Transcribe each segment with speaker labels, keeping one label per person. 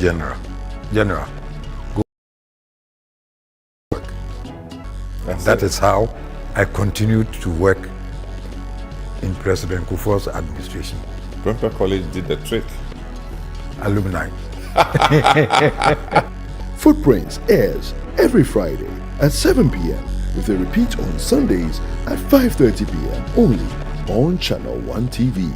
Speaker 1: General. General, go work. That is how I continued to work in President Kufuor's administration.
Speaker 2: Preventive College did the trick.
Speaker 1: Alumni.
Speaker 3: Footprints airs every Friday at 7 p.m. with a repeat on Sundays at 5:30 p.m. only on Channel 1 TV.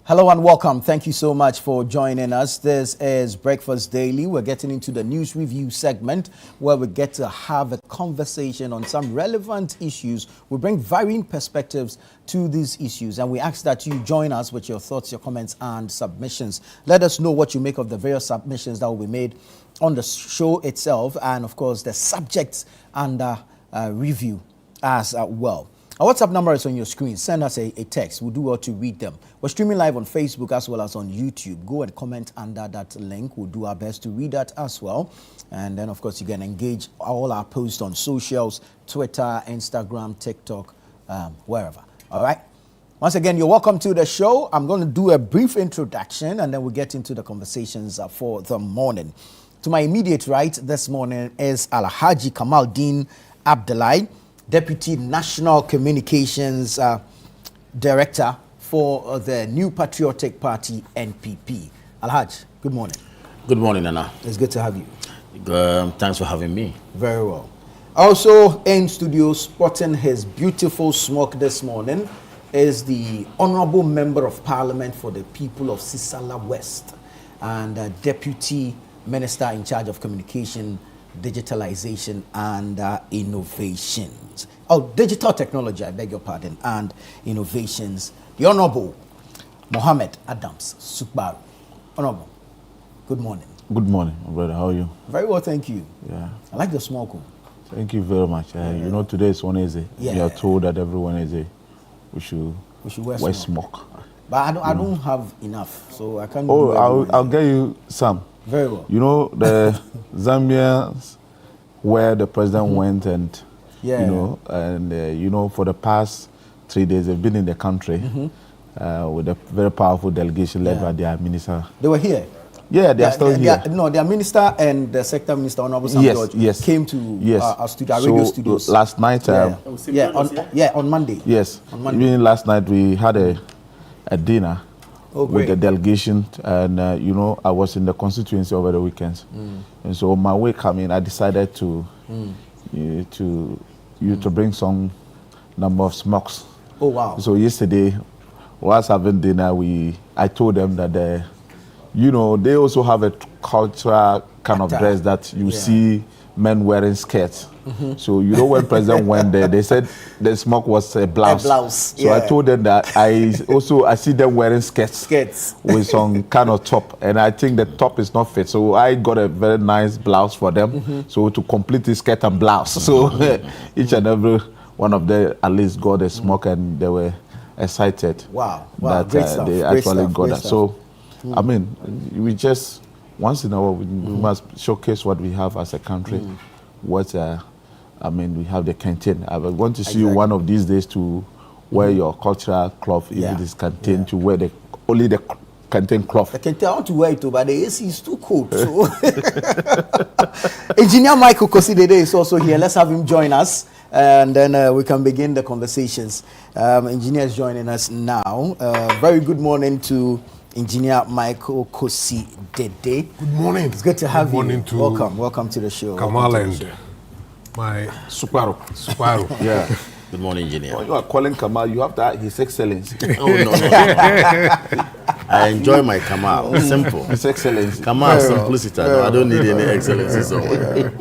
Speaker 4: Hello and welcome. Thank you so much for joining us. This is Breakfast Daily. We're getting into the news review segment where we get to have a conversation on some relevant issues. We bring varying perspectives to these issues and we ask that you join us with your thoughts, your comments and submissions. Let us know what you make of the various submissions that will be made on the show itself and of course the subjects under review as well. Our WhatsApp number is on your screen. Send us a text. We'll do well to read them. We're streaming live on Facebook as well as on YouTube. Go and comment under that link. We'll do our best to read that as well. And then, of course, you can engage all our posts on socials, Twitter, Instagram, TikTok, wherever. All right? Once again, you're welcome to the show. I'm going to do a brief introduction and then we'll get into the conversations for the morning. To my immediate right this morning is Alhaji Kamaldeen Abdullahi, Deputy National Communications Director for the New Patriotic Party, NPP. Alhaj, good morning.
Speaker 5: Good morning, Nana.
Speaker 4: It's good to have you.
Speaker 5: Thanks for having me.
Speaker 4: Very well. Also in studio, spotting his beautiful smoke this morning, is the Honorable Member of Parliament for the people of Sisala West and Deputy Minister in charge of Communication, Digitalization and Innovations. Oh, digital technology, I beg your pardon, and innovations. The Honorable Mohammed Adams Sukbaru. Honorable, good morning.
Speaker 6: Good morning, my brother. How are you?
Speaker 4: Very well, thank you.
Speaker 6: Yeah.
Speaker 4: I like the smoke.
Speaker 6: Thank you very much. You know, today is Wednesday.
Speaker 4: Yeah.
Speaker 6: We are told that every Wednesday we should wear smoke.
Speaker 4: But I don't have enough, so I can't.
Speaker 6: Oh, I'll get you some.
Speaker 4: Very well.
Speaker 6: You know, the Zambians where the president went and, you know, and, you know, for the past 3 days, they've been in the country with a very powerful delegation led by their minister.
Speaker 4: They were here?
Speaker 6: Yeah, they are still here.
Speaker 4: No, their minister and the sector minister, Honorable Sam George, came to our studio, our radio studios.
Speaker 6: Last night,
Speaker 4: on Monday.
Speaker 6: Yes,
Speaker 4: on Monday.
Speaker 6: Even last night we had a dinner with the delegation, and you know, I was in the constituency over the weekends, and so on my way coming, I decided to bring some number of smokes.
Speaker 4: Oh wow!
Speaker 6: So yesterday, whilst having dinner, I told them that you know, they also have a cultural kind of dress that you see men wearing skirts. So you know, when President went there, they said the smoke was a blouse. So I told them that I see them wearing skirts with some kind of top, and I think the top is not fit. So I got a very nice blouse for them. So to complete the skirt and blouse. So each and every one of them at least got a smoke, and they were excited.
Speaker 4: Wow!
Speaker 6: That
Speaker 4: great stuff.
Speaker 6: they actually got that. So I mean, we just once in a while we must showcase what we have as a country. What I mean, we have the canteen. I want to see you one of these days to wear your cultural cloth, even this canteen, to wear only the kente cloth.
Speaker 4: I can tell I want to wear it too, but the AC is too cold. So Engineer Michael Kosidede is also here. Let's have him join us, and then we can begin the conversations. Engineer is joining us now. Very good morning to Engineer Michael Kosidede.
Speaker 7: Good morning.
Speaker 4: It's good to have you.
Speaker 7: Good morning to
Speaker 4: welcome to the show.
Speaker 7: Kamal and my
Speaker 6: Suparu. Yeah.
Speaker 5: Good morning, engineer.
Speaker 6: When you are calling Kamal, you have that His Excellency.
Speaker 5: Oh, no. I enjoy my Kamal. Simple.
Speaker 6: His Excellency.
Speaker 5: Kamal, simplicity. No, I don't need any excellency somewhere.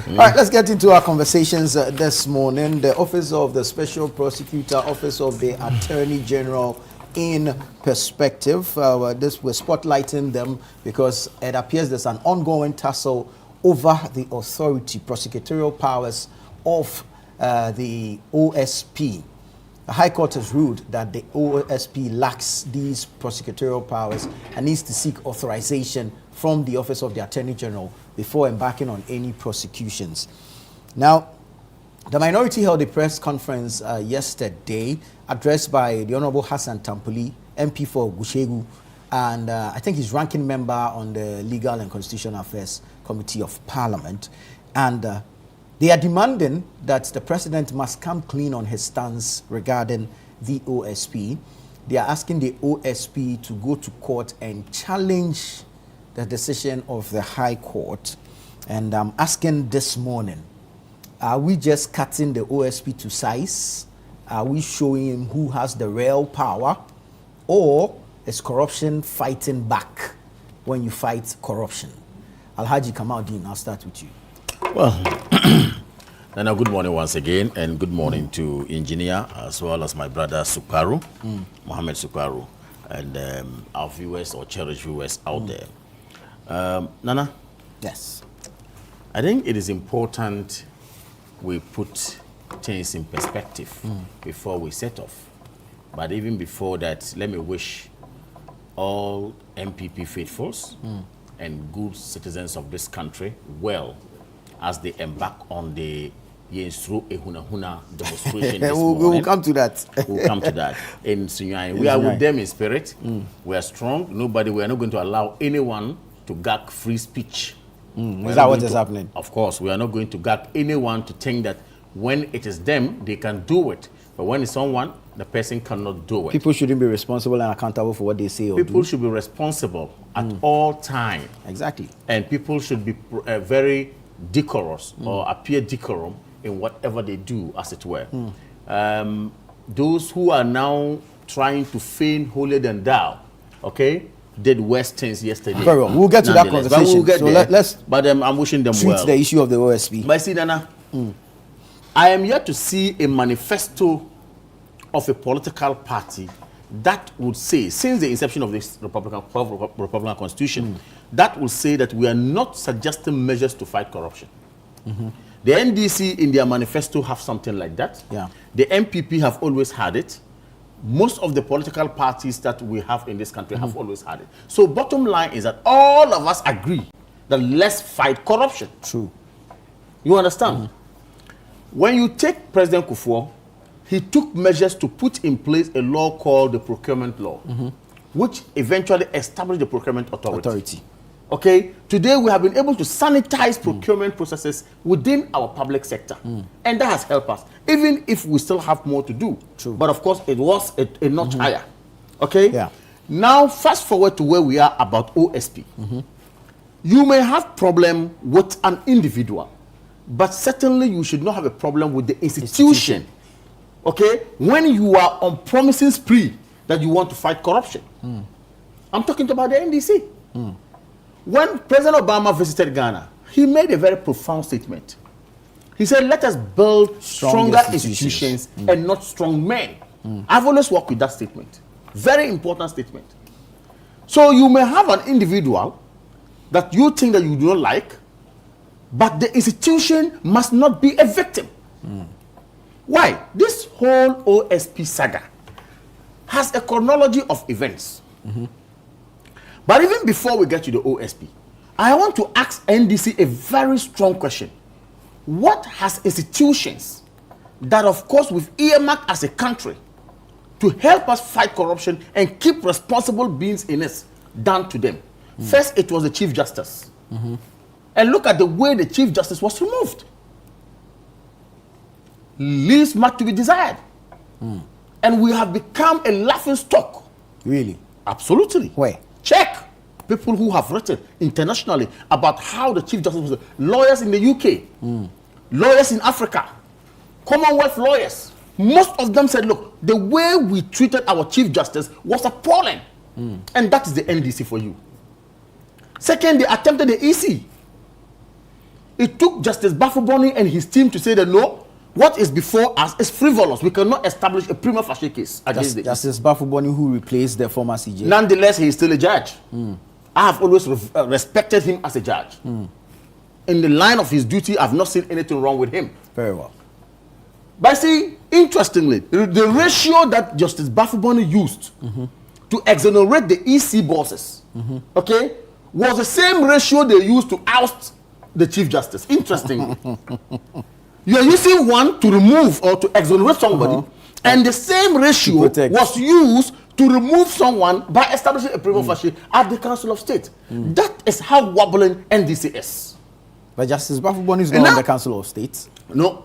Speaker 4: All right, let's get into our conversations this morning. The Office of the Special Prosecutor, Office of the Attorney General in perspective. We're spotlighting them because it appears there's an ongoing tussle over the authority, prosecutorial powers of the OSP. The High Court has ruled that the OSP lacks these prosecutorial powers and needs to seek authorization from the Office of the Attorney General before embarking on any prosecutions. Now, the minority held a press conference yesterday addressed by the Honorable Hassan Tampoli, MP for Gushegu, and I think he's ranking member on the Legal and Constitutional Affairs Committee of Parliament. And they are demanding that the president must come clean on his stance regarding the OSP. They are asking the OSP to go to court and challenge the decision of the High Court. And I'm asking this morning, are we just cutting the OSP to size? Are we showing him who has the real power? Or is corruption fighting back when you fight corruption? Alhaji Kamaldeen, I'll start with you.
Speaker 5: Well, Nana, good morning once again, and good morning to Engineer, as well as my brother Suparu, Mohammed Suparu, and our viewers or cherished viewers out there. Nana?
Speaker 4: Yes.
Speaker 5: I think it is important we put things in perspective before we set off. But even before that, let me wish all MPP faithfuls and good citizens of this country well as they embark on the Yensru Ehunahuna demonstration this morning.
Speaker 4: We'll come to that.
Speaker 5: We'll come to that. In Sunyai, we are with them in spirit. We are strong. We are not going to allow anyone to gag free speech.
Speaker 4: Is that what is happening?
Speaker 5: Of course, we are not going to gag anyone to think that when it is them, they can do it. But when it's someone, the person cannot do it.
Speaker 4: People shouldn't be responsible and accountable for what they say or do.
Speaker 5: People should be responsible at all time.
Speaker 4: Exactly.
Speaker 5: And people should be very decorous or appear decorum in whatever they do, as it were. Those who are now trying to feign holier than thou, okay, did worse things yesterday.
Speaker 4: Very well. We'll get to that conversation.
Speaker 5: But we'll get
Speaker 4: so
Speaker 5: there.
Speaker 4: Let's
Speaker 5: but I'm wishing them
Speaker 4: treat
Speaker 5: well.
Speaker 4: the issue of the OSP.
Speaker 5: But see, Nana, I am yet to see a manifesto of a political party that would say, since the inception of this Republican Constitution, that will say that we are not suggesting measures to fight corruption. The NDC in their manifesto have something like that.
Speaker 4: Yeah.
Speaker 5: The MPP have always had it. Most of the political parties that we have in this country have always had it. So bottom line is that all of us agree that let's fight corruption.
Speaker 4: True.
Speaker 5: You understand? When you take President Kufuor, he took measures to put in place a law called the Procurement Law, which eventually established the Procurement Authority. Okay? Today we have been able to sanitize procurement processes within our public sector. And that has helped us, even if we still have more to do.
Speaker 4: True.
Speaker 5: But of course, it was a notch higher. Okay?
Speaker 4: Yeah.
Speaker 5: Now, fast forward to where we are about OSP. You may have problem with an individual, but certainly you should not have a problem with the institution. Okay? When you are on promising spree that you want to fight corruption. I'm talking about the NDC. When President Obama visited Ghana, he made a very profound statement. He said, let us build stronger institutions and not strong men. I've always worked with that statement. Very important statement. So you may have an individual that you think that you do not like, but the institution must not be a victim. Why? This whole OSP saga has a chronology of events. But even before we get to the OSP, I want to ask NDC a very strong question. What has institutions that, of course, we've earmarked as a country to help us fight corruption and keep responsible beings in us down to them. First, it was the Chief Justice. And look at the way the Chief Justice was removed. Leaves much to be desired. And we have become a laughing stock.
Speaker 4: Really?
Speaker 5: Absolutely.
Speaker 4: Where?
Speaker 5: Check people who have written internationally about how the Chief Justice was. Lawyers in the UK, lawyers in Africa, Commonwealth lawyers. Most of them said, look, the way we treated our Chief Justice was appalling. And that is the NDC for you. Second, they attempted the EC. It took Justice Bafuboni and his team to say that no, what is before us is frivolous. We cannot establish a prima facie case against the EC.
Speaker 4: Justice Bafuboni, who replaced the former CJ.
Speaker 5: Nonetheless, he is still a judge. I have always respected him as a judge. In the line of his duty, I've not seen anything wrong with him.
Speaker 4: Very well.
Speaker 5: But see, interestingly, the ratio that Justice Bafuboni used to exonerate the EC bosses, okay, was the same ratio they used to oust the Chief Justice. Interestingly. You are using one to remove or to exonerate somebody, and the same ratio was used to remove someone by establishing a prima facie at the Council of State. That is how wobbling NDC is.
Speaker 4: But Justice Bafuboni is not on the Council of State.
Speaker 5: No,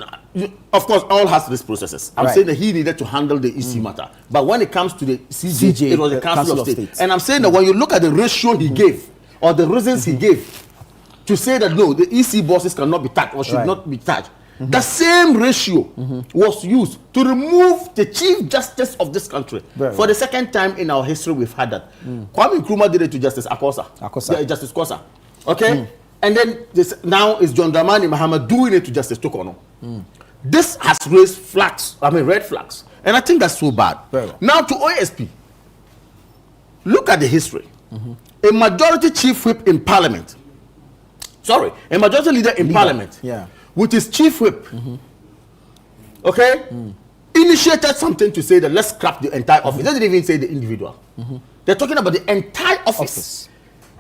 Speaker 5: of course, all has these processes. I'm saying that he needed to handle the EC matter. But when it comes to the CJ, it was the Council of State. And I'm saying that when you look at the ratio he gave, or the reasons he gave, to say that no, the EC bosses cannot be touched or should not be touched, the same ratio was used to remove the Chief Justice of this country. For the second time in our history, we've had that. Kwame Nkrumah did it to Justice Akosa. Justice Kosa. Okay? And then now is John Dramani Mahama doing it to Justice Tokono. This has raised flags, red flags. And I think that's so bad. Now to OSP. Look at the history. A majority chief whip in parliament. Sorry, a majority leader in parliament. With his chief whip. Okay? Initiated something to say that let's scrap the entire office. They didn't even say the individual. They're talking about the entire office.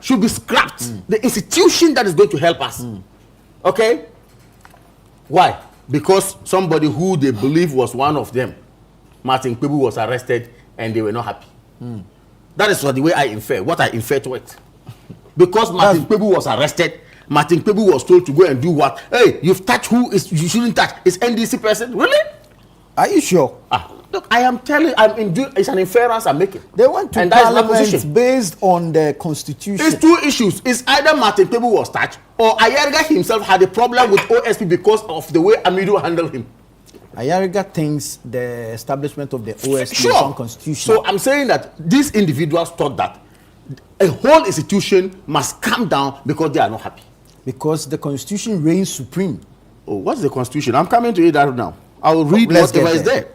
Speaker 5: Should be scrapped. The institution that is going to help us. Okay? Why? Because somebody who they believe was one of them, Martin Kpebu, was arrested and they were not happy. That is the way I infer, what I infer to it. Because Martin Kpebu was arrested, Martin Kpebu was told to go and do what? Hey, you've touched who is you shouldn't touch. Is NDC person? Really?
Speaker 4: Are you sure?
Speaker 5: Look, I am telling it's an inference I'm making.
Speaker 4: They went to parliament based on the constitution.
Speaker 5: It's two issues. It's either Martin Kpebu was touched or Ayariga himself had a problem with OSP because of the way Amido handled him.
Speaker 4: Ayariga thinks the establishment of the OSP is unconstitutional.
Speaker 5: So I'm saying that these individuals thought that a whole institution must come down because they are not happy.
Speaker 4: Because the constitution reigns supreme.
Speaker 5: Oh, what's the constitution? I'm coming to it right now. I will read whatever is there.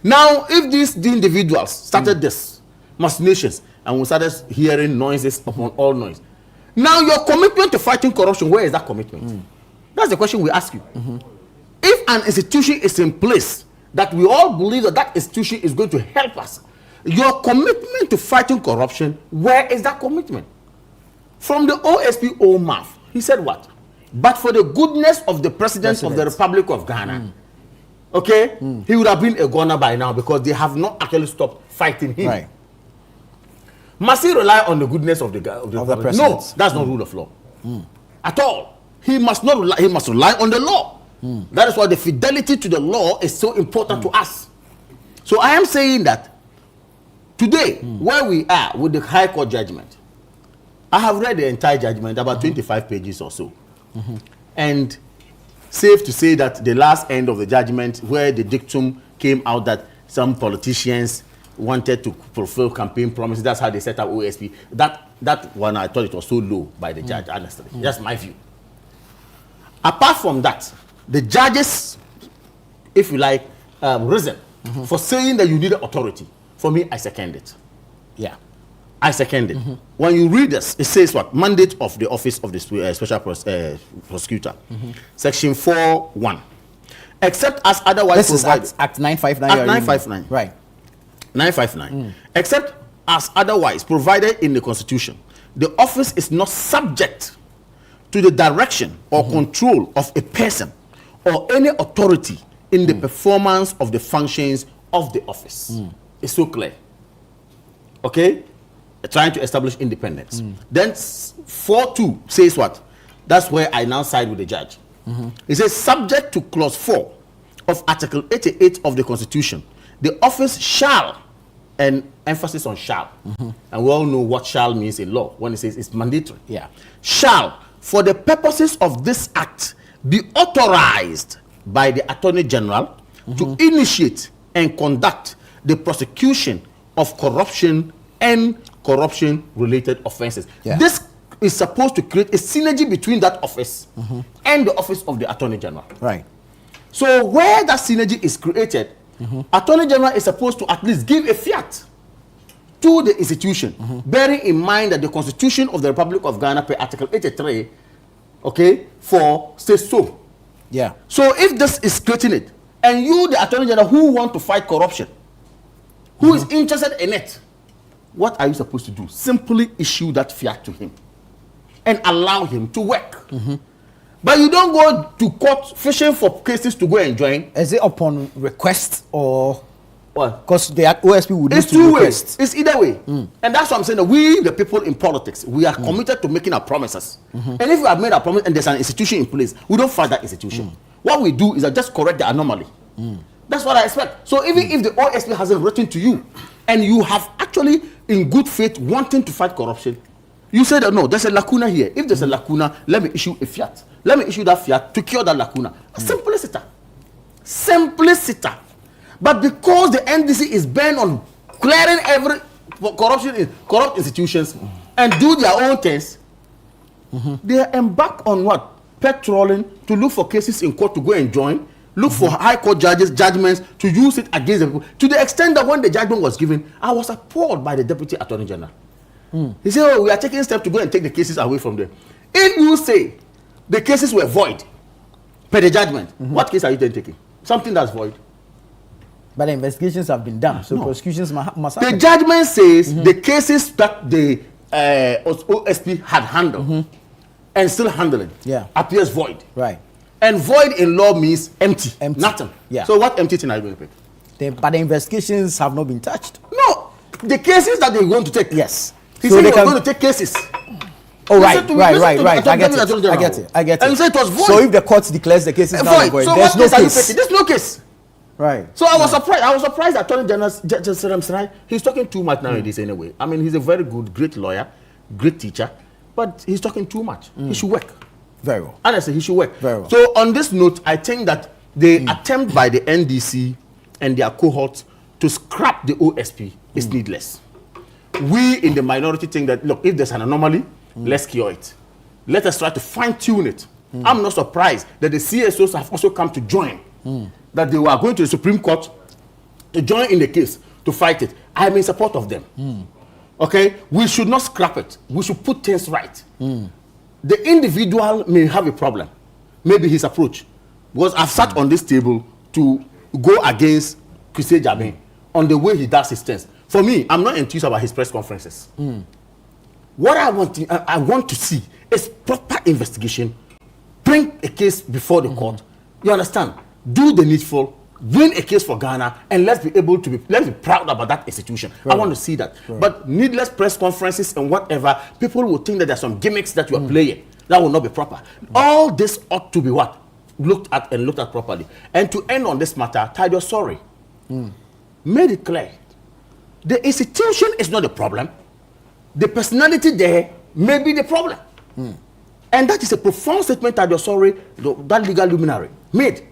Speaker 5: Now, if these individuals started this machinations and we started hearing noises upon all noise, now your commitment to fighting corruption, where is that commitment? That's the question we ask you. If an institution is in place that we all believe that that institution is going to help us, your commitment to fighting corruption, where is that commitment? From the OSP own mouth, he said what? But for the goodness of the president of the Republic of Ghana, okay, he would have been a goner by now because they have not actually stopped fighting him.
Speaker 4: Right.
Speaker 5: Must he rely on the goodness of the president? No, that's not rule of law at all. He must not rely. He must rely on the law. That is why the fidelity to the law is so important to us. So I am saying that today, where we are with the High Court judgment, I have read the entire judgment, about 25 pages or so, and safe to say that the last end of the judgment, where the dictum came out that some politicians wanted to fulfill campaign promises, that's how they set up OSP. That one, I thought it was so low by the judge, honestly. That's my view. Apart from that, the judges, if you like, reason for saying that you need authority. For me, I second it. Yeah, I second it. When you read this, it says what? Mandate of the Office of the Special Prosecutor. Section 4.1. Except as otherwise provided.
Speaker 4: This is Act 959.
Speaker 5: Act 959.
Speaker 4: Right.
Speaker 5: 959. Except as otherwise provided in the Constitution, the office is not subject to the direction or control of a person or any authority in the performance of the functions of the office. is so clear. Okay? Trying to establish independence. Then 4.2 says what? That's where I now side with the judge. It says, subject to clause 4 of Article 88 of the Constitution, the office shall, and emphasis on shall, and we all know what shall means in law when it says it's mandatory.
Speaker 4: Yeah.
Speaker 5: Shall, for the purposes of this act, be authorized by the Attorney General to initiate and conduct the prosecution of corruption and corruption-related offenses.
Speaker 4: Yeah.
Speaker 5: This is supposed to create a synergy between that office and the office of the Attorney General.
Speaker 4: Right.
Speaker 5: So where that synergy is created, Attorney General is supposed to at least give a fiat to the institution, bearing in mind that the Constitution of the Republic of Ghana, per Article 83, okay, for says so.
Speaker 4: Yeah.
Speaker 5: So if this is creating it, and you, the Attorney General, who want to fight corruption, who is interested in it, what are you supposed to do? Simply issue that fiat to him and allow him to work. But you don't go to court fishing for cases to go and join.
Speaker 4: Is it upon request or
Speaker 5: What?
Speaker 4: because the OSP would
Speaker 5: It's
Speaker 4: need to
Speaker 5: two
Speaker 4: request?
Speaker 5: ways. It's either way. And that's what I'm saying. That we, the people in politics, we are committed to making our promises. And if we have made our promise and there's an institution in place, we don't fight that institution. What we do is just correct the anomaly. That's what I expect. So even if the OSP hasn't written to you, and you have actually, in good faith, wanting to fight corruption, you say that no, there's a lacuna here. If there's a lacuna, let me issue a fiat. Let me issue that fiat to cure that lacuna. Simpliciter. Simpliciter. But because the NDC is bent on clearing every corrupt institutions and do their own things, they embark on what? Patrolling to look for cases in court to go and join, look for high court judgments to use it against the people. To the extent that when the judgment was given, I was appalled by the Deputy Attorney General. He said, oh, we are taking steps to go and take the cases away from them. If you say the cases were void per the judgment, what case are you then taking? Something that's void.
Speaker 4: But the investigations have been done, so prosecutions must
Speaker 5: The
Speaker 4: happen.
Speaker 5: judgment says the cases that the OSP had handled and still handling appears void.
Speaker 4: Right.
Speaker 5: And void in law means empty. Nothing.
Speaker 4: Yeah.
Speaker 5: So what empty thing are you going to pick?
Speaker 4: But the investigations have not been touched.
Speaker 5: No. The cases that they want to take.
Speaker 4: Yes.
Speaker 5: He
Speaker 4: So
Speaker 5: said
Speaker 4: they
Speaker 5: he was
Speaker 4: can-
Speaker 5: going to take cases.
Speaker 4: Oh, right.
Speaker 5: Listen to me, listen to me.
Speaker 4: I get it. I get it.
Speaker 5: And you say it was void.
Speaker 4: So if the court declares the case is not
Speaker 5: void.
Speaker 4: void,
Speaker 5: So
Speaker 4: there's
Speaker 5: what
Speaker 4: no
Speaker 5: case are you
Speaker 4: case.
Speaker 5: taking? There's no case.
Speaker 4: Right.
Speaker 5: So I was surprised. I was surprised that Attorney General Saram Sarai, he's talking too much nowadays anyway. I mean, he's a very good, great lawyer, great teacher, but he's talking too much. He should work.
Speaker 4: Very well.
Speaker 5: Honestly, he should work.
Speaker 4: Very well.
Speaker 5: So on this note, I think that the attempt by the NDC and their cohorts to scrap the OSP is needless. We in the minority think that, look, if there's an anomaly, let's cure it. Let us try to fine-tune it. I'm not surprised that the CSOs have also come to join. That they were going to the Supreme Court to join in the case, to fight it. I'm in support of them. Okay? We should not scrap it. We should put things right. The individual may have a problem. Maybe his approach. Because I've sat on this table to go against Chrissy Jammeh on the way he does his things. For me, I'm not enthused about his press conferences. What I want to see is proper investigation. Bring a case before the court. You understand? Do the needful. Win a case for Ghana, and let's be proud about that institution. I want to see that. But needless press conferences and whatever, people will think that there's some gimmicks that you are playing. That will not be proper. All this ought to be what? Looked at properly. And to end on this matter, Tidio Sorry made it clear. The institution is not the problem. The personality there may be the problem. And that is a profound statement Tidio Sorry, that legal luminary, made.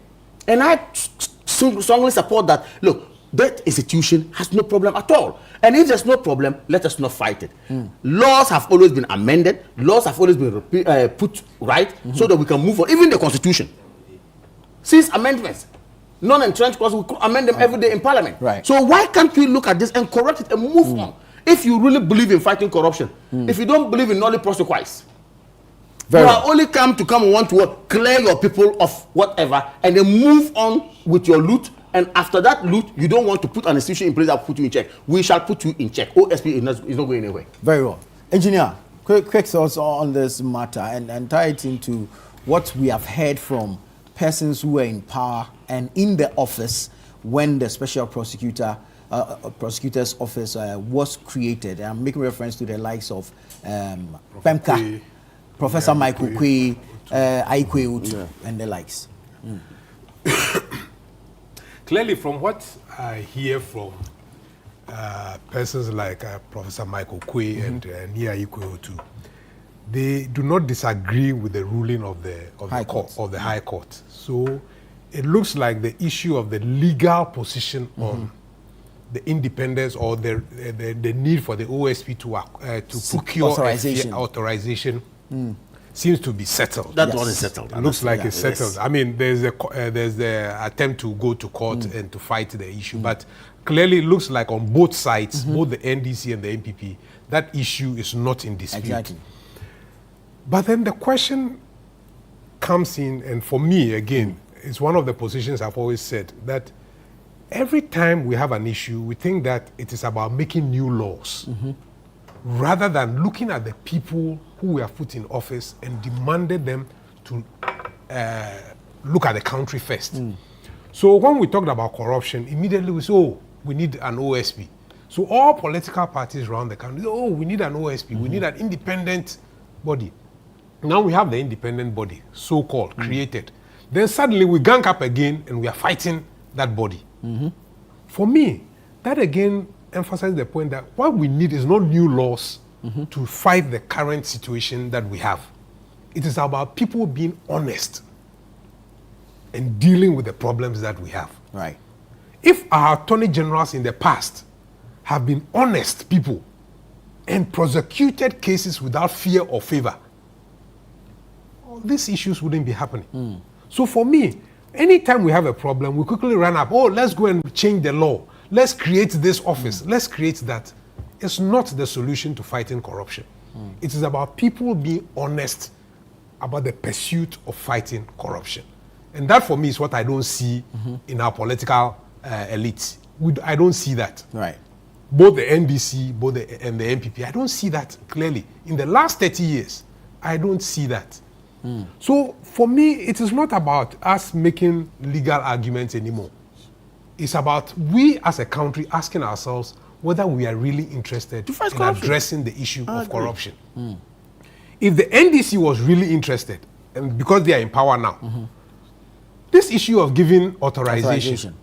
Speaker 5: And I strongly support that. Look, that institution has no problem at all. And if there's no problem, let us not fight it. Laws have always been amended. Laws have always been put right so that we can move on. Even the Constitution. Since amendments, non-entrenched clauses, we could amend them every day in Parliament.
Speaker 4: Right.
Speaker 5: So why can't we look at this and correct it and move on? If you really believe in fighting corruption, if you don't believe in nolli prosequis, you are only come and want to clear your people of whatever and then move on with your loot. And after that loot, you don't want to put an institution in place that will put you in check. We shall put you in check. OSP is not going anywhere.
Speaker 4: Very well. Engineer, quick thoughts on this matter and tie it into what we have heard from persons who were in power and in the office when the special prosecutor prosecutor's office was created. I'm making reference to the likes of PEMCA, Professor Michael Kwe, Aikwe Utu, and the likes.
Speaker 7: Clearly, from what I hear from persons like Professor Michael Kwe and Nia Aikwe Utu, they do not disagree with the ruling of the High Court. So it looks like the issue of the legal position on the independence or the need for the OSP to procure authorization seems to be settled.
Speaker 5: That one is settled.
Speaker 7: It looks like it's settled. I mean, there's the attempt to go to court and to fight the issue, but clearly it looks like on both sides, both the NDC and the NPP, that issue is not in dispute.
Speaker 4: Exactly.
Speaker 7: But then the question comes in, and for me, again, it's one of the positions I've always said, that every time we have an issue, we think that it is about making new laws, rather than looking at the people who we have put in office and demanded them to look at the country first. So when we talked about corruption, immediately we say, oh, we need an OSP. So all political parties around the country, oh, we need an OSP, we need an independent body. Now we have the independent body, so-called, created. Then suddenly we gang up again and we are fighting that body. For me, that again emphasizes the point that what we need is not new laws to fight the current situation that we have. It is about people being honest and dealing with the problems that we have.
Speaker 4: Right.
Speaker 7: If our attorney generals in the past have been honest people and prosecuted cases without fear or favor, these issues wouldn't be happening. So for me, anytime we have a problem, we quickly run up, oh, let's go and change the law. Let's create this office. Let's create that. It's not the solution to fighting corruption. It is about people being honest about the pursuit of fighting corruption. And that for me is what I don't see in our political elites. I don't see that.
Speaker 4: Right.
Speaker 7: Both the NDC, and the NPP, I don't see that clearly. In the last 30 years, I don't see that. So for me, it is not about us making legal arguments anymore. It's about we as a country asking ourselves whether we are really interested in addressing the issue of corruption. If the NDC was really interested, and because they are in power now, this issue of giving authorization.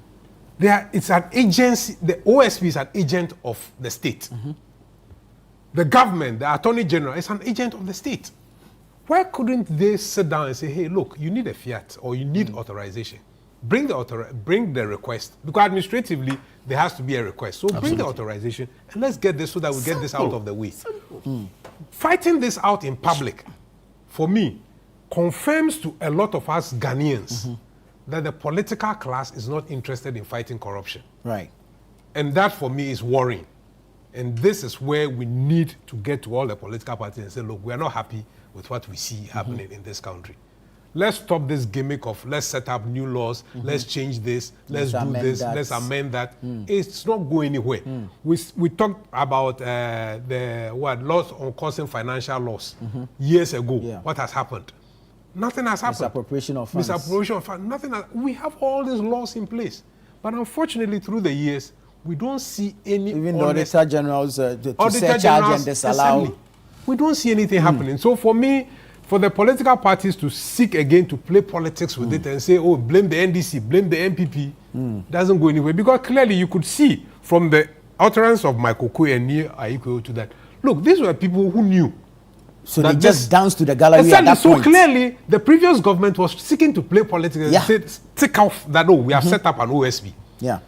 Speaker 7: It's an agency, the OSP is an agent of the state. The government, the Attorney General, is an agent of the state. Why couldn't they sit down and say, hey, look, you need a fiat or you need authorization? Bring the request, because administratively there has to be a request. So bring the authorization and let's get this so that we get this out of the way. Fighting this out in public, for me, confirms to a lot of us Ghanaians that the political class is not interested in fighting corruption.
Speaker 4: Right.
Speaker 7: And that for me is worrying. And this is where we need to get to all the political parties and say, look, we are not happy with what we see happening in this country. Let's stop this gimmick of let's set up new laws, let's change this, let's do this, let's amend that. It's not going anywhere. We talked about the laws on causing financial loss years ago. What has happened? Nothing has happened.
Speaker 4: Misappropriation of funds.
Speaker 7: Misappropriation of funds. Nothing. We have all these laws in place, but unfortunately, through the years, we don't see any.
Speaker 4: Even the Auditor Generals to set charge and disallow.
Speaker 7: We don't see anything happening. So for me, for the political parties to seek again to play politics with it and say, oh, blame the NDC, blame the NPP, doesn't go anywhere. Because clearly you could see from the utterance of Michael Kwe and Nia Aikwe to that, look, these were people who knew.
Speaker 4: So they just danced to the gallery at that
Speaker 7: point. So clearly, the previous government was seeking to play politics and say, take off that, oh, we have set up an OSP.
Speaker 4: Yeah.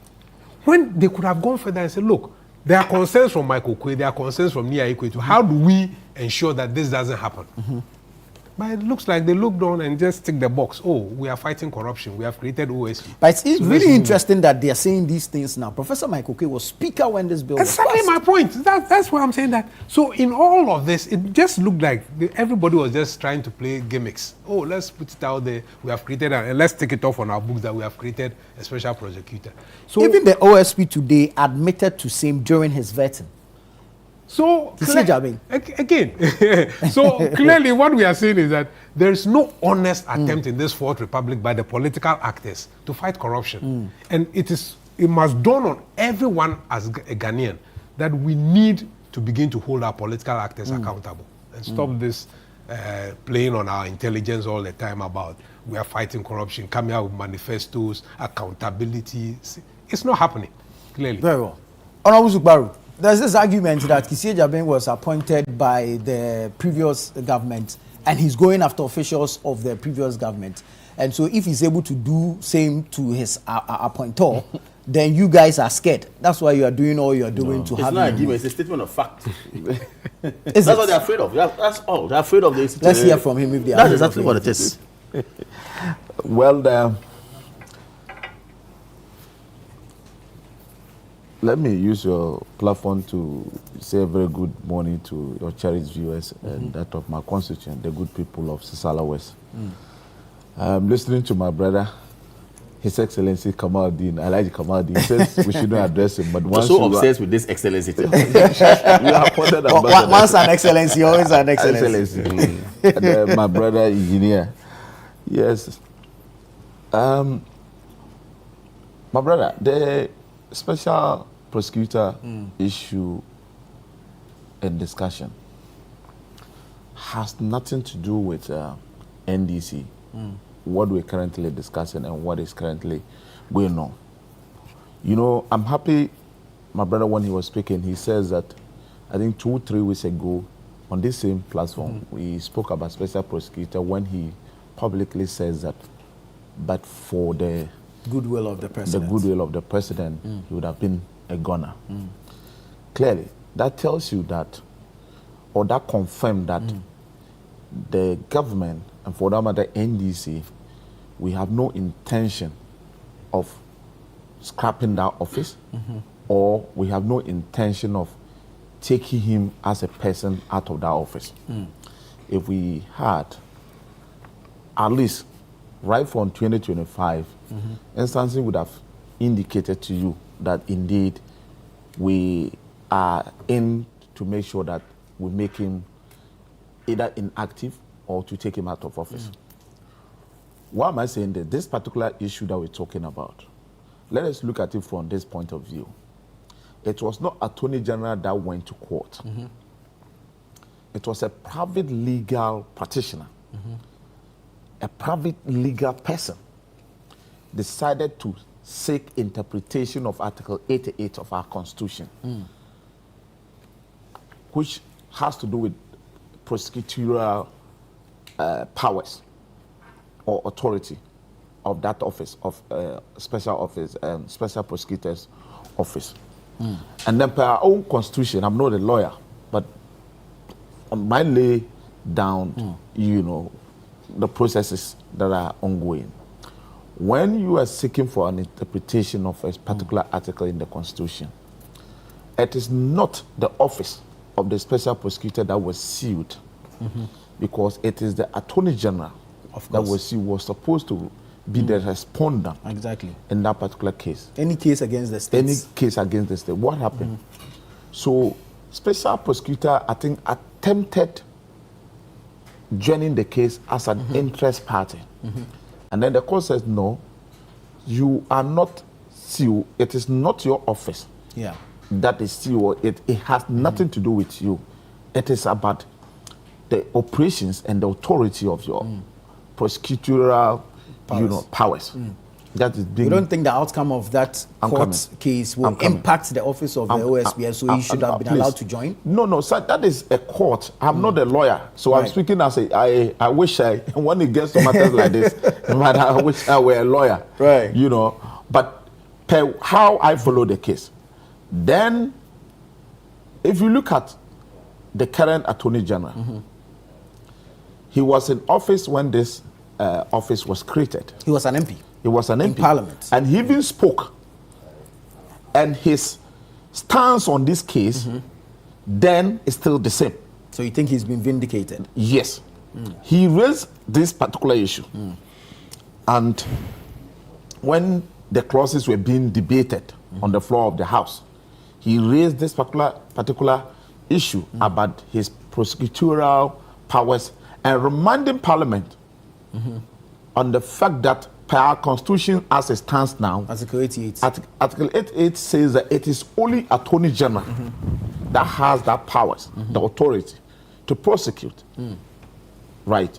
Speaker 7: When they could have gone further and said, look, there are concerns from Michael Kwe, there are concerns from Nia Aikwe. How do we ensure that this doesn't happen? But it looks like they looked down and just tick the box. Oh, we are fighting corruption. We have created OSP.
Speaker 4: But it's really interesting that they are saying these things now. Professor Michael Kwe was speaker when this bill was passed.
Speaker 7: Exactly my point. That's why I'm saying that. So in all of this, it just looked like everybody was just trying to play gimmicks. Oh, let's put it out there. We have created, and let's take it off on our books that we have created a special prosecutor. So
Speaker 4: even the OSP today admitted to same during his vetting.
Speaker 7: So again, so clearly what we are saying is that there is no honest attempt in this Fourth Republic by the political actors to fight corruption. And it is it must dawn on everyone as a Ghanaian that we need to begin to hold our political actors accountable and stop this playing on our intelligence all the time about we are fighting corruption, coming out with manifestos, accountability. It's not happening, clearly.
Speaker 4: Very well. Honorable Zukbaru, there's this argument that Kissie Jabin was appointed by the previous government and he's going after officials of the previous government. And so if he's able to do same to his appointor, then you guys are scared. That's why you are doing all you are doing to have.
Speaker 5: It's not a argument, it's a statement of fact. That's what they're afraid of. That's all. They're afraid of the institution.
Speaker 4: Let's hear from him if they are.
Speaker 5: That's exactly what it is.
Speaker 6: Well, let me use your platform to say a very good morning to your cherished viewers and that of my constituent, the good people of Sisala West. I'm listening to my brother, His Excellency Kamaldeen. I like Kamaldeen. He says we shouldn't address him, but once
Speaker 5: so obsessed with this excellency.
Speaker 6: you are appointed ambassador.
Speaker 4: Once an excellency, always an excellency.
Speaker 6: And, my brother engineer. Yes. My brother, the special prosecutor issue and discussion has nothing to do with NDC, what we're currently discussing and what is currently going on. You know, I'm happy, my brother, when he was speaking, he says that I think 2-3 weeks ago on this same platform, we spoke about special prosecutor when he publicly says that, but for the
Speaker 4: Goodwill of the president.
Speaker 6: The goodwill of the president, he would have been a gunner. Clearly, that tells you that, or that confirmed that the government, and for that matter, NDC, we have no intention of scrapping that office, or we have no intention of taking him as a person out of that office. If we had, at least right from 2025, instances would have indicated to you that indeed we are in to make sure that we make him either inactive or to take him out of office. Why am I saying that? This particular issue that we're talking about, let us look at it from this point of view. It was not Attorney General that went to court. It was a private legal practitioner, a private legal person decided to seek interpretation of Article 88 of our Constitution, which has to do with prosecutorial powers or authority of that office, of special office, special prosecutor's office. And then per our own Constitution, I'm not a lawyer, but I might lay down, you know, the processes that are ongoing. When you are seeking for an interpretation of a particular article in the Constitution, it is not the office of the special prosecutor that was sealed, because it is the Attorney General that was supposed to be the respondent in that particular case.
Speaker 4: Any case against the state.
Speaker 6: Any case against the state. What happened? So, special prosecutor, I think, attempted joining the case as an interest party. And then the court says, no, you are not sealed. It is not your office that is sealed. It has nothing to do with you. It is about the operations and the authority of your prosecutorial powers. That is being.
Speaker 4: You don't think the outcome of that court case will impact the office of the OSP, so he should have been allowed to join?
Speaker 6: No, sir, that is a court. I'm not a lawyer, so I'm speaking as I wish when it gets to matters like this, I wish I were a lawyer.
Speaker 4: Right.
Speaker 6: You know, but how I follow the case. Then, if you look at the current Attorney General, he was in office when this office was created.
Speaker 4: He was an MP.
Speaker 6: He was an MP.
Speaker 4: In Parliament.
Speaker 6: And he even spoke. And his stance on this case then is still the same.
Speaker 4: So you think he's been vindicated?
Speaker 6: Yes. He raised this particular issue. And when the clauses were being debated on the floor of the House, he raised this particular issue about his prosecutorial powers and reminding Parliament on the fact that per our constitution as it stands now,
Speaker 4: Article 88.
Speaker 6: Article 88 says that it is only Attorney General that has that powers, the authority to prosecute. Right.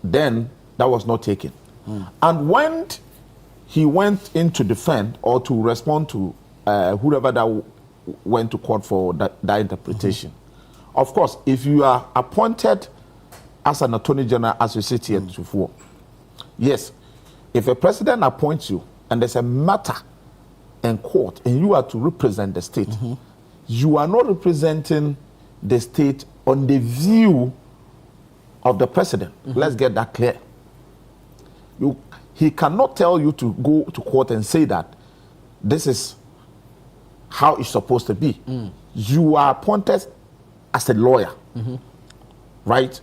Speaker 6: Then that was not taken. And when he went in to defend or to respond to whoever that went to court for that interpretation, of course, if you are appointed as an Attorney General as you sit here before, yes, if a president appoints you and there's a matter in court and you are to represent the state, you are not representing the state on the view of the president. Let's get that clear. He cannot tell you to go to court and say that this is how it's supposed to be. You are appointed as a lawyer, right?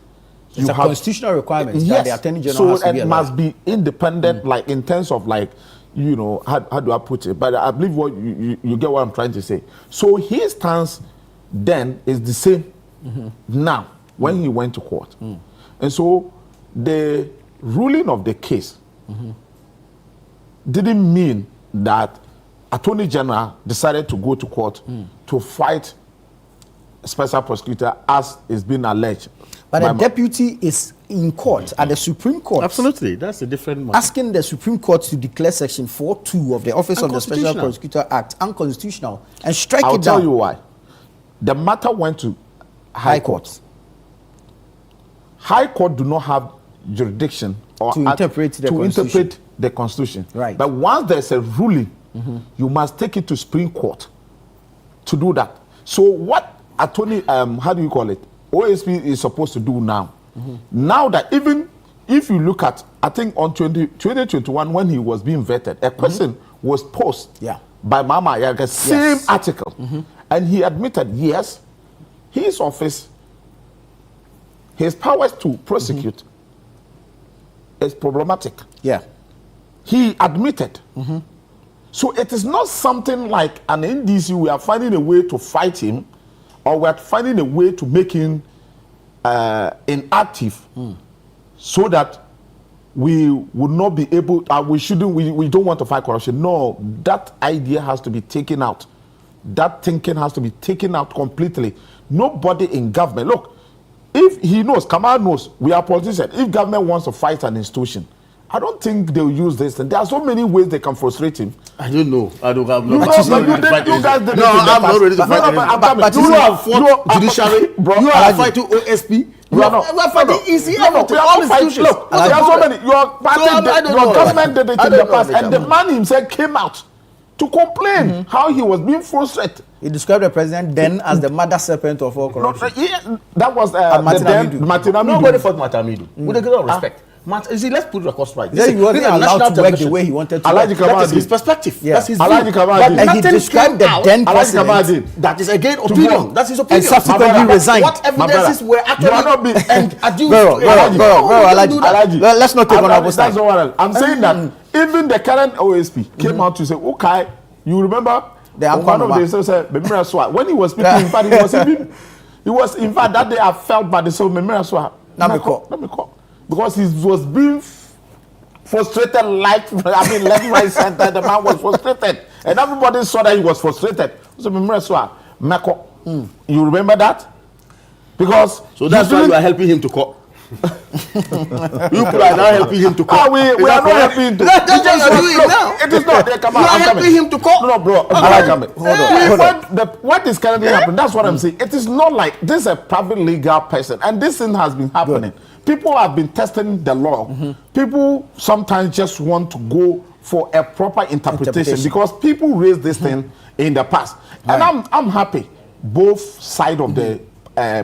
Speaker 4: It's a constitutional requirement that the Attorney General has to be a lawyer.
Speaker 6: Must be independent, like in terms of like, you know, how do I put it? But I believe what you get what I'm trying to say. So his stance then is the same now when he went to court. And so the ruling of the case didn't mean that Attorney General decided to go to court to fight special prosecutor as is being alleged.
Speaker 4: But the deputy is in court at the Supreme Court.
Speaker 5: Absolutely, that's a different matter.
Speaker 4: Asking the Supreme Court to declare Section 4(2) of the Office of the Special Prosecutor Act unconstitutional and strike it down.
Speaker 6: I'll tell you why. The matter went to High Court. High Court do not have jurisdiction or
Speaker 4: to interpret
Speaker 6: the Constitution.
Speaker 4: Right.
Speaker 6: But once there's a ruling, you must take it to Supreme Court to do that. So what attorney, how do you call it? OSP is supposed to do now. Now that even if you look at, I think on 2021 when he was being vetted, a question was posed by Mama Yaga, same article. And he admitted, yes, his office, his powers to prosecute is problematic.
Speaker 4: Yeah.
Speaker 6: He admitted. So it is not something like an NDC, we are finding a way to fight him, or we are finding a way to make him inactive, so that we would not be able, we don't want to fight corruption. No, that idea has to be taken out. That thinking has to be taken out completely. Nobody in government, look, if he knows, Kamal knows, we are politicians. If government wants to fight an institution, I don't think they'll use this. And there are so many ways they can frustrate him.
Speaker 5: I don't know. I don't have
Speaker 6: no. I'm
Speaker 5: not ready to fight. But you have fought judiciary. You are fighting OSP. We are fighting easy.
Speaker 6: We are all fighting. Look, there are so many. Your government did it in the past, and the man himself came out to complain how he was being frustrated.
Speaker 4: He described the president then as the mother serpent of all corruption.
Speaker 6: That was Maternal.
Speaker 5: Nobody fought Maternal. With a great respect. You see, let's put the cost right.
Speaker 4: He wasn't allowed to work the way he wanted to.
Speaker 5: That is his perspective. Yeah. That's his view.
Speaker 4: And he described the then president.
Speaker 5: That is again opinion. That's his opinion.
Speaker 4: And subsequently resigned.
Speaker 5: What evidences were actually adduced?
Speaker 4: Let's not take on our side.
Speaker 6: I'm saying that even the current OSP came out to say, okay, you remember one of the said, when he was speaking, in fact, he was in fact that day I felt bad. So let me call. Because he was being frustrated, left, right, center. The man was frustrated. And everybody saw that he was frustrated. So, you remember that? Because
Speaker 5: so that's why you are helping him to call. You people are now helping him to call.
Speaker 6: We are not helping him to call.
Speaker 5: That's what you're doing now.
Speaker 6: It is not. You are
Speaker 5: helping him to call.
Speaker 6: No, bro. Hold on. What is currently happening, that's what I'm saying. It is not like this is a private legal person. And this thing has been happening. Good. People have been testing the law. People sometimes just want to go for a proper interpretation. Because people raised this thing in the past. Right. And I'm happy both sides of the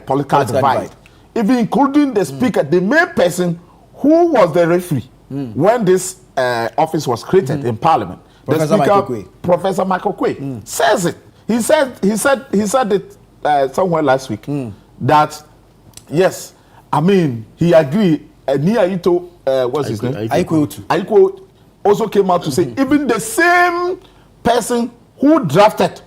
Speaker 6: political divide. Even including the speaker, the main person who was the referee when this office was created in Parliament. Professor Michael Quay says it. He said it somewhere last week that yes, I mean, he agreed. Nia Ito, what's his name? Aiko also came out to say even the same person who drafted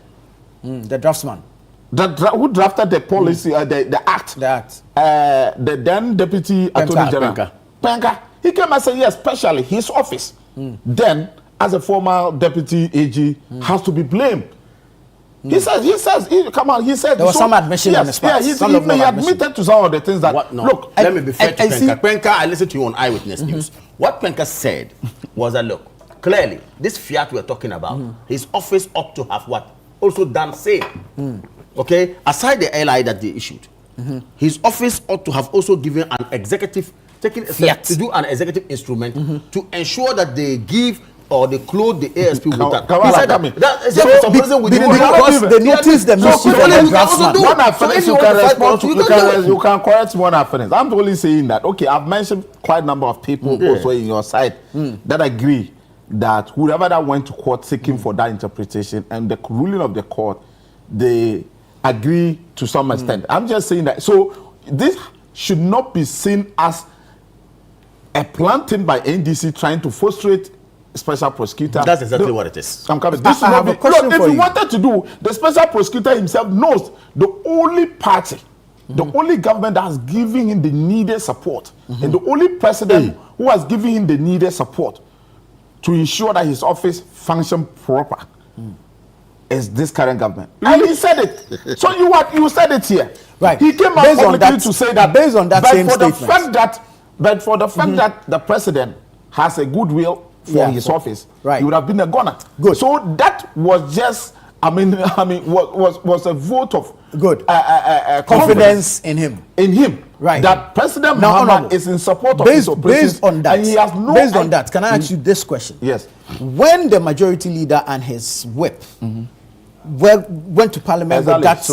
Speaker 4: the draftsman,
Speaker 6: who drafted the policy, the act, the then Deputy Attorney General, Penka, he came and said yes, especially his office then as a former deputy AG has to be blamed. He says, come on, he said.
Speaker 4: There was some admission on his part.
Speaker 6: Yeah, he admitted to some of the things that, look.
Speaker 5: Let me be fair to Penka. Penka, I listened to you on Eyewitness News. What Penka said was that, look, clearly, this fiat we're talking about, his office ought to have what? Also done same. Okay? Aside the LI that they issued, his office ought to have also given an executive, taken a step to do an executive instrument to ensure that they give or they clothe the ASP with that. He said that for some reason
Speaker 4: because they noticed the mischief of the draftsman.
Speaker 6: When I finish, you can correct me when I finish. I'm only saying that, okay, I've mentioned quite a number of people also in your side that agree that whoever that went to court seeking for that interpretation and the ruling of the court, they agree to some extent. I'm just saying that. So this should not be seen as a planting by NDC trying to frustrate special prosecutor.
Speaker 5: That's exactly what it is.
Speaker 6: I'm coming. This I have a question for you. If he wanted to do, the special prosecutor himself knows the only party, the only government that has given him the needed support, and the only president who has given him the needed support to ensure that his office function proper is this current government. And he said it. So you said it here.
Speaker 4: Right.
Speaker 6: He came out publicly to say that.
Speaker 4: Based on that same statement.
Speaker 6: But for the fact that the president has a goodwill for his office, he would have been a gunner.
Speaker 4: Good.
Speaker 6: So that was just, was a vote of
Speaker 4: confidence in him.
Speaker 6: In him,
Speaker 4: right?
Speaker 6: That President Muhammad is in support of his operations.
Speaker 4: Based on that,
Speaker 6: and he has no.
Speaker 4: Based on that, can I ask you this question?
Speaker 6: Yes.
Speaker 4: When the majority leader and his whip went to Parliament with that,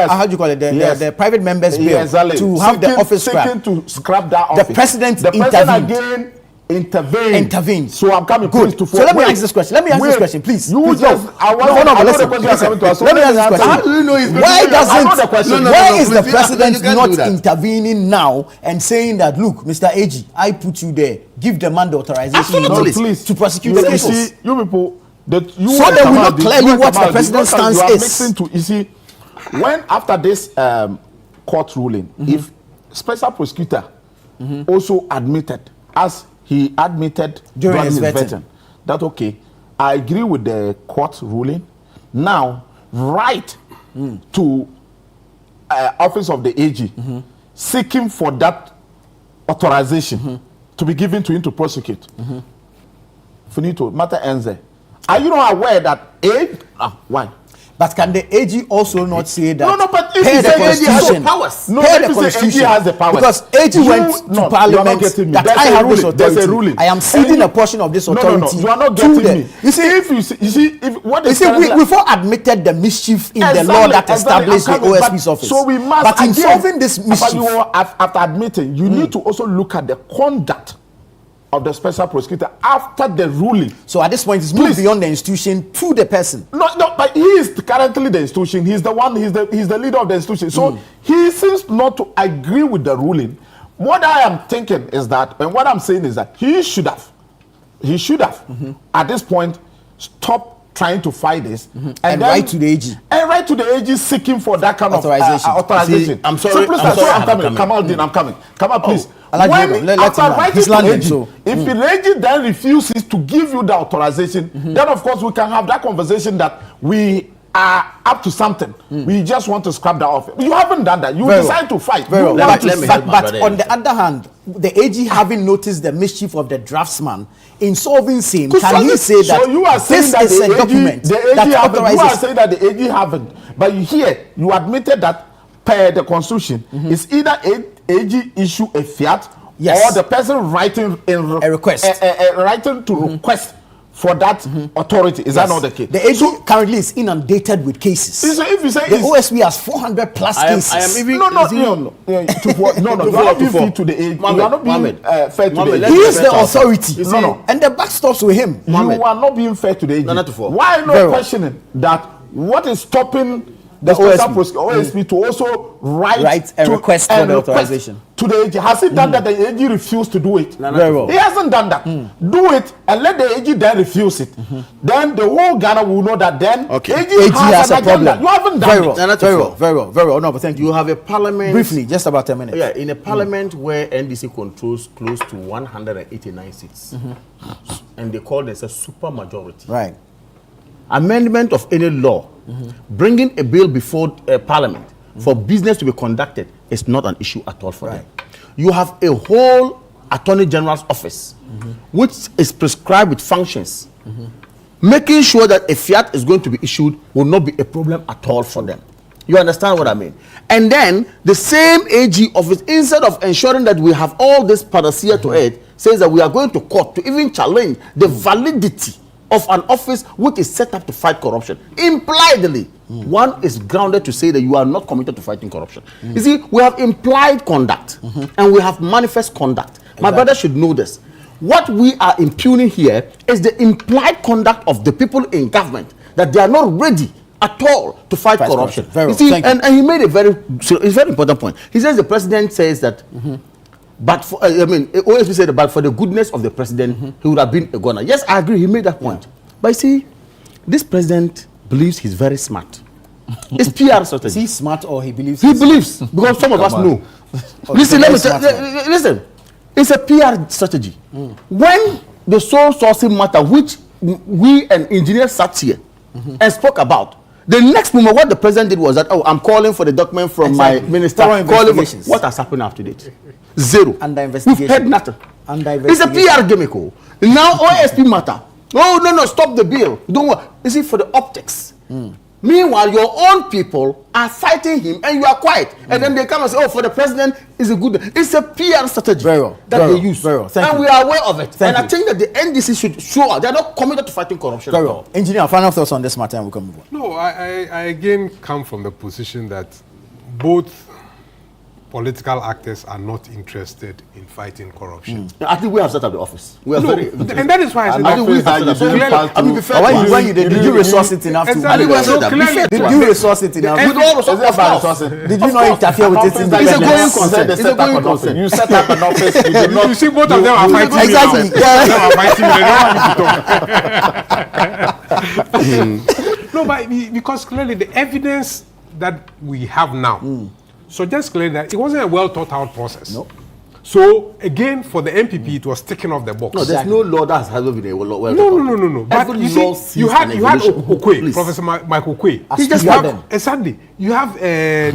Speaker 4: how do you call it? The private members bill to have the office scrapped.
Speaker 6: To scrap that office.
Speaker 4: The president
Speaker 6: again intervened. So I'm coming.
Speaker 4: Good. So let me ask this question. Let me ask this question, please. Let me ask this question.
Speaker 5: How do you know he's
Speaker 4: why is the president not intervening now and saying that, look, Mr. AG, I put you there. Give the man the authorization to prosecute the cases.
Speaker 6: You people, so
Speaker 4: they will know clearly what the president's stance is.
Speaker 6: You see, when after this court ruling, if special prosecutor also admitted, as he admitted during his vetting, that okay, I agree with the court ruling. Now, write to office of the AG seeking for that authorization to be given to him to prosecute. Finito, matter ends there. Are you not aware that why?
Speaker 4: But can the AG also not say that?
Speaker 6: No, but if you say AG has the powers, AG has the powers.
Speaker 4: Because AG went to Parliament that I have this authority.
Speaker 6: There's a ruling.
Speaker 4: I am ceding a portion of this authority.
Speaker 6: No, you are not getting me. You see, what is
Speaker 4: we've all admitted the mischief in the law that established the OSP's office.
Speaker 6: So we must.
Speaker 4: But in solving this mischief,
Speaker 6: after admitting, you need to also look at the conduct of the special prosecutor after the ruling.
Speaker 4: So at this point, it's moved beyond the institution to the person.
Speaker 6: No, but he is currently the institution. He's the one. He's the leader of the institution. So he seems not to agree with the ruling. What I am thinking is that, and what I'm saying is that he should have, at this point, stop trying to fight this
Speaker 4: and then write to the AG.
Speaker 6: And write to the AG seeking for that kind
Speaker 4: authorization.
Speaker 6: of authorization.
Speaker 5: See, I'm sorry.
Speaker 6: I'm coming. Kamaldeen, I'm coming. Come on, please.
Speaker 4: If
Speaker 6: the AG then refuses to give you the authorization, then of course we can have that conversation that we are up to something. We just want to scrap that off. You haven't done that. You decide to fight.
Speaker 4: But on the other hand, the AG having noticed the mischief of the draftsman in solving same, can he say that
Speaker 6: so you are saying
Speaker 4: this is a document that authorizes?
Speaker 6: You are saying that the AG haven't. But you admitted that per the constitution, it's either AG issue a fiat or the person writing
Speaker 4: a request,
Speaker 6: writing to request for that authority. Is that not the case?
Speaker 4: The AG currently is inundated with cases.
Speaker 6: So if you say
Speaker 4: the OSP has 400 plus cases.
Speaker 6: I am even no. You are not being fair to the AG. You are not being fair to the AG.
Speaker 4: He is the authority. And the back stops with him.
Speaker 6: You are not being fair to the AG. Why not questioning that? What is stopping the special
Speaker 4: OSP.
Speaker 6: prosecutor, OSP, to also
Speaker 4: Write a request for the authorization
Speaker 6: to the AG. Has he done that? The AG refused to do it.
Speaker 4: Very well.
Speaker 6: He hasn't done that. Do it and let the AG then refuse it. Then the whole Ghana will know that then
Speaker 5: Okay.
Speaker 6: AG has
Speaker 4: a
Speaker 6: an
Speaker 4: problem.
Speaker 6: agenda. You haven't done
Speaker 4: Very
Speaker 6: it.
Speaker 4: well, very well. No, but thank you.
Speaker 5: You have a parliament.
Speaker 4: Briefly, just about 10 minutes.
Speaker 5: Yeah, in a parliament where NDC controls close to 189 seats, and they call this a super majority.
Speaker 4: Right.
Speaker 5: Amendment of any law, bringing a bill before parliament for business to be conducted is not an issue at all for them. You have a whole Attorney General's office, which is prescribed with functions, making sure that a fiat is going to be issued will not be a problem at all for them. You understand what I mean? And then the same AG office, instead of ensuring that we have all this panacea to it, says that we are going to court to even challenge the validity of an office which is set up to fight corruption. Impliedly, one is grounded to say that you are not committed to fighting corruption. You see, we have implied conduct and we have manifest conduct. My brother should know this. What we are impugning here is the implied conduct of the people in government, that they are not ready at all to fight corruption.
Speaker 4: Very
Speaker 5: You
Speaker 4: well.
Speaker 5: see,
Speaker 4: Thank you.
Speaker 5: and he made a very important point. He says the president says that, but for, OSP said, but for the goodness of the president, he would have been a gunner. Yes, I agree. He made that point. But you see, this president believes he's very smart. It's PR strategy.
Speaker 4: Is he smart or he believes?
Speaker 5: He believes, because some of us know. Listen, let me tell listen. It's a PR strategy. When the sole sourcing matter, which we and engineers sat here and spoke about, the next moment what the president did was that, oh, I'm calling for the document from my minister. Calling for, what has happened after that? Zero.
Speaker 4: Under investigation.
Speaker 5: We've heard nothing.
Speaker 4: Under
Speaker 5: It's a
Speaker 4: investigation.
Speaker 5: PR gimmick. Now OSP matter. Oh, no, stop the bill. Don't worry. You see, for the optics. Meanwhile, your own people are fighting him and you are quiet. And then they come and say, oh, for the president, it's a good. It's a PR strategy that they use.
Speaker 4: Very well. Thank
Speaker 5: and
Speaker 4: you.
Speaker 5: we are aware of it.
Speaker 4: Thank
Speaker 5: and
Speaker 4: you.
Speaker 5: I think that the NDC should show up. They are not committed to fighting corruption
Speaker 4: Very
Speaker 5: at
Speaker 4: well.
Speaker 5: all.
Speaker 4: Engineer, final thoughts on this matter and we can move on.
Speaker 7: No, I again come from the position that both political actors are not interested in fighting corruption.
Speaker 5: I think we have set up the office. We are
Speaker 7: No,
Speaker 5: very.
Speaker 7: and that is why I said
Speaker 5: I think we
Speaker 6: that
Speaker 5: have set
Speaker 6: you
Speaker 5: up.
Speaker 6: didn't pass
Speaker 5: Be fair
Speaker 4: But
Speaker 5: to us.
Speaker 4: when you did you resource it enough to
Speaker 7: Exactly.
Speaker 5: I think we
Speaker 7: So
Speaker 5: have
Speaker 7: clearly-
Speaker 5: said that.
Speaker 4: Did you resource it enough?
Speaker 5: With all
Speaker 6: Is it by resources?
Speaker 4: Did you not interfere with its
Speaker 5: It's a
Speaker 4: independence?
Speaker 5: going concern. It's a going
Speaker 6: Office.
Speaker 5: concern.
Speaker 6: You set up an office. You did not.
Speaker 7: You see, both of them are fighting
Speaker 4: Exactly.
Speaker 7: me now. Both of them are fighting me. They don't want me to talk. No, but because clearly the evidence that we have now suggests clearly that it wasn't a well thought out process.
Speaker 4: No.
Speaker 7: So again, for the MPP, it was ticking off the box.
Speaker 5: No, there's no law that has been a well.
Speaker 7: No. But
Speaker 5: Every
Speaker 7: you
Speaker 5: law
Speaker 7: see,
Speaker 5: sees
Speaker 7: you had
Speaker 5: an
Speaker 7: Okwe,
Speaker 5: evolution. Please.
Speaker 7: Professor Michael Okwe.
Speaker 4: He just
Speaker 7: You
Speaker 4: had
Speaker 7: have
Speaker 4: them.
Speaker 7: exactly. You have
Speaker 4: Nia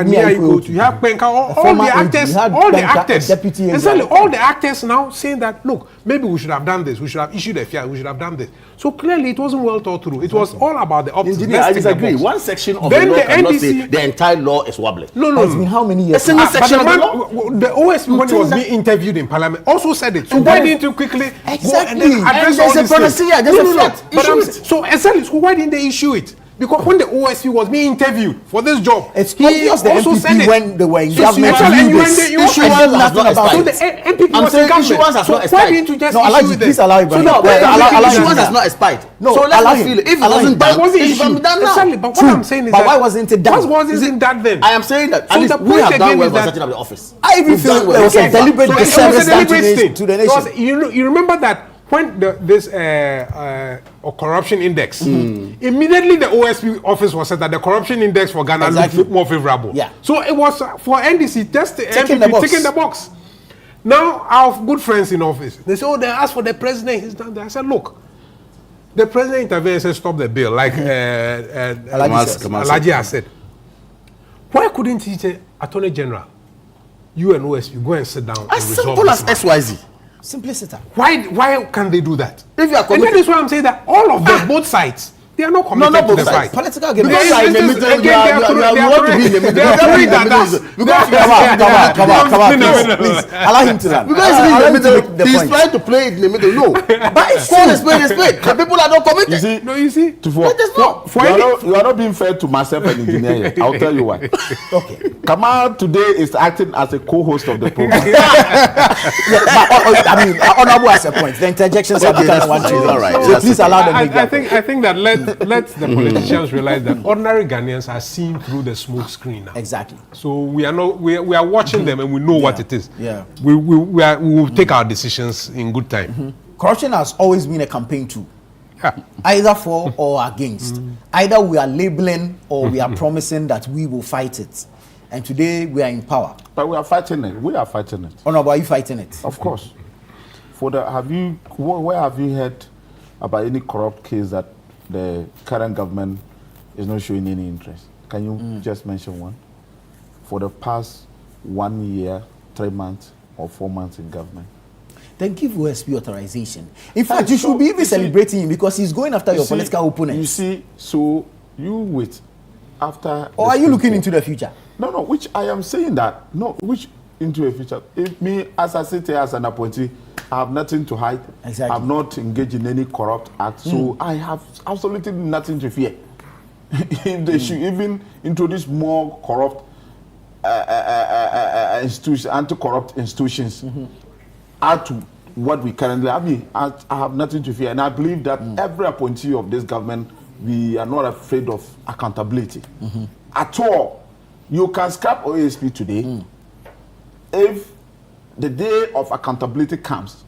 Speaker 7: Nia you have Penka, all
Speaker 4: former
Speaker 7: the
Speaker 4: AG.
Speaker 7: actors,
Speaker 4: You had
Speaker 7: all the
Speaker 4: Penka,
Speaker 7: actors.
Speaker 4: deputy AG.
Speaker 7: Exactly, all the actors now saying that look, maybe we should have done this. We should have issued a fiat. We should have done this. So clearly, it wasn't well thought through. It was all about the optics.
Speaker 5: Engineer, I
Speaker 7: Let's tick the
Speaker 5: disagree.
Speaker 7: box.
Speaker 5: One section of
Speaker 7: Then
Speaker 5: the law
Speaker 7: the
Speaker 5: cannot
Speaker 7: NDC
Speaker 5: say the entire law is wobbly.
Speaker 7: No.
Speaker 4: It's been how many years?
Speaker 5: A single
Speaker 7: But
Speaker 5: section
Speaker 7: the,
Speaker 5: of the
Speaker 7: man,
Speaker 5: law.
Speaker 7: the OSP when he
Speaker 5: think
Speaker 7: was
Speaker 5: that-
Speaker 7: being interviewed in Parliament also said it. So
Speaker 4: And
Speaker 7: why
Speaker 4: that is-
Speaker 7: didn't you quickly go and
Speaker 4: Exactly.
Speaker 7: then
Speaker 4: And
Speaker 7: address
Speaker 5: there's
Speaker 7: all
Speaker 5: a
Speaker 7: these things?
Speaker 5: panacea, there's a fiat.
Speaker 7: But
Speaker 5: Issue
Speaker 7: I'm,
Speaker 5: it.
Speaker 7: so exactly, so why didn't they issue it? Because when the OSP was being interviewed for this job,
Speaker 4: It's
Speaker 7: he
Speaker 4: obvious the
Speaker 7: also said
Speaker 4: MPP
Speaker 7: it.
Speaker 4: when they were in
Speaker 7: So
Speaker 4: government
Speaker 7: exactly,
Speaker 4: knew
Speaker 7: and when
Speaker 4: this.
Speaker 7: they- you
Speaker 5: Issue
Speaker 7: and
Speaker 5: one
Speaker 7: then
Speaker 5: has
Speaker 4: nothing
Speaker 5: not
Speaker 4: about
Speaker 7: so
Speaker 4: it.
Speaker 7: the MPP
Speaker 5: I'm
Speaker 7: was
Speaker 5: saying
Speaker 7: in government.
Speaker 5: issuance has
Speaker 7: So
Speaker 5: not
Speaker 7: why
Speaker 5: expired.
Speaker 7: didn't you just
Speaker 4: No,
Speaker 7: issue
Speaker 4: Alaji,
Speaker 7: it
Speaker 4: please
Speaker 7: then?
Speaker 4: allow
Speaker 5: So
Speaker 4: Ibrahim.
Speaker 5: no,
Speaker 4: Well,
Speaker 5: but
Speaker 4: allow
Speaker 5: issuance
Speaker 4: him
Speaker 5: has
Speaker 4: to-
Speaker 5: not expired.
Speaker 4: No,
Speaker 5: So let's
Speaker 4: allow
Speaker 5: not
Speaker 4: him.
Speaker 5: feel it. If it
Speaker 4: Allow him.
Speaker 5: wasn't
Speaker 7: But it
Speaker 5: done,
Speaker 7: wasn't
Speaker 5: it should
Speaker 7: issued.
Speaker 5: be done now.
Speaker 7: Exactly, but what
Speaker 4: True.
Speaker 7: I'm saying is
Speaker 4: But
Speaker 7: that
Speaker 4: why wasn't it done?
Speaker 7: What wasn't that then?
Speaker 5: I am saying that
Speaker 7: So
Speaker 5: at least
Speaker 7: the
Speaker 5: we
Speaker 7: point
Speaker 5: have
Speaker 7: again
Speaker 5: done well
Speaker 7: is
Speaker 5: by
Speaker 7: that-
Speaker 5: setting up the office.
Speaker 4: I even
Speaker 5: We've
Speaker 4: feel
Speaker 5: done well.
Speaker 4: there was a
Speaker 5: Okay.
Speaker 4: deliberate
Speaker 7: So it was a
Speaker 4: disservice done
Speaker 7: deliberate thing.
Speaker 4: to the
Speaker 7: Because
Speaker 4: nation.
Speaker 7: you remember that when this corruption index, immediately the OSP office was said that the corruption index for Ghana
Speaker 4: Exactly.
Speaker 7: looked more favorable.
Speaker 4: Yeah.
Speaker 7: So it was for NDC just the
Speaker 4: Ticking
Speaker 7: MPP
Speaker 4: the box.
Speaker 7: ticking the box. Now our good friends in office, they say, oh, they asked for the president. He's done that. I said, look, the president intervened and said, stop the bill, like Alaji has said. Why couldn't he say, Attorney General, you and OSP go and sit down
Speaker 5: As
Speaker 7: and resolve
Speaker 5: simple
Speaker 7: this
Speaker 5: as
Speaker 7: matter?
Speaker 5: XYZ.
Speaker 4: Simplicity.
Speaker 7: Why can they do that?
Speaker 5: If you are
Speaker 7: And that
Speaker 5: committed,
Speaker 7: is why I'm saying that all of them, both sides, they are not committed
Speaker 5: not
Speaker 7: to
Speaker 5: both
Speaker 7: the
Speaker 5: sides.
Speaker 7: fight.
Speaker 4: Political
Speaker 5: because
Speaker 4: arguments.
Speaker 5: you are in the
Speaker 7: Again,
Speaker 5: middle, you
Speaker 7: they are
Speaker 5: want to be in the middle.
Speaker 7: they are
Speaker 5: You can't be in
Speaker 7: throwing
Speaker 5: the
Speaker 7: that
Speaker 5: middle.
Speaker 7: us.
Speaker 5: Because
Speaker 4: Come on, please. Allow him to land.
Speaker 5: because he's
Speaker 4: Allow
Speaker 5: in
Speaker 4: him
Speaker 5: the
Speaker 4: to
Speaker 5: middle,
Speaker 4: make the
Speaker 5: he's
Speaker 4: point.
Speaker 5: trying to play it in the middle. No, but it's called a spade is spade. The people are not committed.
Speaker 6: You see,
Speaker 7: No, you see?
Speaker 5: Let us know.
Speaker 6: you are not being fair to myself and engineer here. I'll tell you why.
Speaker 4: Okay.
Speaker 6: Kamal today is acting as a co-host of the program.
Speaker 4: I mean, honorable as a point. The interjections have become one
Speaker 5: fine.
Speaker 4: too.
Speaker 5: All right.
Speaker 4: So
Speaker 5: That's
Speaker 4: please
Speaker 5: okay.
Speaker 4: allow them to make
Speaker 7: I
Speaker 4: that point.
Speaker 7: think that let the politicians realize that ordinary Ghanaians are seen through the smoke screen now.
Speaker 4: Exactly.
Speaker 7: So we are watching them and we know what it is.
Speaker 4: Yeah.
Speaker 7: We will take our decisions in good time.
Speaker 4: Corruption has always been a campaign tool.
Speaker 7: Yeah.
Speaker 4: Either for or against. Either we are labeling or we are promising that we will fight it. And today we are in power.
Speaker 6: But we are fighting it. We are fighting it.
Speaker 4: Oh no, but are you fighting it?
Speaker 6: Of course. Where have you heard about any corrupt case that the current government is not showing any interest? Can you just mention one? For the past 1 year, 3 months, or 4 months in government.
Speaker 4: Then give OSP authorization. In fact, you should be even celebrating him because he's going after your political opponent.
Speaker 6: You see, so you wait after.
Speaker 4: Or are you looking into the future?
Speaker 6: No, which I am saying that. No, which into the future. If me, as I sit here as an appointee, I have nothing to hide.
Speaker 4: Exactly.
Speaker 6: I'm not engaged in any corrupt act. So I have absolutely nothing to fear. If they should even introduce more corrupt institutions, anti-corrupt institutions, add to what we currently have. I have nothing to fear. And I believe that every appointee of this government, we are not afraid of accountability. At all. You can scrap OSP today. If the day of accountability comes,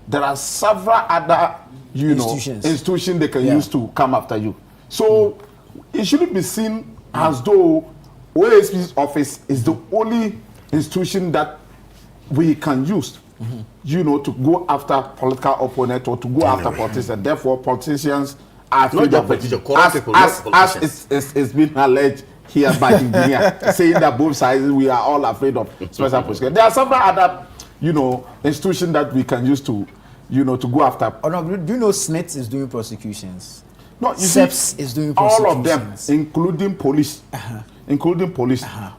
Speaker 6: there are several other, institutions they can use to come after you. So it shouldn't be seen as though OSP's office is the only institution that we can use, to go after political opponents or to go after politicians. And therefore, politicians are afraid of it. As it's been alleged here by engineer, saying that both sides, we are all afraid of special prosecutors. There are several other, institutions that we can use to, to go after.
Speaker 4: Oh no, do you know SNIT is doing prosecutions?
Speaker 6: No, you
Speaker 4: SEPS is doing prosecutions.
Speaker 6: All of them, including police.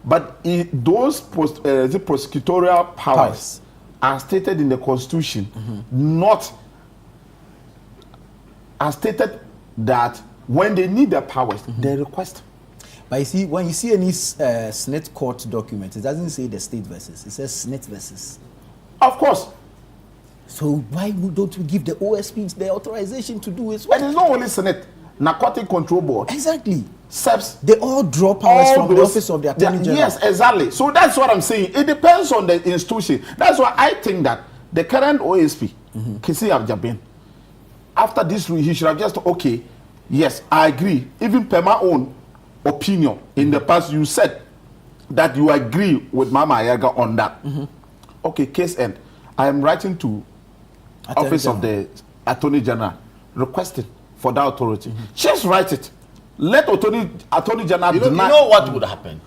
Speaker 6: But those the prosecutorial powers are stated in the Constitution, not are stated that when they need their powers, they request.
Speaker 4: But you see, when you see any SNIT court document, it doesn't say the state versus. It says SNIT versus.
Speaker 6: Of course.
Speaker 4: So why don't we give the OSP the authorization to do it?
Speaker 6: And it's not only SNIT, Narcotic Control Board.
Speaker 4: Exactly.
Speaker 6: SEPS.
Speaker 4: They all draw powers from the office of the Attorney General.
Speaker 6: Yes, exactly. So that's what I'm saying. It depends on the institution. That's why I think that the current OSP, Pesi Lagoon, after this, he should have just, okay, yes, I agree. Even per my own opinion, in the past, you said that you agree with Mama Ayaga on that. Okay, case end. I am writing to Office of the Attorney General requesting for that authority. Just write it. Let Attorney General deny.
Speaker 5: You know what would happen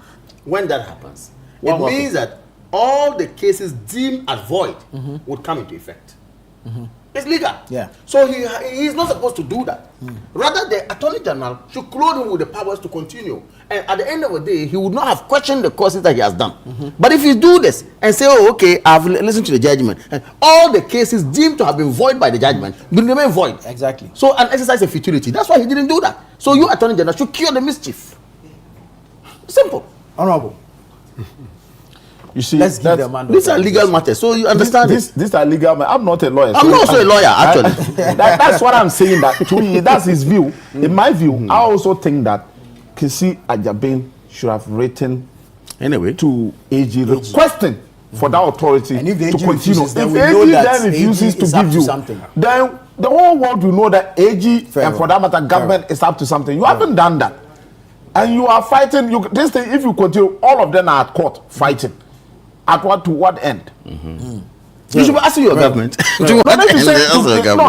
Speaker 5: when that happens? It means that all the cases deemed as void would come into effect. It's legal.
Speaker 4: Yeah.
Speaker 5: So he is not supposed to do that. Rather, the Attorney General should clothe him with the powers to continue. And at the end of the day, he would not have questioned the causes that he has done. But if you do this and say, oh, okay, I've listened to the judgment, and all the cases deemed to have been void by the judgment will remain void.
Speaker 4: Exactly.
Speaker 5: So an exercise of futility. That's why he didn't do that. So you, Attorney General, should cure the mischief. Simple.
Speaker 4: Honorable.
Speaker 6: You see,
Speaker 4: let's give the man
Speaker 5: these are legal matters, so you understand
Speaker 6: these are legal matters. I'm not a lawyer.
Speaker 5: I'm not also a lawyer, actually.
Speaker 6: That's what I'm saying. That to me, that's his view. In my view, I also think that Pesi Lagoon should have written to AG requesting for that authority
Speaker 4: and if the
Speaker 6: to
Speaker 4: AG
Speaker 6: continue.
Speaker 4: Refuses, then
Speaker 6: if
Speaker 4: we
Speaker 6: AG
Speaker 4: know that
Speaker 6: then refuses
Speaker 4: AG
Speaker 6: to give you
Speaker 4: something,
Speaker 6: then the whole world will know that AG and for that matter government is up to something. You haven't done that, and you are fighting. This thing, if you continue, all of them are at court fighting. At to what end?
Speaker 5: You should be asking your government.
Speaker 6: No,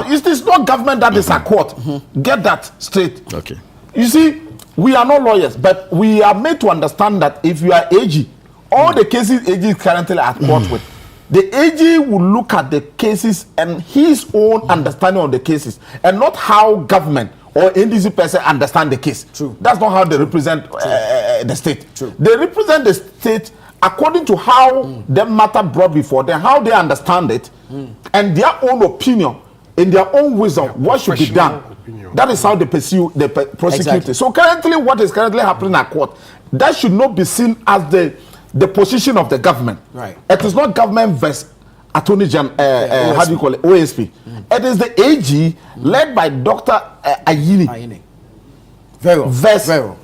Speaker 6: it is not government that is at court. Get that straight.
Speaker 5: Okay.
Speaker 6: You see, we are not lawyers, but we are made to understand that if you are AG, all the cases AG is currently at court with, the AG will look at the cases and his own understanding of the cases, and not how government or NDC person understand the case.
Speaker 4: True.
Speaker 6: That's not how they represent the state.
Speaker 4: True.
Speaker 6: They represent the state according to how the matter brought before them, how they understand it, and their own opinion, in their own wisdom, what should be done. That is how they pursue the prosecutor.
Speaker 4: Exactly.
Speaker 6: So currently, what is currently happening at court, that should not be seen as the position of the government.
Speaker 4: Right.
Speaker 6: It is not government versus Attorney General, how do you call it, OSP. It is the AG led by Dr. Ayini.
Speaker 4: Very well.
Speaker 6: versus
Speaker 4: Very well.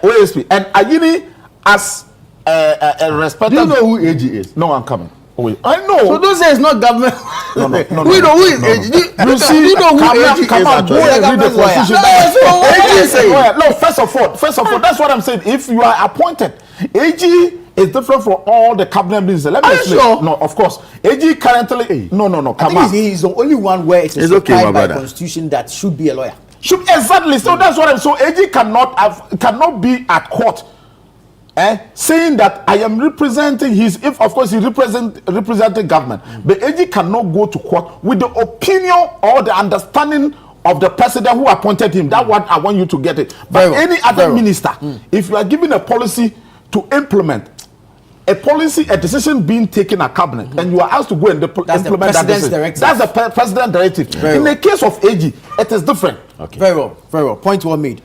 Speaker 6: OSP. And Ayini, as a respected...
Speaker 5: Do you know who AG is?
Speaker 6: No, I'm coming. Oh, wait. I know.
Speaker 5: So don't say it's not government.
Speaker 6: No.
Speaker 5: We know who is AG. You see, you know who AG is.
Speaker 6: Come on, go and read the constitution. No, first of all, that's what I'm saying. If you are appointed, AG is different from all the cabinet ministers. Let me explain.
Speaker 5: Sure?
Speaker 6: No, of course. AG currently... No, come on.
Speaker 4: He's the only one where it is
Speaker 5: It's okay,
Speaker 4: required
Speaker 5: my
Speaker 4: by
Speaker 5: brother.
Speaker 4: constitution that should be a lawyer.
Speaker 6: Exactly. So that's what I'm... So AG cannot be at court saying that I am representing if of course he representing government, but AG cannot go to court with the opinion or the understanding of the president who appointed him. That's what I want you to get it. But any other minister, if you are given a policy to implement, a decision being taken at cabinet, and you are asked to go and implement that decision.
Speaker 4: Directive.
Speaker 6: That's the president's directive. In the case of AG, it is different.
Speaker 4: Okay. Very well. Point well made.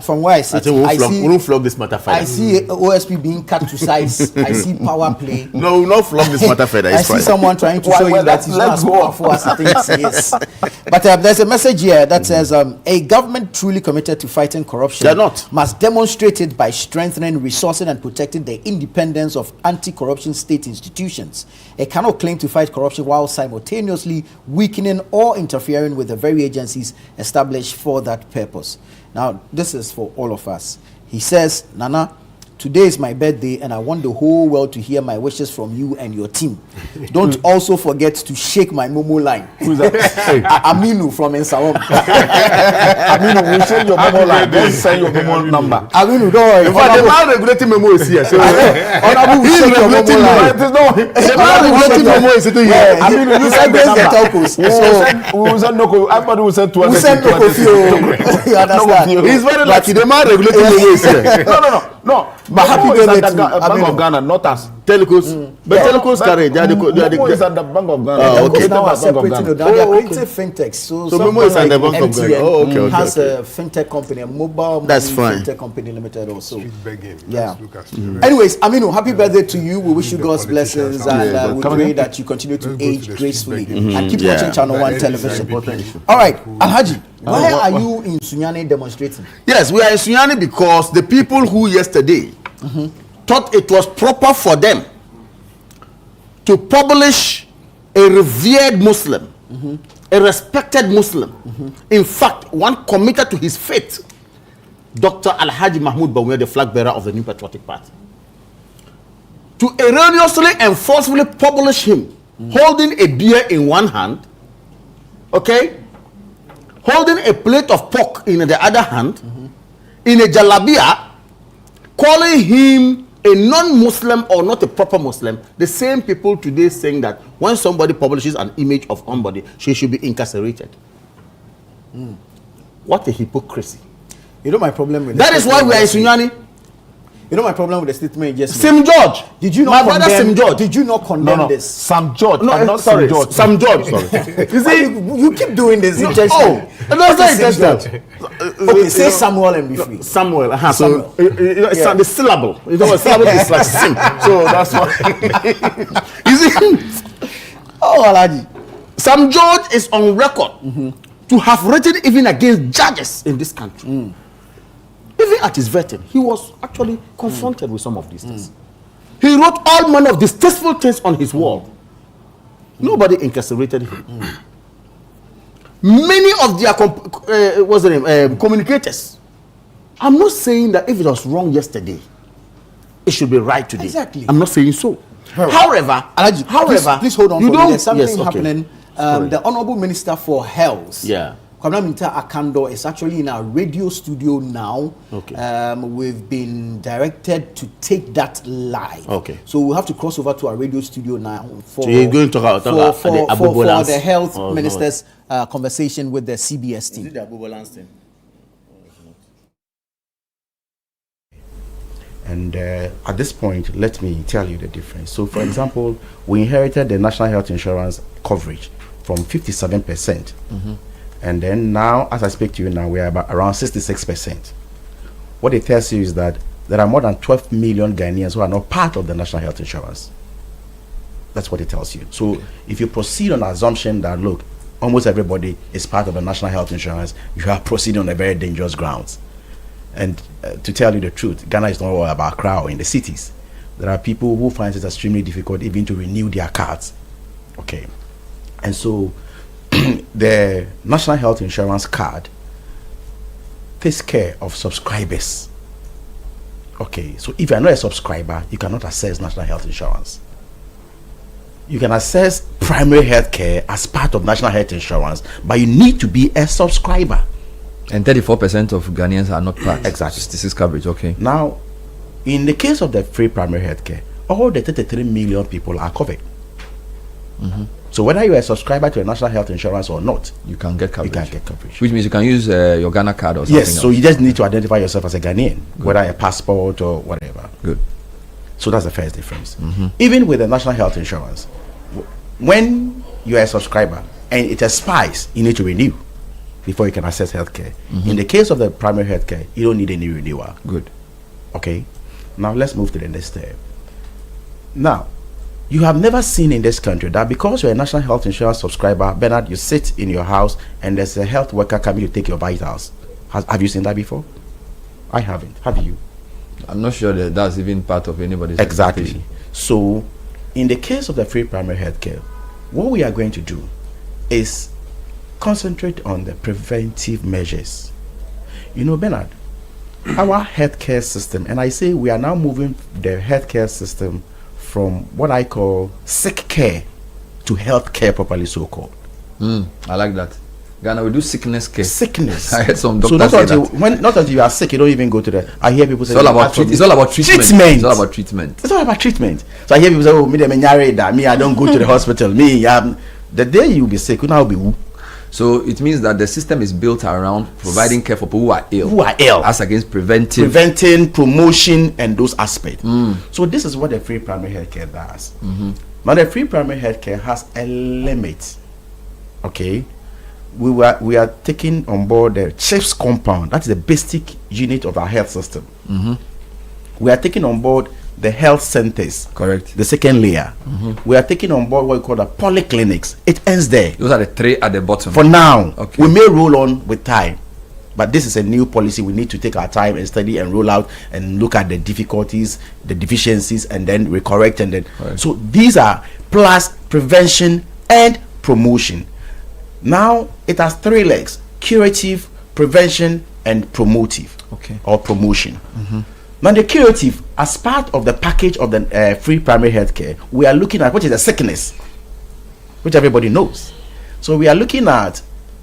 Speaker 4: From where I sit,
Speaker 5: we won't flog this matter further.
Speaker 4: I see OSP being cut to size. I see power play.
Speaker 5: No, we will not flog this matter further.
Speaker 4: I see someone trying to show you that he's not as powerful as he thinks he is. But there's a message here that says a government truly committed to fighting corruption must demonstrate it by strengthening, resourcing, and protecting the independence of anti-corruption state institutions. It cannot claim to fight corruption while simultaneously weakening or interfering with the very agencies established for that purpose. Now, this is for all of us. He says, Nana, today is my birthday and I want the whole world to hear my wishes from you and your team. Don't also forget to shake my Momo line.
Speaker 6: Who's that?
Speaker 4: Aminu from Ensawam.
Speaker 6: Aminu, we send your Momo line. Don't send your Momo number.
Speaker 4: Aminu, don't worry.
Speaker 5: In fact, the man regulating memo is here. So
Speaker 4: He's regulating
Speaker 5: the man regulating memo is sitting here.
Speaker 6: Aminu, you send the number. We will send Noko. Everybody will send 200.
Speaker 4: We send Noko. You understand?
Speaker 5: He's very lucky. The man regulating memo is here.
Speaker 6: No.
Speaker 4: But happy birthday to
Speaker 6: Bank of Ghana, not us.
Speaker 5: Telecos. But Telecos carry. They are the
Speaker 6: Momo is at the Bank of Ghana.
Speaker 5: okay.
Speaker 4: Now are separating. They are creating fintechs. So
Speaker 5: Memo is at the Bank of Ghana.
Speaker 4: MTN has a fintech company, a mobile
Speaker 5: That's fine.
Speaker 4: fintech company limited also.
Speaker 7: Begging.
Speaker 4: Yeah.
Speaker 7: Let's look at street
Speaker 4: Anyways, Aminu, happy birthday to you. We wish you God's
Speaker 7: politicians
Speaker 4: blessings
Speaker 7: out
Speaker 4: and we pray that you continue to
Speaker 7: Let's go to
Speaker 4: age
Speaker 7: the
Speaker 4: gracefully
Speaker 7: street begging.
Speaker 4: and keep
Speaker 5: Yeah.
Speaker 4: watching Channel 1
Speaker 7: That
Speaker 4: television.
Speaker 7: is
Speaker 4: All right, Alhaji, why are you in Sunyani demonstrating?
Speaker 5: Yes, we are in Sunyani because the people who yesterday thought it was proper for them to publish a revered Muslim, a respected Muslim, in fact, one committed to his faith, Dr. Alhaji Mahmoud Bawumia, the flag bearer of the New Patriotic Party, to erroneously and forcefully publish him holding a beer in one hand, okay, holding a plate of pork in the other hand, in a jalabia, calling him a non-Muslim or not a proper Muslim. The same people today saying that when somebody publishes an image of somebody, she should be incarcerated. What a hypocrisy.
Speaker 4: You know my problem with
Speaker 5: That is why we are in Sunyani.
Speaker 4: You know my problem with the statement just
Speaker 5: Sim George.
Speaker 4: Did you not
Speaker 5: My brother
Speaker 4: condemn,
Speaker 5: Sim George.
Speaker 4: Did you not condemn this?
Speaker 6: Sam George.
Speaker 5: No,
Speaker 6: I'm not
Speaker 5: sorry,
Speaker 6: Sam George.
Speaker 5: Sam George. Sorry.
Speaker 4: You see, you keep doing this intentionally.
Speaker 5: Oh, that's not intentional.
Speaker 4: Okay, say Samuel and be free.
Speaker 5: Samuel. So
Speaker 4: Samuel.
Speaker 5: it's
Speaker 4: Yeah.
Speaker 5: the syllable. You know what syllable is like sim. So that's why. You see,
Speaker 4: Oh, Alhaji.
Speaker 5: Sam George is on record to have written even against judges in this country. Even at his vetting, he was actually confronted with some of these things. He wrote all manner of distasteful things on his wall. Nobody incarcerated him. Many of their communicators. I'm not saying that if it was wrong yesterday, it should be right today.
Speaker 4: Exactly.
Speaker 5: I'm not saying so.
Speaker 4: Very well.
Speaker 5: However,
Speaker 4: Alhaji, please hold on
Speaker 5: you
Speaker 4: for me.
Speaker 5: don't.
Speaker 4: There's something
Speaker 5: Yes, okay.
Speaker 4: happening. The Honorable Minister for Health,
Speaker 5: Yeah.
Speaker 4: Kwabena Minta Akando, is actually in our radio studio now.
Speaker 5: Okay.
Speaker 4: We've been directed to take that live.
Speaker 5: Okay.
Speaker 4: So we'll have to cross over to our radio studio now for,
Speaker 5: So you're going to talk about
Speaker 4: for
Speaker 5: the Abubolans?
Speaker 4: the health
Speaker 5: Oh, no.
Speaker 4: minister's conversation with the CBS team.
Speaker 8: And at this point, let me tell you the difference. So, for example, we inherited the national health insurance coverage from 57%. And then now, as I speak to you now, we are about around 66%. What it tells you is that there are more than 12 million Ghanaians who are not part of the national health insurance. That's what it tells you. So, if you proceed on the assumption that, look, almost everybody is part of the national health insurance, you are proceeding on a very dangerous grounds. And to tell you the truth, Ghana is not all about crowd in the cities. There are people who find it extremely difficult even to renew their cards. Okay. And so the National Health Insurance card takes care of subscribers. Okay. So if you are not a subscriber, you cannot access National Health Insurance. You can access primary health care as part of National Health Insurance, but you need to be a subscriber.
Speaker 9: And 34% of Ghanaians are not part.
Speaker 8: Exactly.
Speaker 9: This is coverage, okay.
Speaker 8: Now, in the case of the free primary health care, all the 33 million people are covered. So whether you are a subscriber to a National Health Insurance or not,
Speaker 9: You can get coverage.
Speaker 8: you can get coverage.
Speaker 9: Which means you can use your Ghana card or something
Speaker 8: Yes, so
Speaker 9: else.
Speaker 8: you just need to identify yourself as a Ghanaian, whether a passport or whatever.
Speaker 9: Good.
Speaker 8: So that's the first difference. Even with the National Health Insurance, when you are a subscriber and it expires, you need to renew before you can access healthcare. In the case of the primary healthcare, you don't need any renewal.
Speaker 9: Good.
Speaker 8: Okay. Now let's move to the next step. Now, you have never seen in this country that because you're a National Health Insurance subscriber, Bernard, you sit in your house and there's a health worker coming to take your vitals. Have you seen that before? I haven't. Have you?
Speaker 9: I'm not sure that that's even part of anybody's
Speaker 8: Exactly.
Speaker 9: expectation.
Speaker 8: So, in the case of the free primary healthcare, what we are going to do is concentrate on the preventive measures. You know, Bernard, our healthcare system, and I say we are now moving the healthcare system from what I call sick care to health care properly so called.
Speaker 9: I like that. Ghana, we do sickness care.
Speaker 8: Sickness.
Speaker 9: I heard some
Speaker 8: So
Speaker 9: doctors say that.
Speaker 8: not until you are sick, you don't even go to the. I hear people say
Speaker 9: It's all about
Speaker 8: treatment.
Speaker 9: it's all about treatment.
Speaker 8: Treatment.
Speaker 9: It's all about treatment.
Speaker 8: It's all about treatment. So I hear people say, "Oh, me I don't go to the hospital. The day you be sick, you now be who?
Speaker 9: So it means that the system is built around providing care for people who are ill.
Speaker 8: Who are ill.
Speaker 9: As against preventive.
Speaker 8: Preventing, promotion, and those aspects. So this is what the free primary healthcare does. Now the free primary healthcare has a limit. Okay, we are taking on board the CHIPS compound. That's the basic unit of our health system. We are taking on board the health centers.
Speaker 9: Correct.
Speaker 8: The second layer. We are taking on board what we call the polyclinics. It ends there.
Speaker 9: Those are the three at the bottom.
Speaker 8: For now,
Speaker 9: Okay.
Speaker 8: we may roll on with time, but this is a new policy. We need to take our time and study and roll out and look at the difficulties, the deficiencies, and then we correct. And then,
Speaker 9: Right.
Speaker 8: so these are plus prevention and promotion. Now it has three legs: curative, prevention, and promotive.
Speaker 9: Okay.
Speaker 8: Or promotion. Now the curative, as part of the package of the free primary healthcare, we are looking at what is a sickness, which everybody knows. So we are looking at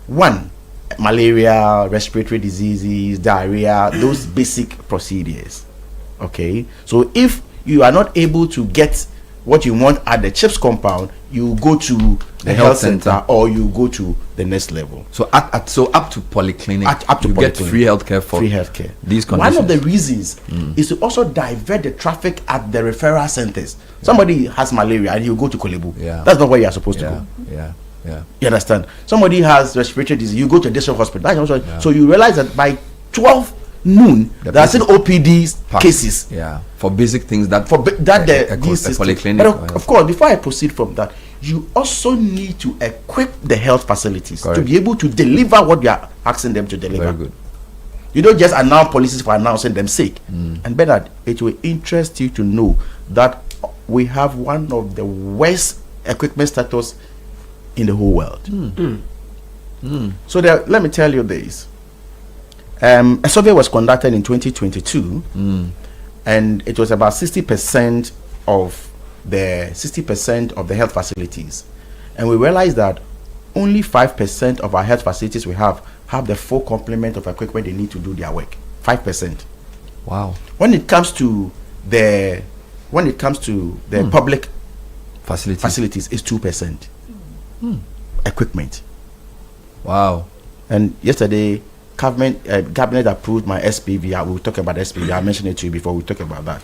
Speaker 8: one, malaria, respiratory diseases, diarrhea, those basic procedures. Okay. So if you are not able to get what you want at the CHIPS compound, you go to the health center or you go to the next level.
Speaker 9: So up to polyclinic,
Speaker 8: Up to
Speaker 9: you get
Speaker 8: polyclinic.
Speaker 9: free healthcare for
Speaker 8: Free healthcare.
Speaker 9: these
Speaker 8: One
Speaker 9: conditions.
Speaker 8: of the reasons is to also divert the traffic at the referral centers. Somebody has malaria and you go to Kolebu.
Speaker 9: Yeah.
Speaker 8: That's not where you are supposed to
Speaker 9: Yeah,
Speaker 8: go.
Speaker 9: yeah.
Speaker 8: You understand? Somebody has respiratory disease, you go to a district hospital. That's also, so you realize that by 12 noon,
Speaker 9: The
Speaker 8: there are still OPD
Speaker 9: Packed.
Speaker 8: cases.
Speaker 9: Yeah, for basic things that
Speaker 8: These systems.
Speaker 9: polyclinic.
Speaker 8: But
Speaker 9: or
Speaker 8: of course, before I proceed from that, you also need to equip the health facilities to
Speaker 9: Correct.
Speaker 8: be able to deliver what you are asking them to deliver.
Speaker 9: Very good.
Speaker 8: You don't just announce policies for announcing them sake. And Bernard, it will interest you to know that we have one of the worst equipment status in the whole world. So let me tell you this. A survey was conducted in 2022, and it was about 60% of the health facilities, and we realized that only 5% of our health facilities we have the full complement of equipment they need to do their work. 5%.
Speaker 9: Wow.
Speaker 8: When it comes to the public
Speaker 9: Facilities.
Speaker 8: is 2%. Equipment.
Speaker 9: Wow.
Speaker 8: And yesterday, cabinet approved my SPV. I will talk about SPV. I mentioned it to you before. We talk about that.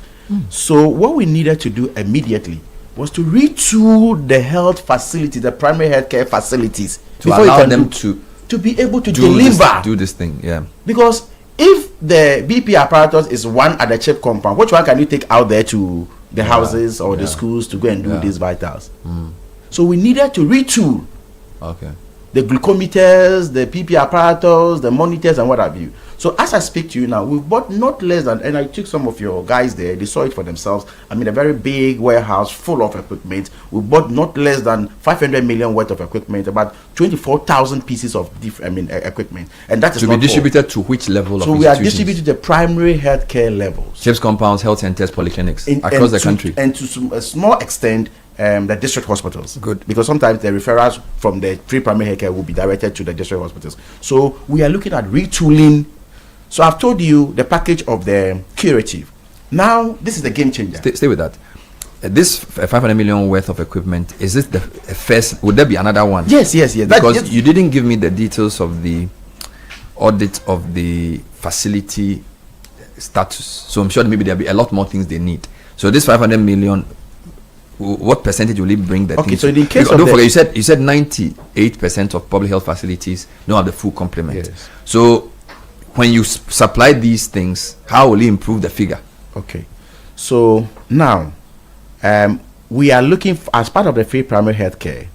Speaker 8: So what we needed to do immediately was to retool the health facilities, the primary healthcare facilities,
Speaker 9: To
Speaker 8: before you
Speaker 9: allow
Speaker 8: can
Speaker 9: them
Speaker 8: to be able to
Speaker 9: do
Speaker 8: deliver.
Speaker 9: do this thing. Yeah.
Speaker 8: Because if the BP apparatus is one at the CHIP compound, which one can you take out there to the houses or the schools to go and do these vitals? So we needed to retool
Speaker 9: Okay.
Speaker 8: the glucometers, the PP apparatus, the monitors, and what have you. So as I speak to you now, we've bought not less than, and I took some of your guys there, they saw it for themselves. I mean, a very big warehouse full of equipment. We bought not less than 500 million worth of equipment, about 24,000 pieces of equipment. And that is
Speaker 9: to be distributed to which level
Speaker 8: so
Speaker 9: of
Speaker 8: we are
Speaker 9: institutions?
Speaker 8: distributed to the primary healthcare levels.
Speaker 9: Chips compounds, health centers, polyclinics across the country.
Speaker 8: And to a small extent, the district hospitals.
Speaker 9: Good.
Speaker 8: Because sometimes the referrals from the pre-primary healthcare will be directed to the district hospitals. So we are looking at retooling. So I've told you the package of the curative. Now, this is the game changer.
Speaker 9: Stay with that. This 500 million worth of equipment, is this the first? Would there be another one?
Speaker 8: Yes.
Speaker 9: Because you didn't give me the details of the audit of the facility status. So I'm sure maybe there'll be a lot more things they need. So this 500 million, what percentage will it bring the
Speaker 8: Okay,
Speaker 9: things?
Speaker 8: so in case
Speaker 9: don't
Speaker 8: of
Speaker 9: forget, you said 98% of public health facilities don't have the full complement.
Speaker 8: Yes.
Speaker 9: So when you supply these things, how will it improve the figure?
Speaker 8: Okay. So now, we are looking as part of the free primary healthcare.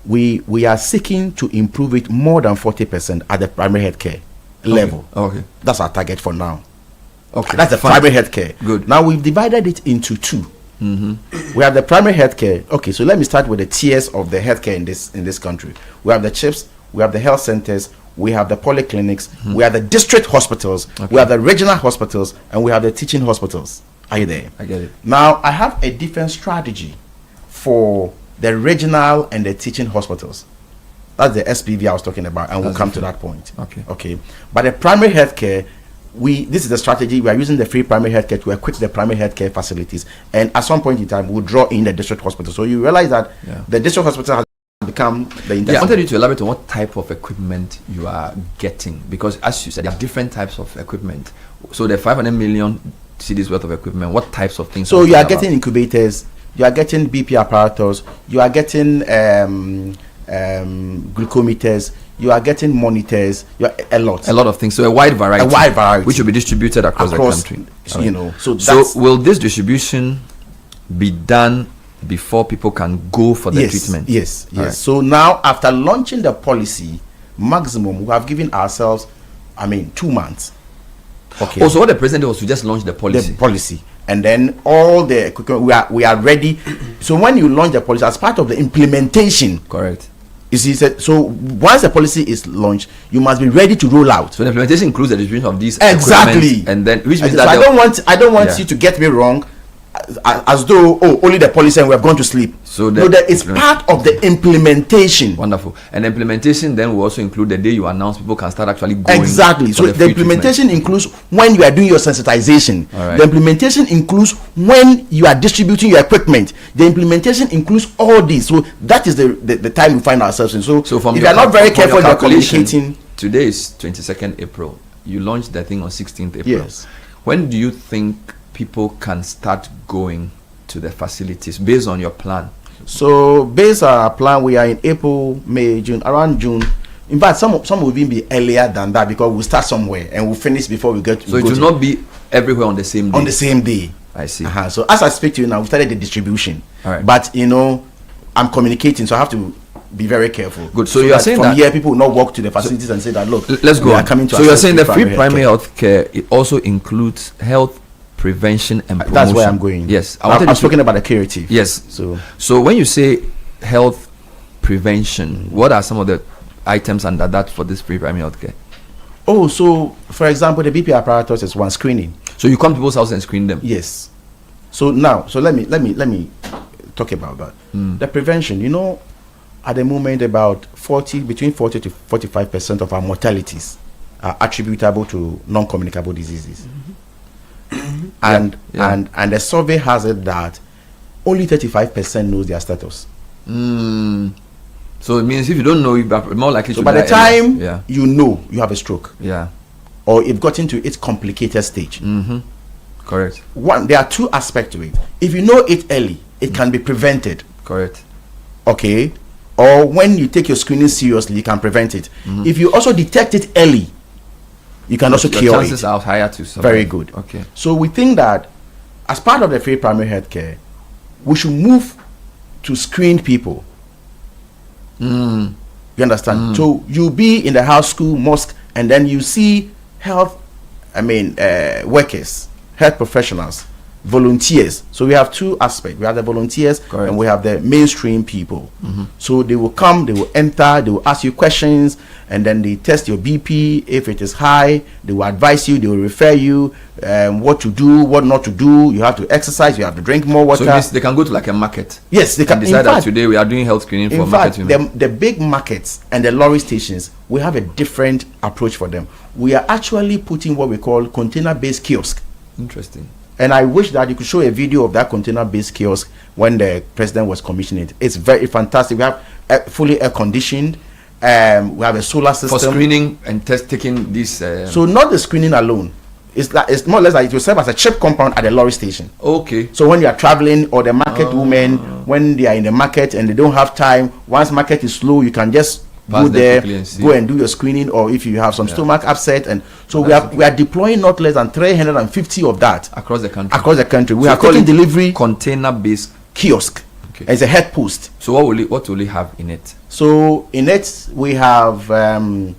Speaker 8: We are seeking to improve it more than 40% at the primary healthcare level.
Speaker 9: Okay.
Speaker 8: That's our target for now.
Speaker 9: Okay.
Speaker 8: That's the primary healthcare.
Speaker 9: Good.
Speaker 8: Now we've divided it into two. We have the primary healthcare. Okay, so let me start with the tiers of the healthcare in this country. We have the CHIPS, we have the health centers, we have the polyclinics, we have the district hospitals, we have the regional hospitals, and we have the teaching hospitals. Are you there?
Speaker 9: I get it.
Speaker 8: Now I have a different strategy for the regional and the teaching hospitals. That's the SPV I was talking about, and we'll come to that point. Okay. But the primary healthcare, this is the strategy. We are using the free primary healthcare to equip the primary healthcare facilities, and at some point in time we'll draw in the district hospital. So you realize that the district hospital has become the
Speaker 9: I wanted you to elaborate on what type of equipment you are getting, because as you said, there are different types of equipment. So the 500 million cedis worth of equipment, what types of things?
Speaker 8: So you are getting incubators, you are getting BP apparatus, you are getting glucometers, you are getting monitors, you are a lot
Speaker 9: of things. So a wide variety, which will be distributed across the country.
Speaker 8: You know, so
Speaker 9: will this distribution be done before people can go for the treatment?
Speaker 8: Yes. Right. So now, after launching the policy, maximum, we have given ourselves, 2 months. Okay.
Speaker 9: Also, what the president was to just launch the policy.
Speaker 8: And then all the equipment, we are ready. So when you launch the policy, as part of the implementation,
Speaker 9: correct.
Speaker 8: You see, so once the policy is launched, you must be ready to roll out.
Speaker 9: So the implementation includes the distribution of these
Speaker 8: exactly,
Speaker 9: and then which means
Speaker 8: that I don't want you to get me wrong, as though only the policy and we have gone to sleep.
Speaker 9: So
Speaker 8: it's part of the implementation.
Speaker 9: Wonderful. And the implementation then will also include the day you announce people can start actually going.
Speaker 8: Exactly. So the implementation includes when you are doing your sensitization.
Speaker 9: Right.
Speaker 8: The implementation includes when you are distributing your equipment. The implementation includes all this. So that is the time we find ourselves in. So if you are not very careful, you are communicating.
Speaker 9: Today is 22nd April. You launched the thing on 16th April.
Speaker 8: Yes.
Speaker 9: When do you think people can start going to the facilities based on your plan?
Speaker 8: So based on our plan, we are in April, May, June, around June. In fact, some will even be earlier than that, because we'll start somewhere and we'll finish before we get to.
Speaker 9: So it will not be everywhere on the same day.
Speaker 8: On the same day.
Speaker 9: I see.
Speaker 8: So as I speak to you now, we started the distribution.
Speaker 9: All right.
Speaker 8: But I'm communicating, so I have to be very careful.
Speaker 9: Good. So you are saying that
Speaker 8: from here people will not walk to the facilities and say that, look,
Speaker 9: let's go.
Speaker 8: We are coming to.
Speaker 9: So you are saying the free primary health care, it also includes health prevention and promotion.
Speaker 8: That's where I'm going.
Speaker 9: Yes.
Speaker 8: I'm talking about the curative.
Speaker 9: Yes. So when you say health prevention, what are some of the items under that for this free primary health care?
Speaker 8: Oh, so for example, the BP apparatus is one, screening.
Speaker 9: So you come to people's house and screen them?
Speaker 8: Yes. So let me talk about that. The prevention, at the moment between 40 to 45% of our mortalities are attributable to non-communicable diseases. And the survey has it that only 35% knows their status.
Speaker 9: So it means if you don't know, you're more likely to die.
Speaker 8: So by the time you have a stroke, or you've gotten to its complicated stage.
Speaker 9: Correct.
Speaker 8: There are two aspects to it. If you know it early, it can be prevented.
Speaker 9: Correct.
Speaker 8: Okay. Or when you take your screening seriously, you can prevent it. If you also detect it early, you can also cure it.
Speaker 9: Chances are higher to survive.
Speaker 8: Very good.
Speaker 9: Okay.
Speaker 8: So we think that as part of the free primary health care, we should move to screen people. You understand? So you be in the house, school, mosque, and then you see health workers, health professionals, volunteers. So we have two aspects. We have the volunteers and we have the mainstream people. So they will come, they will enter, they will ask you questions, and then they test your BP. If it is high, they will advise you, they will refer you what to do, what not to do. You have to exercise, you have to drink more water.
Speaker 9: So they can go to like a market.
Speaker 8: Yes, they can
Speaker 9: decide that today we are doing health screening for market women.
Speaker 8: The big markets and the lorry stations, we have a different approach for them. We are actually putting what we call container-based kiosk.
Speaker 9: Interesting.
Speaker 8: And I wish that you could show a video of that container-based kiosk when the president was commissioning it. It's very fantastic. We have fully air-conditioned. We have a solar system.
Speaker 9: For screening and taking this...
Speaker 8: So not the screening alone. It's more or less like it will serve as a chip compound at the lorry station.
Speaker 9: Okay.
Speaker 8: So when you are traveling, or the market women, when they are in the market and they don't have time, once market is slow, you can just go there, go and do your screening, or if you have some stomach upset. And so we are deploying not less than 350 of that
Speaker 9: across the country.
Speaker 8: We are calling delivery
Speaker 9: container-based
Speaker 8: kiosk. Okay. It's a head post.
Speaker 9: So what will it have in it?
Speaker 8: So in it we have even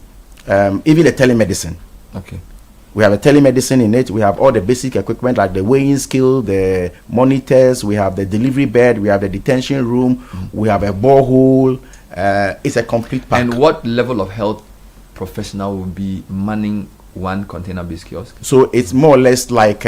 Speaker 8: the telemedicine.
Speaker 9: Okay.
Speaker 8: We have a telemedicine in it. We have all the basic equipment like the weighing scale, the monitors. We have the delivery bed. We have the detention room. We have a borehole. It's a complete pack.
Speaker 9: And what level of health professional will be manning one container-based kiosk?
Speaker 8: So it's more or less like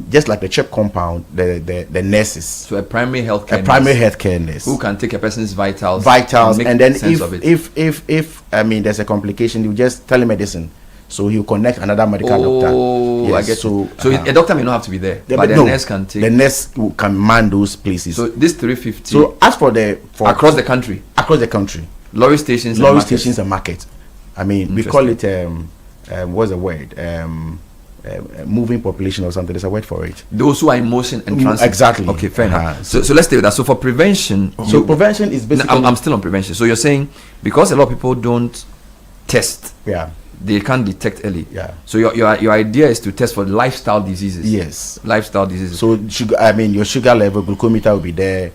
Speaker 8: just like the chip compound, the nurses.
Speaker 9: So a primary healthcare
Speaker 8: healthcare nurse
Speaker 9: who can take a person's vitals,
Speaker 8: and then if there's a complication, you just telemedicine. So he'll connect another medical doctor.
Speaker 9: Yes, I get so a doctor may not have to be there, but the nurse can take.
Speaker 8: The nurse can man those places.
Speaker 9: So this 350.
Speaker 8: So as for
Speaker 9: across the country, lorry stations,
Speaker 8: and market. We call it what's the word? Moving population or something. There's a word for it.
Speaker 9: Those who are in motion and transit.
Speaker 8: Exactly.
Speaker 9: Okay, fair enough. So let's stay with that. So for prevention,
Speaker 8: prevention is basically.
Speaker 9: I'm still on prevention. So you're saying because a lot of people don't test.
Speaker 8: Yeah.
Speaker 9: They can't detect early.
Speaker 8: Yeah.
Speaker 9: So your idea is to test for lifestyle diseases.
Speaker 8: Yes.
Speaker 9: Lifestyle diseases.
Speaker 8: So sugar, your sugar level, glucometer will be there.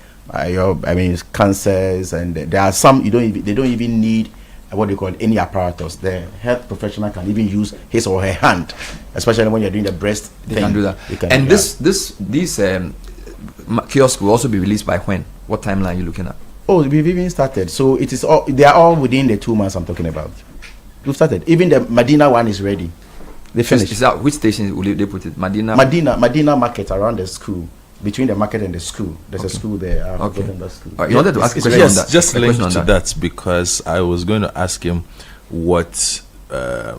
Speaker 8: Cancers, and there are some they don't even need what they call any apparatus. The health professional can even use his or her hand, especially when you're doing the breast.
Speaker 9: They can do that. And these kiosks will also be released by when? What timeline are you looking at?
Speaker 8: Oh, we've even started. So it is all. They are all within the 2 months I'm talking about. We've started. Even the Medina one is ready. They finished.
Speaker 9: Is that which station will they put it? Medina
Speaker 8: market around the school. Between the market and the school, there's a school there.
Speaker 9: You wanted to ask a question on that?
Speaker 2: Just linked to that because I was going to ask him what the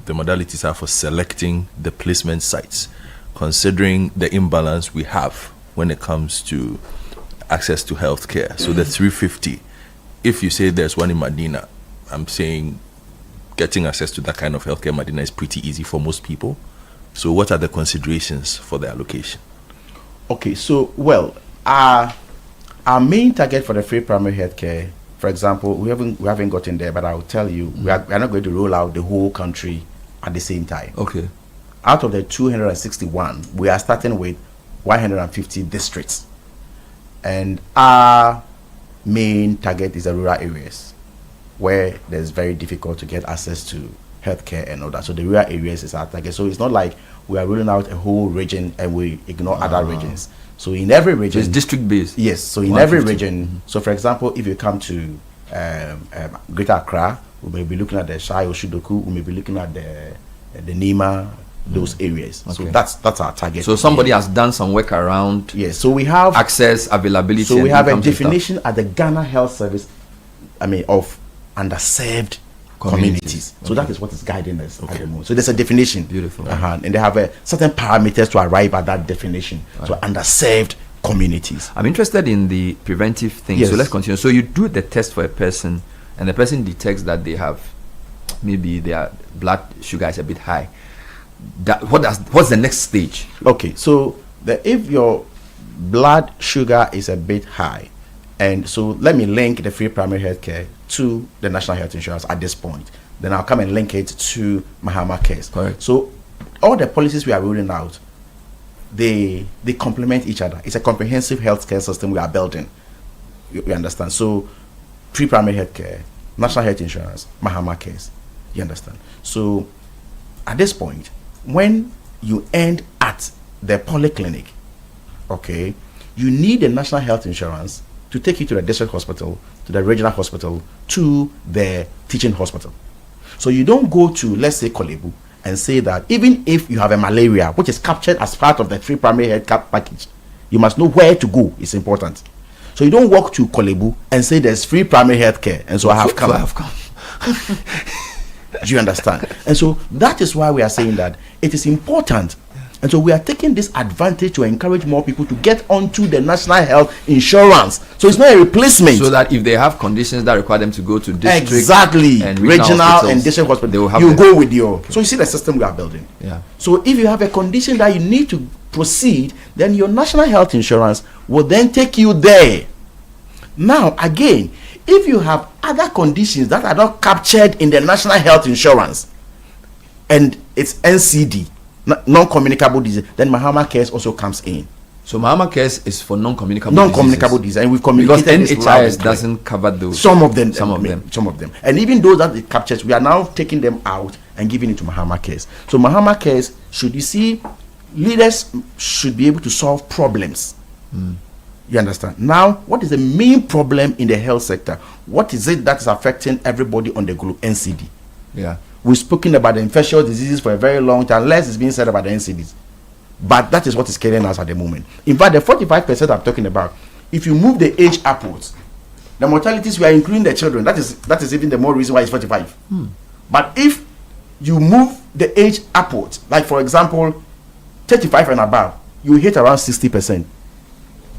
Speaker 2: modalities are for selecting the placement sites, considering the imbalance we have when it comes to access to healthcare. So the 350, if you say there's one in Medina, I'm saying getting access to that kind of healthcare in Medina is pretty easy for most people. So what are the considerations for the allocation?
Speaker 8: Okay, so our main target for the free primary healthcare, for example, we haven't gotten there, but I'll tell you, we are not going to roll out the whole country at the same time.
Speaker 9: Okay.
Speaker 8: Out of the 261, we are starting with 150 districts, and our main target is the rural areas, where there's very difficult to get access to healthcare and all that. So the rural areas is our target. So it's not like we are rolling out a whole region and we ignore other regions. So in every region,
Speaker 9: so it's district based.
Speaker 8: Yes. So in every region. So for example, if you come to Greater Accra, we may be looking at the Shai Oshudoku. We may be looking at the Nima, those areas. Okay. So that's our target.
Speaker 9: So somebody has done some work around.
Speaker 8: Yes. So we have
Speaker 9: access, availability.
Speaker 8: So we have a definition at the Ghana Health Service. Of underserved communities. So that is what is guiding us at the moment. So there's a definition.
Speaker 9: Beautiful.
Speaker 8: And they have certain parameters to arrive at that definition. So underserved communities.
Speaker 9: I'm interested in the preventive thing. Yes. So let's continue. So you do the test for a person, and the person detects that they have maybe their blood sugar is a bit high. What's the next stage?
Speaker 8: Okay. So if your blood sugar is a bit high, and so let me link the free primary healthcare to the national health insurance at this point. Then I'll come and link it to Mahama Cares.
Speaker 9: Correct.
Speaker 8: So all the policies we are rolling out, they complement each other. It's a comprehensive healthcare system we are building. You understand? So pre-primary healthcare, national health insurance, Mahama Cares. You understand? So at this point, when you end at the polyclinic, okay, you need a national health insurance to take you to the district hospital, to the regional hospital, to the teaching hospital. So you don't go to, let's say, Kolebu, and say that even if you have a malaria, which is captured as part of the free primary health care package, you must know where to go. It's important. So you don't walk to Kolebu and say there's free primary health care, and so I have come. Do you understand? And so that is why we are saying that it is important. And so we are taking this advantage to encourage more people to get onto the national health insurance. So it's not a replacement.
Speaker 9: So that if they have conditions that require them to go to district,
Speaker 8: exactly,
Speaker 9: and
Speaker 8: regional and district hospital,
Speaker 9: they will have
Speaker 8: you go with your. So you see the system we are building.
Speaker 9: Yeah.
Speaker 8: So if you have a condition that you need to proceed, then your national health insurance will then take you there. Now again, if you have other conditions that are not captured in the national health insurance, and it's NCD, non-communicable disease, then Mahama Cares also comes in.
Speaker 9: So Mahama Cares is for non-communicable
Speaker 8: disease, and we've communicated
Speaker 9: because NHIS doesn't cover those.
Speaker 8: Some of them. And even those that it captures, we are now taking them out and giving it to Mahama Cares. So Mahama Cares, should you see, leaders should be able to solve problems. You understand? Now, what is the main problem in the health sector? What is it that is affecting everybody on the globe? NCD.
Speaker 9: Yeah.
Speaker 8: We've spoken about the infectious diseases for a very long time. Less is being said about the NCDs. But that is what is killing us at the moment. In fact, the 45% I'm talking about, if you move the age upwards, the mortalities, we are including the children. That is even the more reason why it's 45. But if you move the age upwards, like for example, 35 and above, you hit around 60%.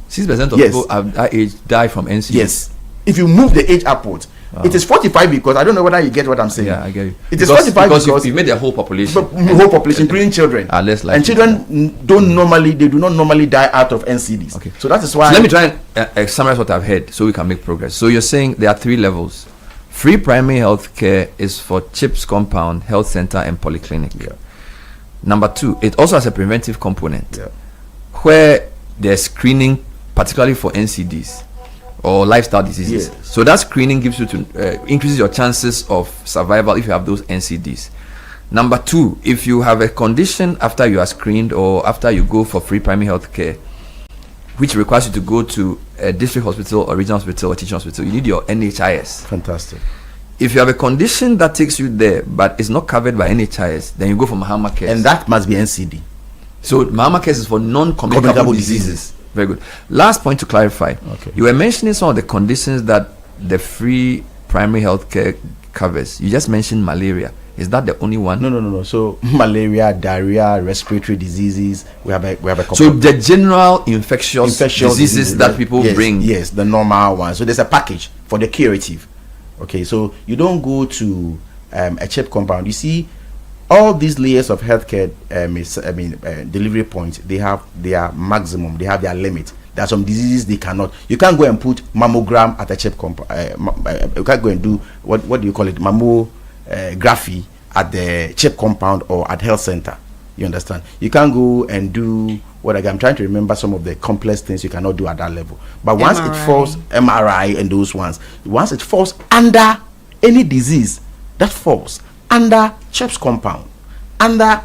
Speaker 9: 6% of people at that age die from NCD.
Speaker 8: Yes. If you move the age upwards. It is 45 because I don't know whether you get what I'm saying.
Speaker 9: Yeah, I get you.
Speaker 8: It is 45 because
Speaker 9: you made the whole population.
Speaker 8: Including children. And children do not normally die out of NCDs.
Speaker 9: Okay.
Speaker 8: So that is why.
Speaker 9: So let me try and summarize what I've heard so we can make progress. So you're saying there are 3 levels. Free primary health care is for CHIPS compound, health center, and polyclinic.
Speaker 8: Yeah.
Speaker 9: Number 2, it also has a preventive component.
Speaker 8: Yeah.
Speaker 9: Where there's screening, particularly for NCDs or lifestyle diseases.
Speaker 8: Yes.
Speaker 9: So that screening gives you to increases your chances of survival if you have those NCDs. Number 2, if you have a condition after you are screened or after you go for free primary health care, which requires you to go to a district hospital or regional hospital or teaching hospital, you need your NHIS.
Speaker 8: Fantastic.
Speaker 9: If you have a condition that takes you there but it's not covered by NHIS, then you go for Mahama Cares.
Speaker 8: And that must be NCD.
Speaker 9: So Mahama Cares is for non-communicable diseases. Very good. Last point to clarify.
Speaker 8: Okay.
Speaker 9: You were mentioning some of the conditions that the free primary health care covers. You just mentioned malaria. Is that the only one?
Speaker 8: No. So malaria, diarrhea, respiratory diseases. We have a couple.
Speaker 9: So the general infectious diseases that people bring.
Speaker 8: Yes, the normal ones. So there's a package for the curative. Okay, so you don't go to a CHIP compound. You see, all these layers of healthcare delivery points, they have their maximum, they have their limit. There are some diseases they cannot. You can't go and put mammogram at a CHIP compound. You can't go and do what do you call it, mammography at the CHIP compound or at health center. You understand? You can't go and do I'm trying to remember some of the complex things you cannot do at that level. But once it falls, MRI and those ones, once it falls under any disease that falls under CHIPS compound, under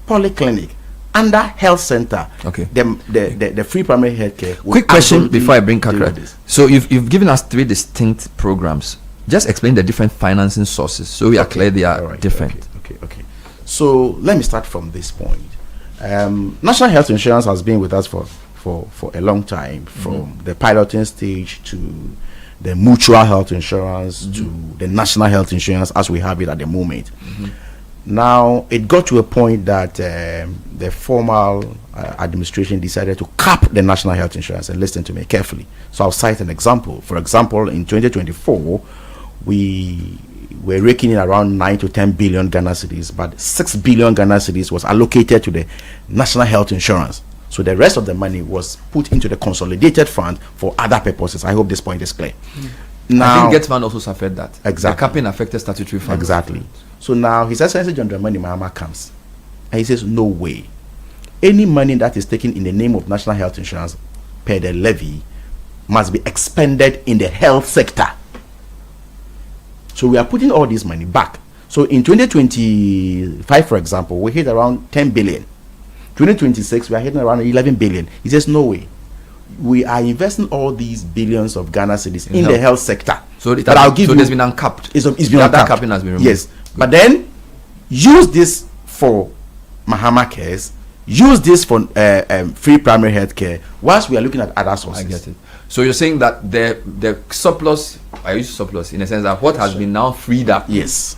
Speaker 8: polyclinic, under health center,
Speaker 9: okay,
Speaker 8: the free primary health care.
Speaker 9: Quick question before I bring Kakra. So you've given us 3 distinct programs. Just explain the different financing sources so we are clear they are different.
Speaker 8: Okay. So let me start from this point. National health insurance has been with us for a long time, from the piloting stage to the mutual health insurance to the national health insurance as we have it at the moment. Now it got to a point that the formal administration decided to cap the national health insurance. And listen to me carefully. So I'll cite an example. For example, in 2024, we were raking in around 9 to 10 billion Ghana cedis, but 6 billion Ghana cedis was allocated to the national health insurance. So the rest of the money was put into the consolidated fund for other purposes. I hope this point is clear.
Speaker 9: Now, I think GetFund also suffered that.
Speaker 8: Exactly.
Speaker 9: The capping affected statutory funds.
Speaker 8: Exactly. So now His Excellency John Dramani Mahama comes and he says, no way. Any money that is taken in the name of national health insurance per the levy must be expended in the health sector. So we are putting all this money back. So in 2025, for example, we hit around 10 billion. 2026, we are hitting around 11 billion. He says, no way. We are investing all these billions of Ghana cedis in the health sector.
Speaker 9: So, there's been uncapped.
Speaker 8: It's been uncapped.
Speaker 9: That capping has been removed.
Speaker 8: Yes. Good. But then, use this for Mahama cares. Use this for free primary health care whilst we are looking at other sources.
Speaker 9: I get it. So you're saying that the surplus, I use surplus in the sense that what has been now freed up.
Speaker 8: Yes.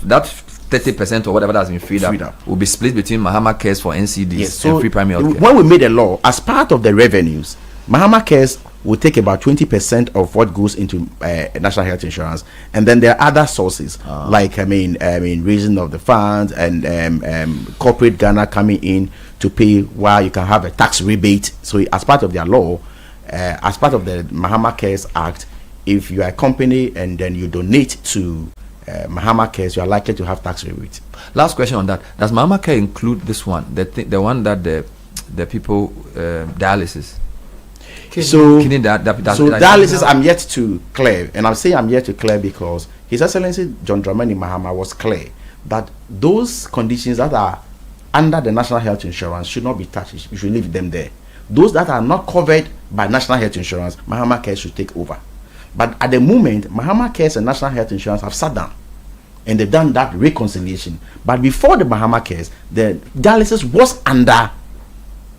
Speaker 9: That 30% or whatever that has been freed up will be split between Mahama Cares for NCDs and free primary health care.
Speaker 8: When we made a law, as part of the revenues, Mahama Cares will take about 20% of what goes into national health insurance, and then there are other sources like raising of the funds and corporate Ghana coming in to pay while you can have a tax rebate. So as part of their law, as part of the Mahama Cares Act, if you are a company and then you donate to Mahama Cares, you are likely to have tax rebate.
Speaker 9: Last question on that: does Mahama Care include this one, the one that the people dialysis?
Speaker 8: So dialysis, I'm yet to clear, and I'm saying I'm yet to clear because His Excellency John Dramani Mahama was clear that those conditions that are under the national health insurance should not be touched. You should leave them there. Those that are not covered by national health insurance, Mahama Cares should take over. But at the moment, Mahama Cares and national health insurance have sat down and they've done that reconciliation. But before the Mahama Cares, the dialysis was under.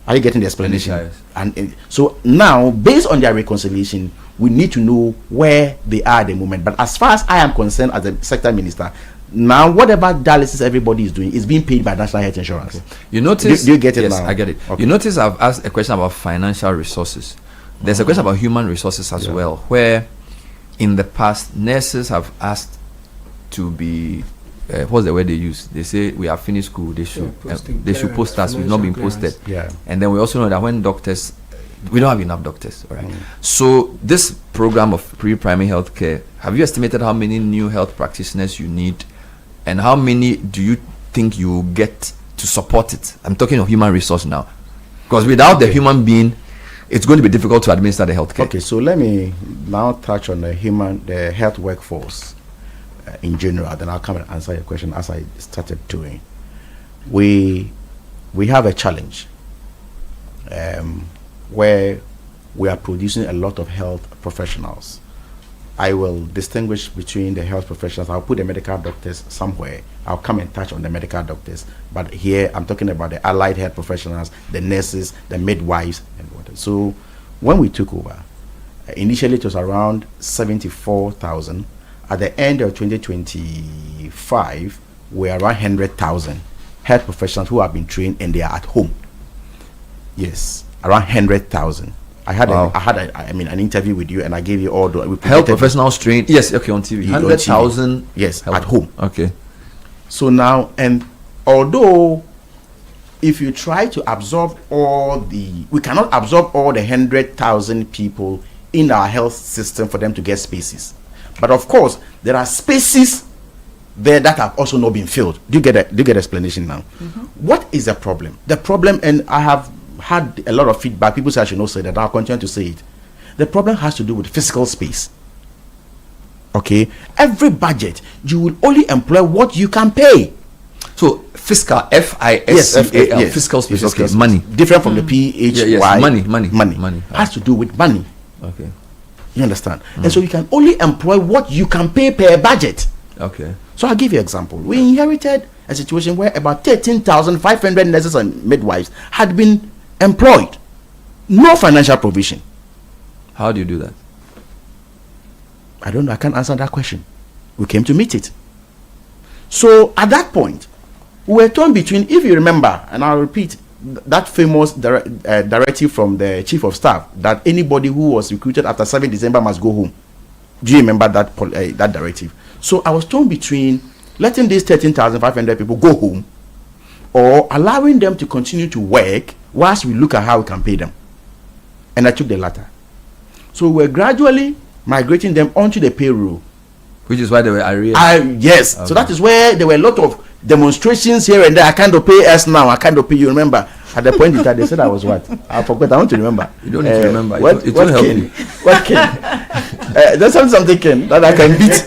Speaker 8: Are you getting the explanation?
Speaker 9: Yes.
Speaker 8: And so now, based on their reconciliation, we need to know where they are at the moment. But as far as I am concerned, as a sector minister, now whatever dialysis everybody is doing is being paid by national health insurance.
Speaker 9: Okay. You notice?
Speaker 8: Do you get it
Speaker 9: yes,
Speaker 8: now?
Speaker 9: I get it.
Speaker 8: Okay.
Speaker 9: You notice I've asked a question about financial resources. There's a question about human resources as well, where in the past nurses have asked to be what's the word they use? They say we have finished school. They should post us. We've not been posted.
Speaker 8: Yeah.
Speaker 9: And then we also know that when doctors, we don't have enough doctors. All right. So this program of pre-primary health care, have you estimated how many new health practitioners you need, and how many do you think you will get to support it? I'm talking of human resource now, because without the human being, it's going to be difficult to administer the health care.
Speaker 8: Okay, so let me now touch on the health workforce in general, then I'll come and answer your question as I started doing. We have a challenge where we are producing a lot of health professionals. I will distinguish between the health professionals. I'll put the medical doctors somewhere. I'll come and touch on the medical doctors. But here I'm talking about the allied health professionals, the nurses, the midwives, and whatever. So when we took over, initially it was around 74,000. At the end of 2025, we're around 100,000 health professionals who have been trained and they are at home. Yes, around 100,000. I had an interview with you and I gave you all the
Speaker 9: health professionals trained. Yes, okay, on TV. 100,000.
Speaker 8: Yes, at home.
Speaker 9: Okay.
Speaker 8: So now, and although if you try to absorb we cannot absorb all the 100,000 people in our health system for them to get spaces. But of course, there are spaces there that have also not been filled. Do you get explanation now? What is the problem? The problem, and I have had a lot of feedback. People say I should not say that. I'll continue to say it. The problem has to do with physical space. Okay, every budget you will only employ what you can pay.
Speaker 9: So fiscal, FISCAL,
Speaker 8: yes,
Speaker 9: fiscal space,
Speaker 8: okay,
Speaker 9: okay, money,
Speaker 8: different from the PHY.
Speaker 9: Yes, money
Speaker 8: has to do with money.
Speaker 9: Okay,
Speaker 8: you understand? And so you can only employ what you can pay per budget.
Speaker 9: Okay.
Speaker 8: So I'll give you an example. We inherited a situation where about 13,500 nurses and midwives had been employed. No financial provision.
Speaker 9: How do you do that?
Speaker 8: I don't know. I can't answer that question. We came to meet it. So at that point, we were torn between, if you remember, and I'll repeat, that famous directive from the chief of staff that anybody who was recruited after 7 December must go home. Do you remember that directive? So I was torn between letting these 13,500 people go home or allowing them to continue to work whilst we look at how we can pay them. And I took the latter. So we're gradually migrating them onto the payroll.
Speaker 9: Which is why they were arrears.
Speaker 8: Yes. Okay. So that is where there were a lot of demonstrations here and there. I kind of pay us now. I kind of pay you. Remember, at the point in time, they said I was what? I forgot. I want to remember.
Speaker 9: You don't need to remember.
Speaker 8: What
Speaker 9: it will help you.
Speaker 8: What came? There's something I'm thinking that I can beat.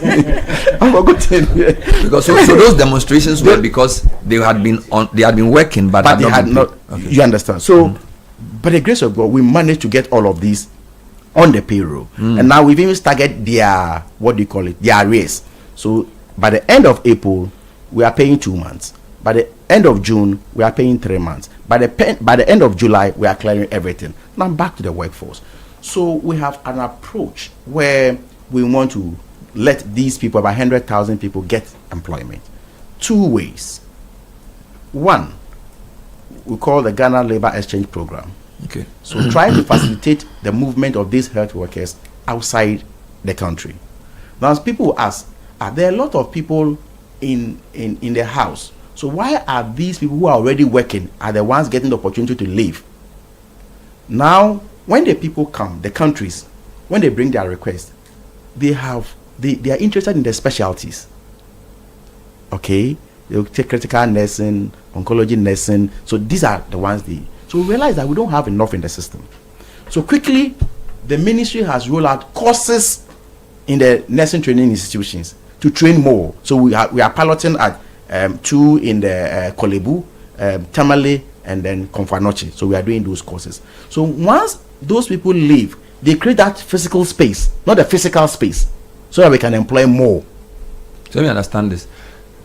Speaker 8: I'm forgotten.
Speaker 9: Because so those demonstrations were because they had been working, but
Speaker 8: they had not. Okay. You understand? So, by the grace of God, we managed to get all of these on the payroll, and now we've even started their their arrears. So, by the end of April, we are paying 2 months. By the end of June, we are paying 3 months. By the end of July, we are clearing everything. Now back to the workforce. So we have an approach where we want to let these people, about 100,000 people, get employment. 2 ways. One, we call the Ghana Labor Exchange Program.
Speaker 9: Okay.
Speaker 8: So trying to facilitate the movement of these health workers outside the country. Now, as people ask, are there a lot of people in the house? So why are these people who are already working are the ones getting the opportunity to leave? Now, when the people come, the countries, when they bring their request, they are interested in the specialties. Okay, they'll take critical nursing, oncology nursing. So these are the ones so we realize that we don't have enough in the system. So quickly, the ministry has rolled out courses in the nursing training institutions to train more. So we are piloting at 2 in the Kolebu, Tamale, and then Konfanoche. So we are doing those courses. So once those people leave, they create that physical space, not a physical space, so that we can employ more.
Speaker 9: So let me understand this.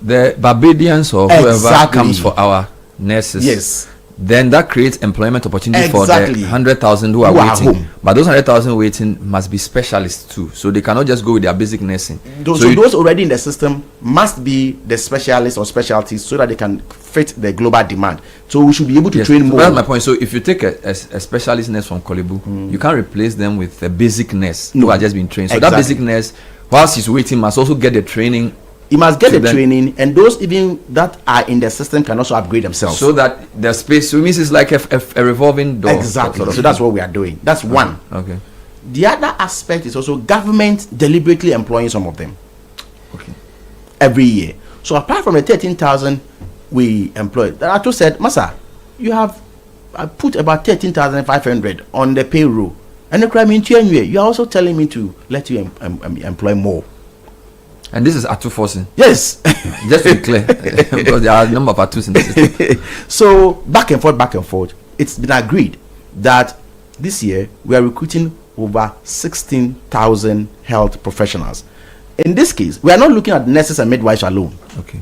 Speaker 9: The Barbadians or whoever comes for our nurses,
Speaker 8: yes,
Speaker 9: then that creates employment opportunity for the 100,000 who are waiting.
Speaker 8: Home.
Speaker 9: But those 100,000 waiting must be specialists too. So they cannot just go with their basic nursing.
Speaker 8: So those already in the system must be the specialists or specialties so that they can fit the global demand. So we should be able to train more.
Speaker 9: That's my point. So if you take a specialist nurse from Kolebu, you can't replace them with a basic nurse who are just being trained. So that basic nurse, whilst he's waiting, must also get the training.
Speaker 8: He must get the training, and those even that are in the system can also upgrade themselves.
Speaker 9: So that the space, so it means it's like a revolving door.
Speaker 8: Exactly. So that's what we are doing. That's one.
Speaker 9: Okay.
Speaker 8: The other aspect is also government deliberately employing some of them.
Speaker 9: Okay.
Speaker 8: Every year. So apart from the 13,000 we employed, Ato said, Masa, you have put about 13,500 on the payroll, and the crime in you are also telling me to let you employ more.
Speaker 9: And this is Atu forcing.
Speaker 8: Yes.
Speaker 9: Just to be clear. Because there are a number of Atus in the system.
Speaker 8: So back and forth, it's been agreed that this year we are recruiting over 16,000 health professionals. In this case, we are not looking at nurses and midwives alone.
Speaker 9: Okay.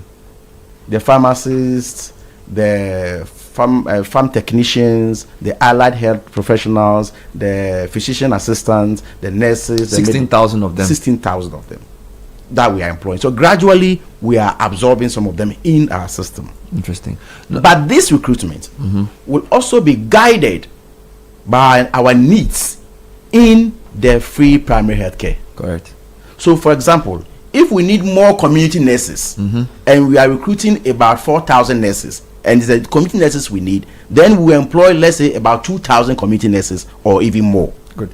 Speaker 8: The pharmacists, the farm technicians, the allied health professionals, the physician assistants, the nurses.
Speaker 9: 16,000 of them.
Speaker 8: 16,000 of them that we are employing. So gradually we are absorbing some of them in our system.
Speaker 9: Interesting.
Speaker 8: But this recruitment will also be guided by our needs in the free primary health care.
Speaker 9: Correct.
Speaker 8: So for example, if we need more community nurses and we are recruiting about 4,000 nurses, and it's the community nurses we need, then we employ, let's say, about 2,000 community nurses or even more.
Speaker 9: Good.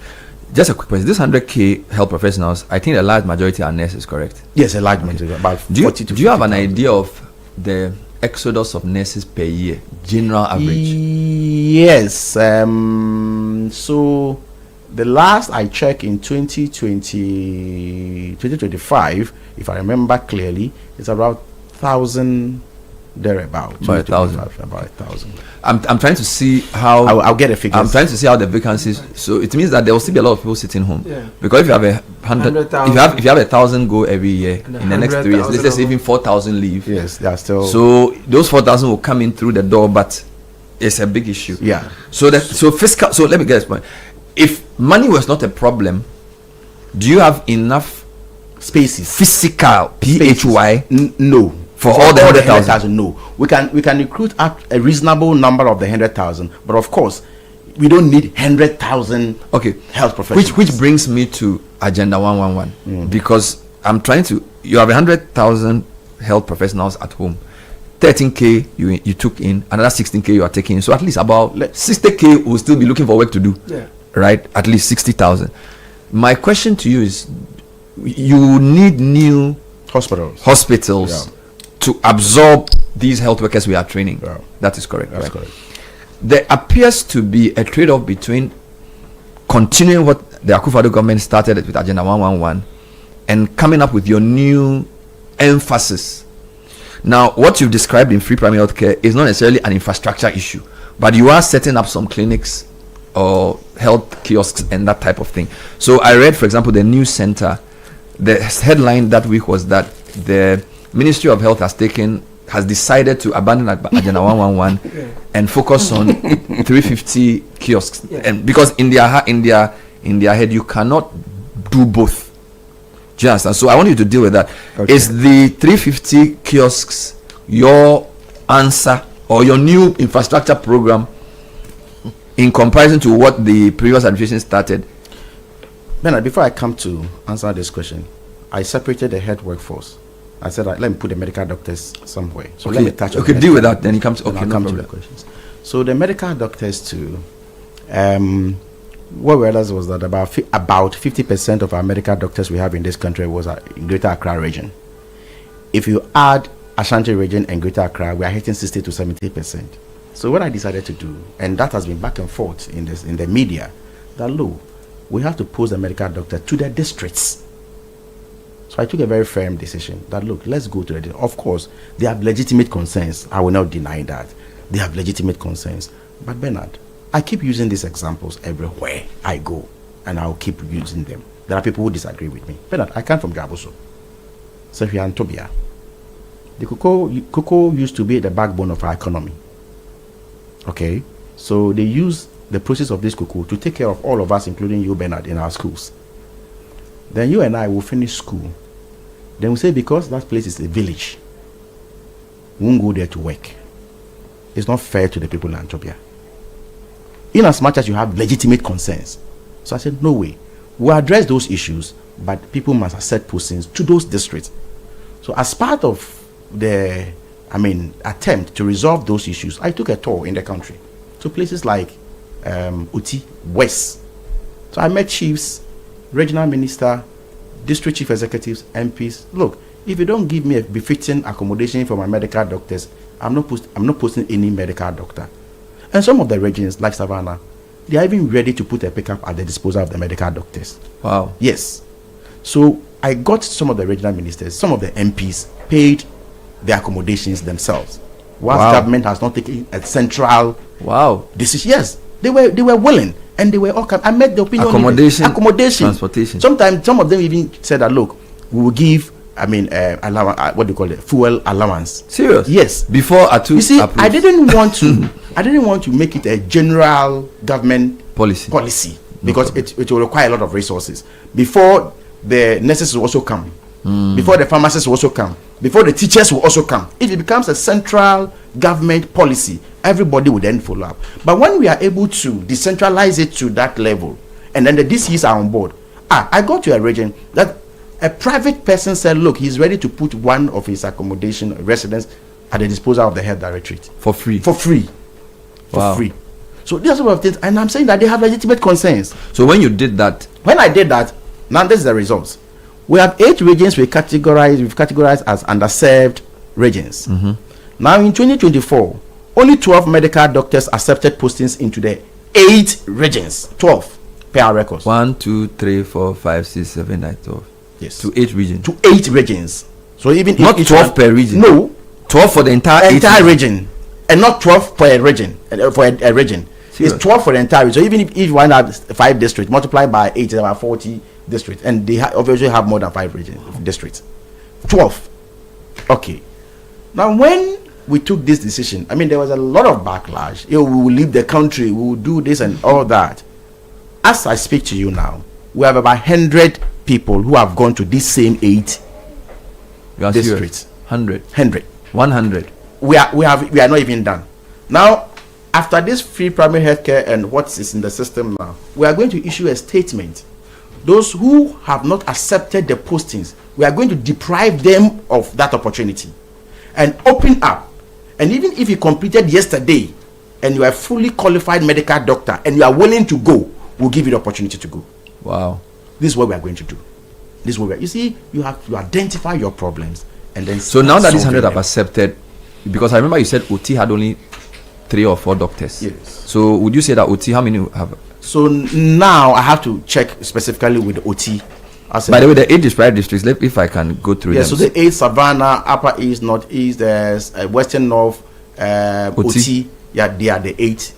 Speaker 9: Just a quick question. This 100K health professionals, I think a large majority are nurses, correct?
Speaker 8: Yes, a large majority, about 40 to 50,000.
Speaker 9: Do you have an idea of the exodus of nurses per year, general average?
Speaker 8: Yes. So the last I checked in 2025, if I remember clearly, it's about 1,000 thereabout.
Speaker 9: About 1,000.
Speaker 8: About 1,000.
Speaker 9: I'm trying to see how
Speaker 8: I'll get a figure.
Speaker 9: I'm trying to see how the vacancies. So it means that there will still be a lot of people sitting home. Yeah. Because if you have 100,000, if you have 1,000 go every year in the next 3 years, let's say even 4,000 leave.
Speaker 8: Yes, they are still.
Speaker 9: So those 4,000 will come in through the door, but it's a big issue.
Speaker 8: Yeah.
Speaker 9: So fiscal. So let me get this point. If money was not a problem, do you have enough
Speaker 8: spaces?
Speaker 9: Physical, PHY?
Speaker 8: No.
Speaker 9: For all the 100,000,
Speaker 8: no. We can recruit at a reasonable number of the 100,000, but of course, we don't need 100,000.
Speaker 9: Okay.
Speaker 8: Health professionals.
Speaker 9: Which brings me to Agenda 111 because I'm trying to. You have 100,000 health professionals at home. 13K you took in, another 16K you are taking in. So at least about 60K will still be looking for work to do.
Speaker 7: Yeah.
Speaker 9: Right? At least 60,000. My question to you is, you need new hospitals. Yeah. To absorb these health workers we are training.
Speaker 8: Yeah.
Speaker 9: That is correct.
Speaker 8: That's
Speaker 9: right?
Speaker 8: correct.
Speaker 9: There appears to be a trade-off between continuing what the Akufo-Addo government started it with Agenda 111 and coming up with your new emphasis. Now, what you've described in free primary healthcare is not necessarily an infrastructure issue, but you are setting up some clinics or health kiosks and that type of thing. So I read, for example, the news center, the headline that week was that the Ministry of Health has decided to abandon Agenda 111 and focus on 350 kiosks. And because in their head, you cannot do both. Do you understand? So I want you to deal with that. Okay. Is the 350 kiosks your answer or your new infrastructure program in comparison to what the previous administration started?
Speaker 8: Bernard, before I come to answer this question, I separated the health workforce. I said, let me put the medical doctors somewhere. So let me touch on
Speaker 9: deal with that. Then you come to
Speaker 8: come to the questions. So the medical doctors too. What we realized was that about 50% of our medical doctors we have in this country was in Greater Accra region. If you add Ashanti region and Greater Accra, we are hitting 60 to 70%. So what I decided to do, and that has been back and forth in the media, that look, we have to post the medical doctor to the districts. So I took a very firm decision that look, let's go to the. Of course, they have legitimate concerns. I will not deny that they have legitimate concerns. But Bernard, I keep using these examples everywhere I go, and I'll keep using them. There are people who disagree with me. Bernard, I come from Jabuso, Sefia and Tobia. The cocoa used to be the backbone of our economy. Okay, so they use the process of this cocoa to take care of all of us, including you, Bernard, in our schools. Then you and I will finish school. Then we say because that place is a village, we won't go there to work. It's not fair to the people in Antobia. In as much as you have legitimate concerns. So I said, no way. We'll address those issues, but people must accept postings to those districts. So as part of the, attempt to resolve those issues, I took a tour in the country to places like Uti, West. So I met chiefs, regional minister, district chief executives, MPs. Look, if you don't give me a befitting accommodation for my medical doctors, I'm not posting any medical doctor. And some of the regions, like Savannah, they are even ready to put a pickup at the disposal of the medical doctors.
Speaker 9: Wow.
Speaker 8: Yes. So I got some of the regional ministers, some of the MPs paid their accommodations themselves. Whilst government has not taken a central decision. Yes, they were willing, and they were all. I met the opinion. Accommodation,
Speaker 9: transportation.
Speaker 8: Sometimes some of them even said that look, we will give. Allowance, what do you call it? Fuel allowance.
Speaker 9: Serious?
Speaker 8: Yes.
Speaker 9: Before Atu.
Speaker 8: You see,
Speaker 9: approved.
Speaker 8: I didn't want to make it a general government policy because it will require a lot of resources. Before the nurses will also come, before the pharmacists will also come, before the teachers will also come. If it becomes a central government policy, everybody will then follow up. But when we are able to decentralize it to that level, and then the DCs are on board. I got to a region that a private person said, look, he's ready to put one of his accommodation residents at the disposal of the health directorate.
Speaker 9: For free?
Speaker 8: For free. For free. So these are some of things, and I'm saying that they have legitimate concerns.
Speaker 9: So when you did that?
Speaker 8: When I did that, now this is the results. We have 8 regions we've categorized as underserved regions. Now in 2024, only 12 medical doctors accepted postings into the 8 regions. 12 per our records.
Speaker 9: 1, 2, 3, 4, 5, 6, 7, 8, 12.
Speaker 8: Yes.
Speaker 9: To 8 regions.
Speaker 8: To 8 regions. So even
Speaker 9: not
Speaker 8: if
Speaker 9: 12 per region.
Speaker 8: No.
Speaker 9: 12 for the entire
Speaker 8: region. And not 12 per region. For a region. Serious? It's 12 for the entire region. So even if you want to have 5 districts, multiplied by 8 is about 40 districts. And they obviously have more than 5 districts. 12. Okay. Now when we took this decision, there was a lot of backlash. We will leave the country, we will do this and all that. As I speak to you now, we have about 100 people who have gone to these same 8 districts.
Speaker 9: 100.
Speaker 8: 100. We are not even done. Now, after this free primary healthcare and what is in the system now, we are going to issue a statement. Those who have not accepted the postings, we are going to deprive them of that opportunity and open up. And even if you completed yesterday and you are a fully qualified medical doctor and you are willing to go, we'll give you the opportunity to go.
Speaker 9: Wow.
Speaker 8: This is what we are going to do. This is what you see, you have to identify your problems and then.
Speaker 9: So now that these 100 have accepted, because I remember you said OT had only 3 or 4 doctors.
Speaker 8: Yes.
Speaker 9: So would you say that OT, how many have
Speaker 8: So now I have to check specifically with the OT.
Speaker 9: By the way, the 8 disparate districts, if I can go through them.
Speaker 8: So the 8 Savannah, Upper East, Northeast, there's Western North, OT. Yeah, they are the 8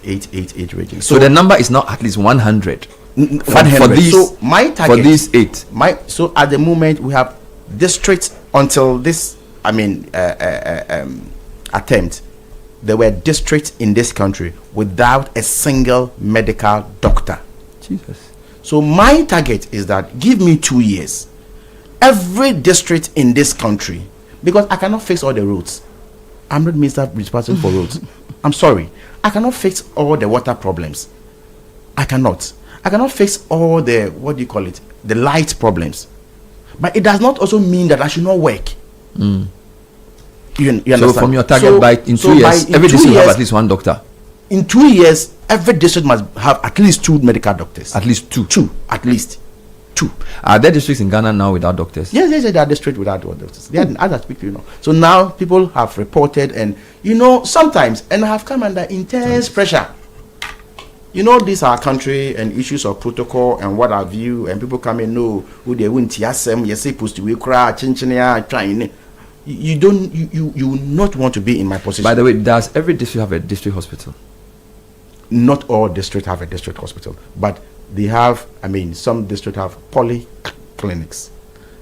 Speaker 8: regions.
Speaker 9: So the number is not at least 100.
Speaker 8: 100.
Speaker 9: For these,
Speaker 8: so my target,
Speaker 9: for these 8.
Speaker 8: So at the moment we have districts until this, attempt. There were districts in this country without a single medical doctor.
Speaker 9: Jesus.
Speaker 8: So my target is that give me 2 years. Every district in this country, because I cannot fix all the roads. I'm not minister responsible for roads. I'm sorry. I cannot fix all the water problems. I cannot fix all the, the light problems. But it does not also mean that I should not work. You understand?
Speaker 9: So from your target, in 2 years, every district will have at least 1 doctor.
Speaker 8: In 2 years, every district must have at least 2 medical doctors.
Speaker 9: At least 2.
Speaker 8: 2, at least 2.
Speaker 9: Are there districts in Ghana now without doctors?
Speaker 8: Yes, there are districts without doctors. There are other people, So now people have reported, and sometimes, and I have come under intense pressure. These are country and issues of protocol and what have you, and people come and know who they won't yasem, you're supposed to be cry, trying. You will not want to be in my position.
Speaker 9: By the way, does every district have a district hospital?
Speaker 8: Not all districts have a district hospital, but they have, some districts have polyclinics,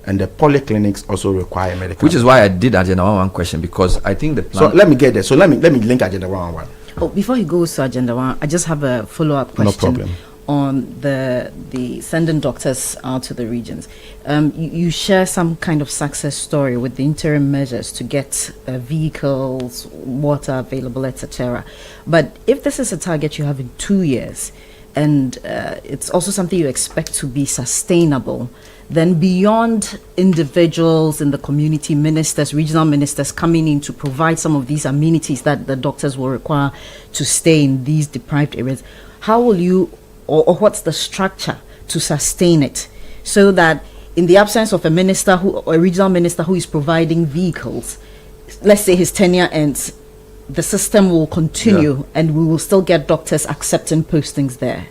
Speaker 8: and the polyclinics also require medical.
Speaker 9: Which is why I did Agenda 111 question, because I think the plan.
Speaker 8: So let me get there. So let me link Agenda 111.
Speaker 10: Oh, before he goes to Agenda 1, I just have a follow-up question.
Speaker 8: No problem.
Speaker 10: On the sending doctors out to the regions. You share some kind of success story with the interim measures to get vehicles, water available, etc. But if this is a target you have in 2 years, and it's also something you expect to be sustainable, then beyond individuals in the community, ministers, regional ministers coming in to provide some of these amenities that the doctors will require to stay in these deprived areas, how will you, or what's the structure to sustain it, so that in the absence of a regional minister who is providing vehicles, let's say his tenure ends, the system will continue and we will still get doctors accepting postings there?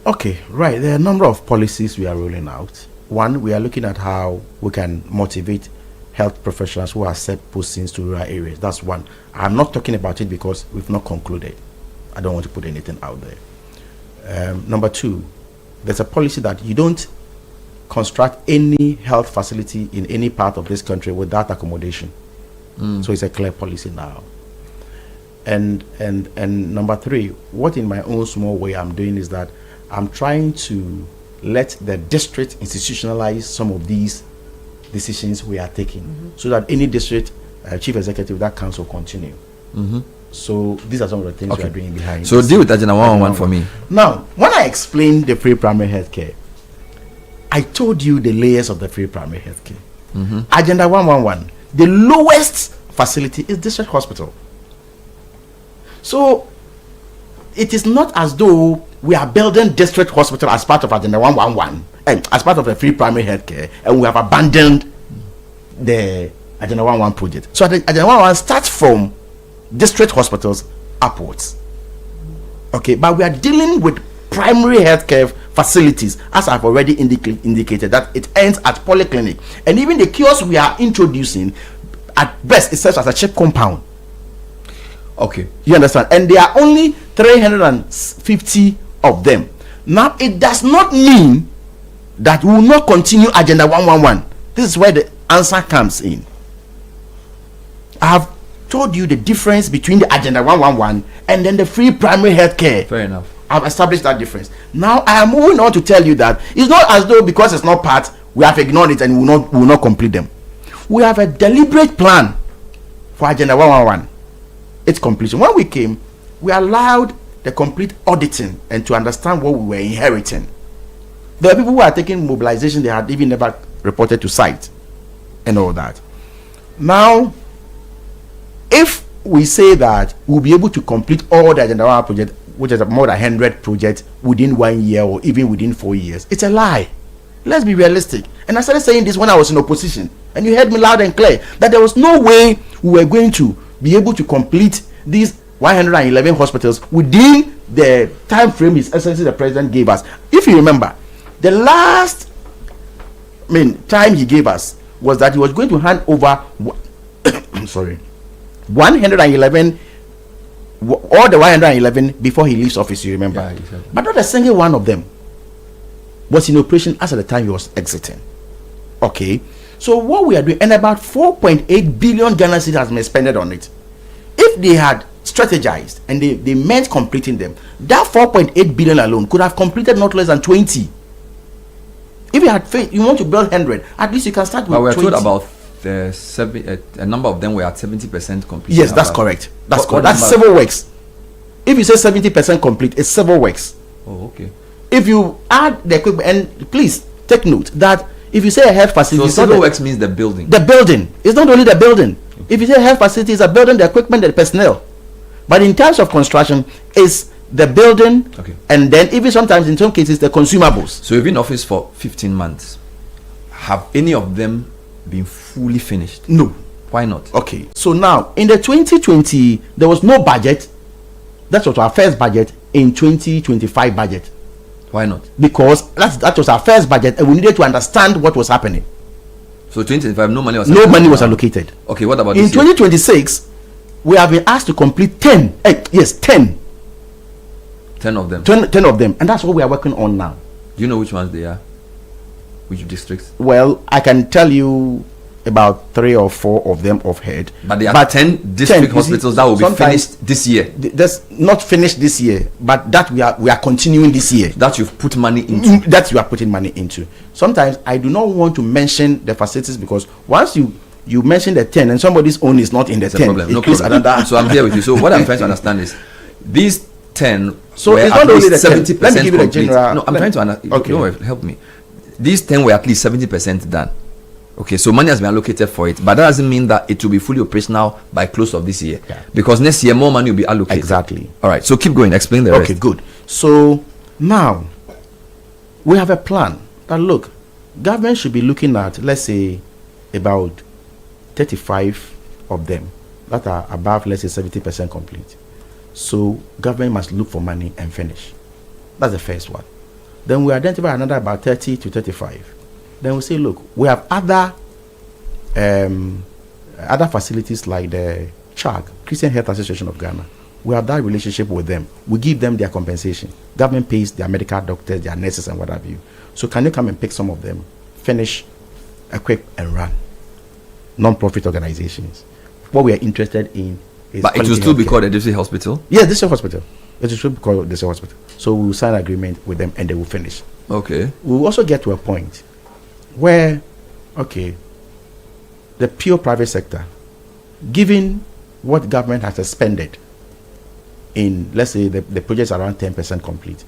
Speaker 8: Okay, right. There are a number of policies we are rolling out. One, we are looking at how we can motivate health professionals who accept postings to rural areas. That's one. I'm not talking about it because we've not concluded. I don't want to put anything out there. Number 2, there's a policy that you don't construct any health facility in any part of this country without accommodation. So it's a clear policy now. And number 3, what in my own small way I'm doing is that I'm trying to let the district institutionalize some of these decisions we are taking, so that any district chief executive, that council continue. So these are some of the things we are doing behind.
Speaker 9: So deal with Agenda 111 for me.
Speaker 8: Now, when I explained the free primary health care, I told you the layers of the free primary health care. Agenda 111, the lowest facility is district hospital. So it is not as though we are building district hospital as part of Agenda 111 and as part of the free primary health care, and we have abandoned the Agenda 111 project. So Agenda 111 starts from district hospitals upwards. Okay, but we are dealing with primary healthcare facilities, as I've already indicated, that it ends at polyclinic. And even the kiosks we are introducing, at best, it serves as a cheap compound.
Speaker 9: Okay.
Speaker 8: You understand? And there are only 350 of them. Now, it does not mean that we will not continue Agenda 111. This is where the answer comes in. I have told you the difference between the Agenda 111 and then the free primary health care.
Speaker 9: Fair enough.
Speaker 8: I've established that difference. Now I am moving on to tell you that it's not as though because it's not part, we have ignored it and we will not complete them. We have a deliberate plan for Agenda 111. Its completion. When we came, we allowed the complete auditing and to understand what we were inheriting. There are people who are taking mobilization they had even never reported to site and all that. Now, if we say that we'll be able to complete all the Agenda 1 project, which is more than 100 projects within 1 year or even within 4 years, it's a lie. Let's be realistic. And I started saying this when I was in opposition, and you heard me loud and clear that there was no way we were going to be able to complete these 111 hospitals within the time frame His Excellency the President gave us. If you remember, the last time he gave us was that he was going to hand over 111, all the 111 before he leaves office, you remember?
Speaker 9: Yeah, exactly.
Speaker 8: But not a single one of them was in operation as at the time he was exiting. Okay, so what we are doing, and about 4.8 billion Ghana cedis has been spent on it. If they had strategized and they meant completing them, that 4.8 billion alone could have completed not less than 20. If you had faith, you want to build 100, at least you can start with 20.
Speaker 9: But we are told about a number of them were at 70% complete.
Speaker 8: Yes, that's correct. That's correct. That's
Speaker 9: number?
Speaker 8: civil works. If you say 70% complete, it's civil works.
Speaker 9: Oh, okay.
Speaker 8: If you add the equipment, and please take note that if you say a health facility,
Speaker 9: so civil works means the building.
Speaker 8: The building. It's not only the building. Okay. If you say health facility, it's a building, the equipment, the personnel. But in terms of construction, it's the building,
Speaker 9: okay,
Speaker 8: and then even sometimes in some cases the consumables.
Speaker 9: So you've been in office for 15 months. Have any of them been fully finished?
Speaker 8: No.
Speaker 9: Why not?
Speaker 8: Okay, so now in the 2020 there was no budget. That was our first budget. In 2025 budget.
Speaker 9: Why not?
Speaker 8: Because that was our first budget, and we needed to understand what was happening.
Speaker 9: So 2025, no money was
Speaker 8: allocated.
Speaker 9: Okay, what about
Speaker 8: in
Speaker 9: this
Speaker 8: 2026? We have been asked to complete 10. 10
Speaker 9: of them.
Speaker 8: 10 of them, and that's what we are working on now.
Speaker 9: Do you know which ones they are? Which districts?
Speaker 8: Well, I can tell you about 3 or 4 of them off head.
Speaker 9: But there are 10 district hospitals that will be finished this year.
Speaker 8: That's not finished this year, but that we are continuing this year.
Speaker 9: That you've put money into.
Speaker 8: That you are putting money into. Sometimes I do not want to mention the facilities, because once you mention the 10 and somebody's own is not in the 10,
Speaker 9: problem. No
Speaker 8: problem.
Speaker 9: Another. So I'm here with you. So what I'm trying to understand is these 10.
Speaker 8: So it's not only the
Speaker 9: 70%.
Speaker 8: Let me give you the general.
Speaker 9: No, I'm trying to understand.
Speaker 8: Okay.
Speaker 9: No, help me. These 10 were at least 70% done. Okay, so money has been allocated for it, but that doesn't mean that it will be fully operational by close of this year.
Speaker 8: Yeah.
Speaker 9: Because next year more money will be allocated.
Speaker 8: Exactly.
Speaker 9: All right, so keep going. Explain the rest.
Speaker 8: Okay, good. So now we have a plan that, look, government should be looking at, let's say, about 35 of them that are above, let's say, 70% complete. So government must look for money and finish. That's the first one. Then we identify another about 30 to 35. Then we say, look, we have other facilities like the CHAG, Christian Health Association of Ghana. We have that relationship with them. We give them their compensation. Government pays their medical doctors, their nurses, and what have you. So can you come and pick some of them, finish, equip, and run? Non-profit organizations. What we are interested in is.
Speaker 9: But it will still be called a district hospital?
Speaker 8: Yes, district hospital. It will still be called district hospital. So we will sign an agreement with them and they will finish.
Speaker 9: Okay.
Speaker 8: We will also get to a point where, okay, the pure private sector, given what government has expended in, let's say, the project's around 10% complete,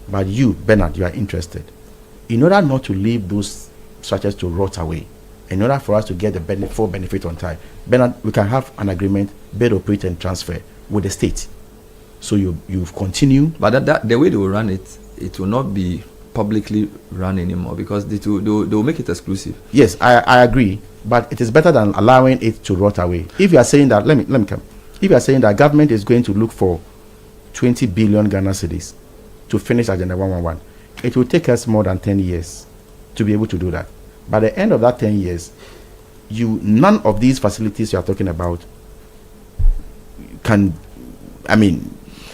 Speaker 8: but you, Bernard, you are interested, in order not to leave those structures to rot away, in order for us to get the full benefit on time, Bernard, we can have an agreement, build, operate, and transfer with the state. So you continue.
Speaker 9: But that the way they will run it, it will not be publicly run anymore, because they will make it exclusive.
Speaker 8: Yes, I agree, but it is better than allowing it to rot away. If you are saying that, let me come. If you are saying that government is going to look for 20 billion Ghana cedis to finish Agenda 111, it will take us more than 10 years to be able to do that. By the end of that 10 years, none of these facilities you are talking about can,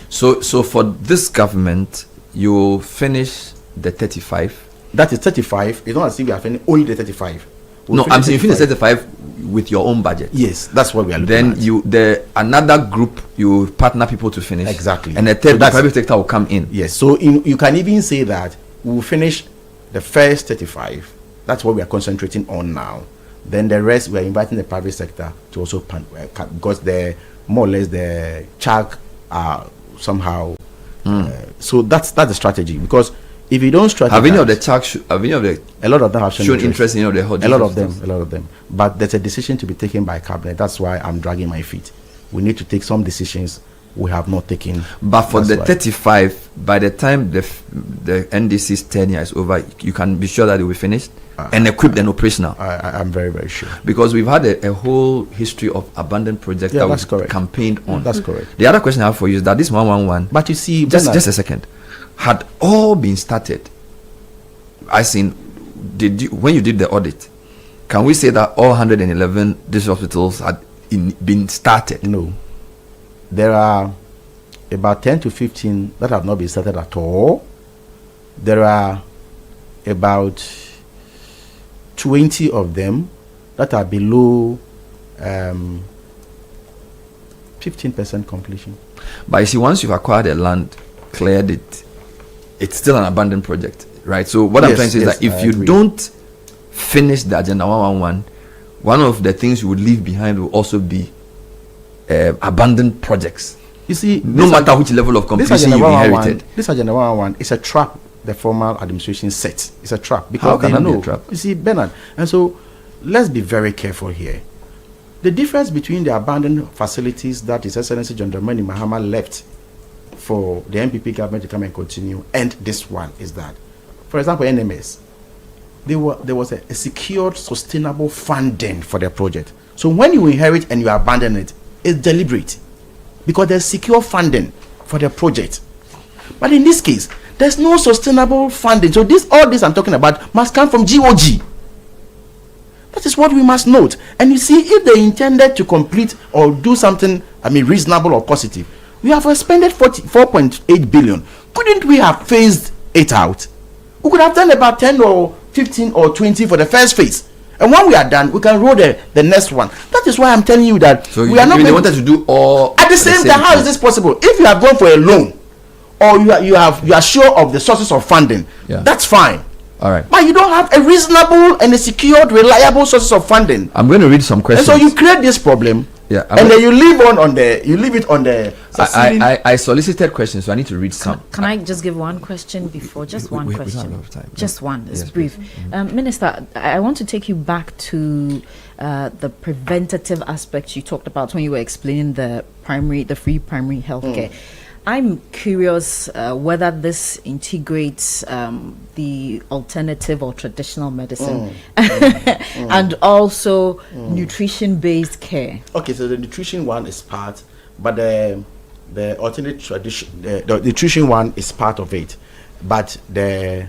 Speaker 9: So for this government, you will finish the 35.
Speaker 8: That is 35. It's not as if we are finishing only the 35.
Speaker 9: No, I'm saying you finish 35 with your own budget.
Speaker 8: Yes, that's what we are looking at.
Speaker 9: Then another group, you partner people to finish.
Speaker 8: Exactly.
Speaker 9: And the third, the private sector will come in.
Speaker 8: Yes, so you can even say that we will finish the first 35. That's what we are concentrating on now. Then the rest, we are inviting the private sector to also because more or less the CHAG are somehow. So that's the strategy, because if you don't strategize,
Speaker 9: have any of the CHAG,
Speaker 8: a lot of them have shown
Speaker 9: interest in the whole.
Speaker 8: A lot of them. But there's a decision to be taken by cabinet. That's why I'm dragging my feet. We need to take some decisions we have not taken.
Speaker 9: But for
Speaker 8: That's
Speaker 9: the
Speaker 8: why.
Speaker 9: 35, by the time the NDC's tenure is over, you can be sure that it will be finished and equipped and operational.
Speaker 8: I'm very, very sure.
Speaker 9: Because we've had a whole history of abandoned projects
Speaker 8: Yeah,
Speaker 9: that
Speaker 8: that's
Speaker 9: we've
Speaker 8: correct.
Speaker 9: campaigned on.
Speaker 8: That's correct.
Speaker 9: The other question I have for you is that this 111,
Speaker 8: But you see,
Speaker 9: just
Speaker 8: Bernard,
Speaker 9: a second, had all been started. I seen, when you did the audit, can we say that all 111 district hospitals had been started?
Speaker 8: No. There are about 10 to 15 that have not been started at all. There are about 20 of them that are below 15% completion.
Speaker 9: But you see, once you've acquired the land, cleared it, it's still an abandoned project, right? So what I'm
Speaker 8: Yes,
Speaker 9: trying to say
Speaker 8: yes,
Speaker 9: is that if
Speaker 8: I
Speaker 9: you
Speaker 8: agree.
Speaker 9: don't finish the Agenda 111, one of the things you would leave behind will also be abandoned projects.
Speaker 8: You see,
Speaker 9: No matter which level of completion you've inherited.
Speaker 8: This Agenda 111 is a trap the formal administration set. It's a trap. Because
Speaker 9: How can
Speaker 8: they
Speaker 9: that be a
Speaker 8: know.
Speaker 9: trap?
Speaker 8: You see, Bernard, and so let's be very careful here. The difference between the abandoned facilities that His Excellency John Dramani Mahama left for the MPP government to come and continue and this one is that, for example, NMS, there was a secured, sustainable funding for the project. So when you inherit and you abandon it, it's deliberate because there's secure funding for the project. But in this case, there's no sustainable funding. So all this I'm talking about must come from GOG. That is what we must note. And you see, if they intended to complete or do something, reasonable or positive, we have expended 4.8 billion. Couldn't we have phased it out? We could have done about 10 or 15 or 20 for the first phase. And when we are done, we can roll the next one. That is why I'm telling you that
Speaker 9: So
Speaker 8: we are not
Speaker 9: they
Speaker 8: going
Speaker 9: wanted to do all
Speaker 8: at the same time. How is this possible? If you are going for a loan, or you are sure of the sources of funding,
Speaker 9: Yeah.
Speaker 8: that's fine.
Speaker 9: All right.
Speaker 8: But you don't have a reasonable and a secured, reliable sources of funding,
Speaker 9: I'm going to read some
Speaker 8: and
Speaker 9: questions.
Speaker 8: so you create this problem.
Speaker 9: Yeah,
Speaker 8: and then you leave it on the. succeeding-
Speaker 9: I solicited questions, so I need to read some.
Speaker 10: Can I just give one question before? Just one
Speaker 9: we don't have
Speaker 10: question.
Speaker 9: enough time.
Speaker 10: Just one. It's
Speaker 9: Yes,
Speaker 10: brief. Minister, I want to take you back to the preventative aspects you talked about when you were explaining the free primary healthcare. I'm curious whether this integrates the alternative or traditional medicine and also nutrition-based care.
Speaker 8: Okay, so the nutrition one is part, but the alternate tradition, the nutrition one is part of it, but the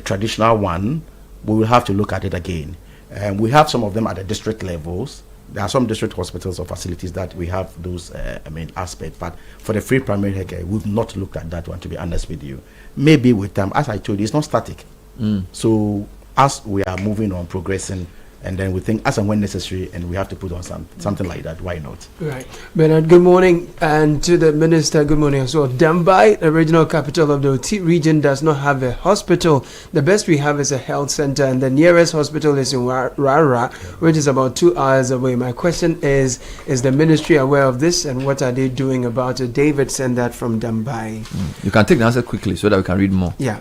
Speaker 8: traditional one, we will have to look at it again. We have some of them at the district levels. There are some district hospitals or facilities that we have those aspects, but for the free primary healthcare, we've not looked at that one, to be honest with you. Maybe with time, as I told you, it's not static. So as we are moving on, progressing, and then we think as and when necessary, and we have to put on something like that, why not?
Speaker 11: Right. Bernard, good morning. And to the Minister, good morning as well. Dambai, the regional capital of the Oti region, does not have a hospital. The best we have is a health center, and the nearest hospital is in Rara, which is about 2 hours away. My question is the ministry aware of this, and what are they doing about it? David sent that from Dambai.
Speaker 9: You can take the answer quickly so that we can read more.
Speaker 11: Yeah.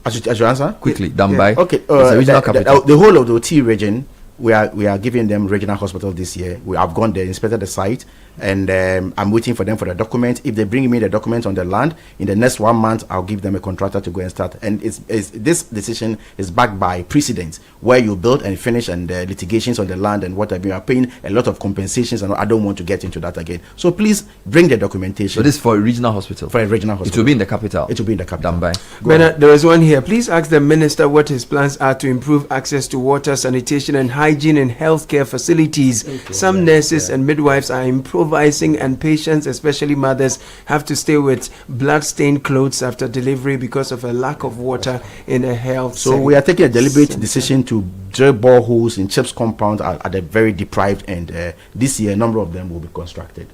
Speaker 8: I should answer?
Speaker 9: Quickly, Dambai.
Speaker 8: Okay,
Speaker 9: It's a regional capital.
Speaker 8: the whole of the OT region, we are giving them regional hospital this year. We have gone there, inspected the site, and I'm waiting for them for the document. If they bring me the document on the land, in the next 1 month, I'll give them a contractor to go and start. And this decision is backed by precedent, where you build and finish, and litigations on the land and whatever. You are paying a lot of compensations, and I don't want to get into that again. So please bring the documentation.
Speaker 9: So this is for a regional hospital.
Speaker 8: For a regional
Speaker 9: It
Speaker 8: hospital.
Speaker 9: will be in the capital.
Speaker 8: It will be in the capital.
Speaker 9: Dambai.
Speaker 11: Bernard, there is one here. Please ask the minister what his plans are to improve access to water, sanitation, and hygiene in healthcare facilities. Some nurses and midwives are improvising, and patients, especially mothers, have to stay with blood-stained clothes after delivery because of a lack of water in a health
Speaker 8: So we are taking a deliberate decision to drill boreholes in CHIPS compound at a very deprived end. This year, a number of them will be constructed.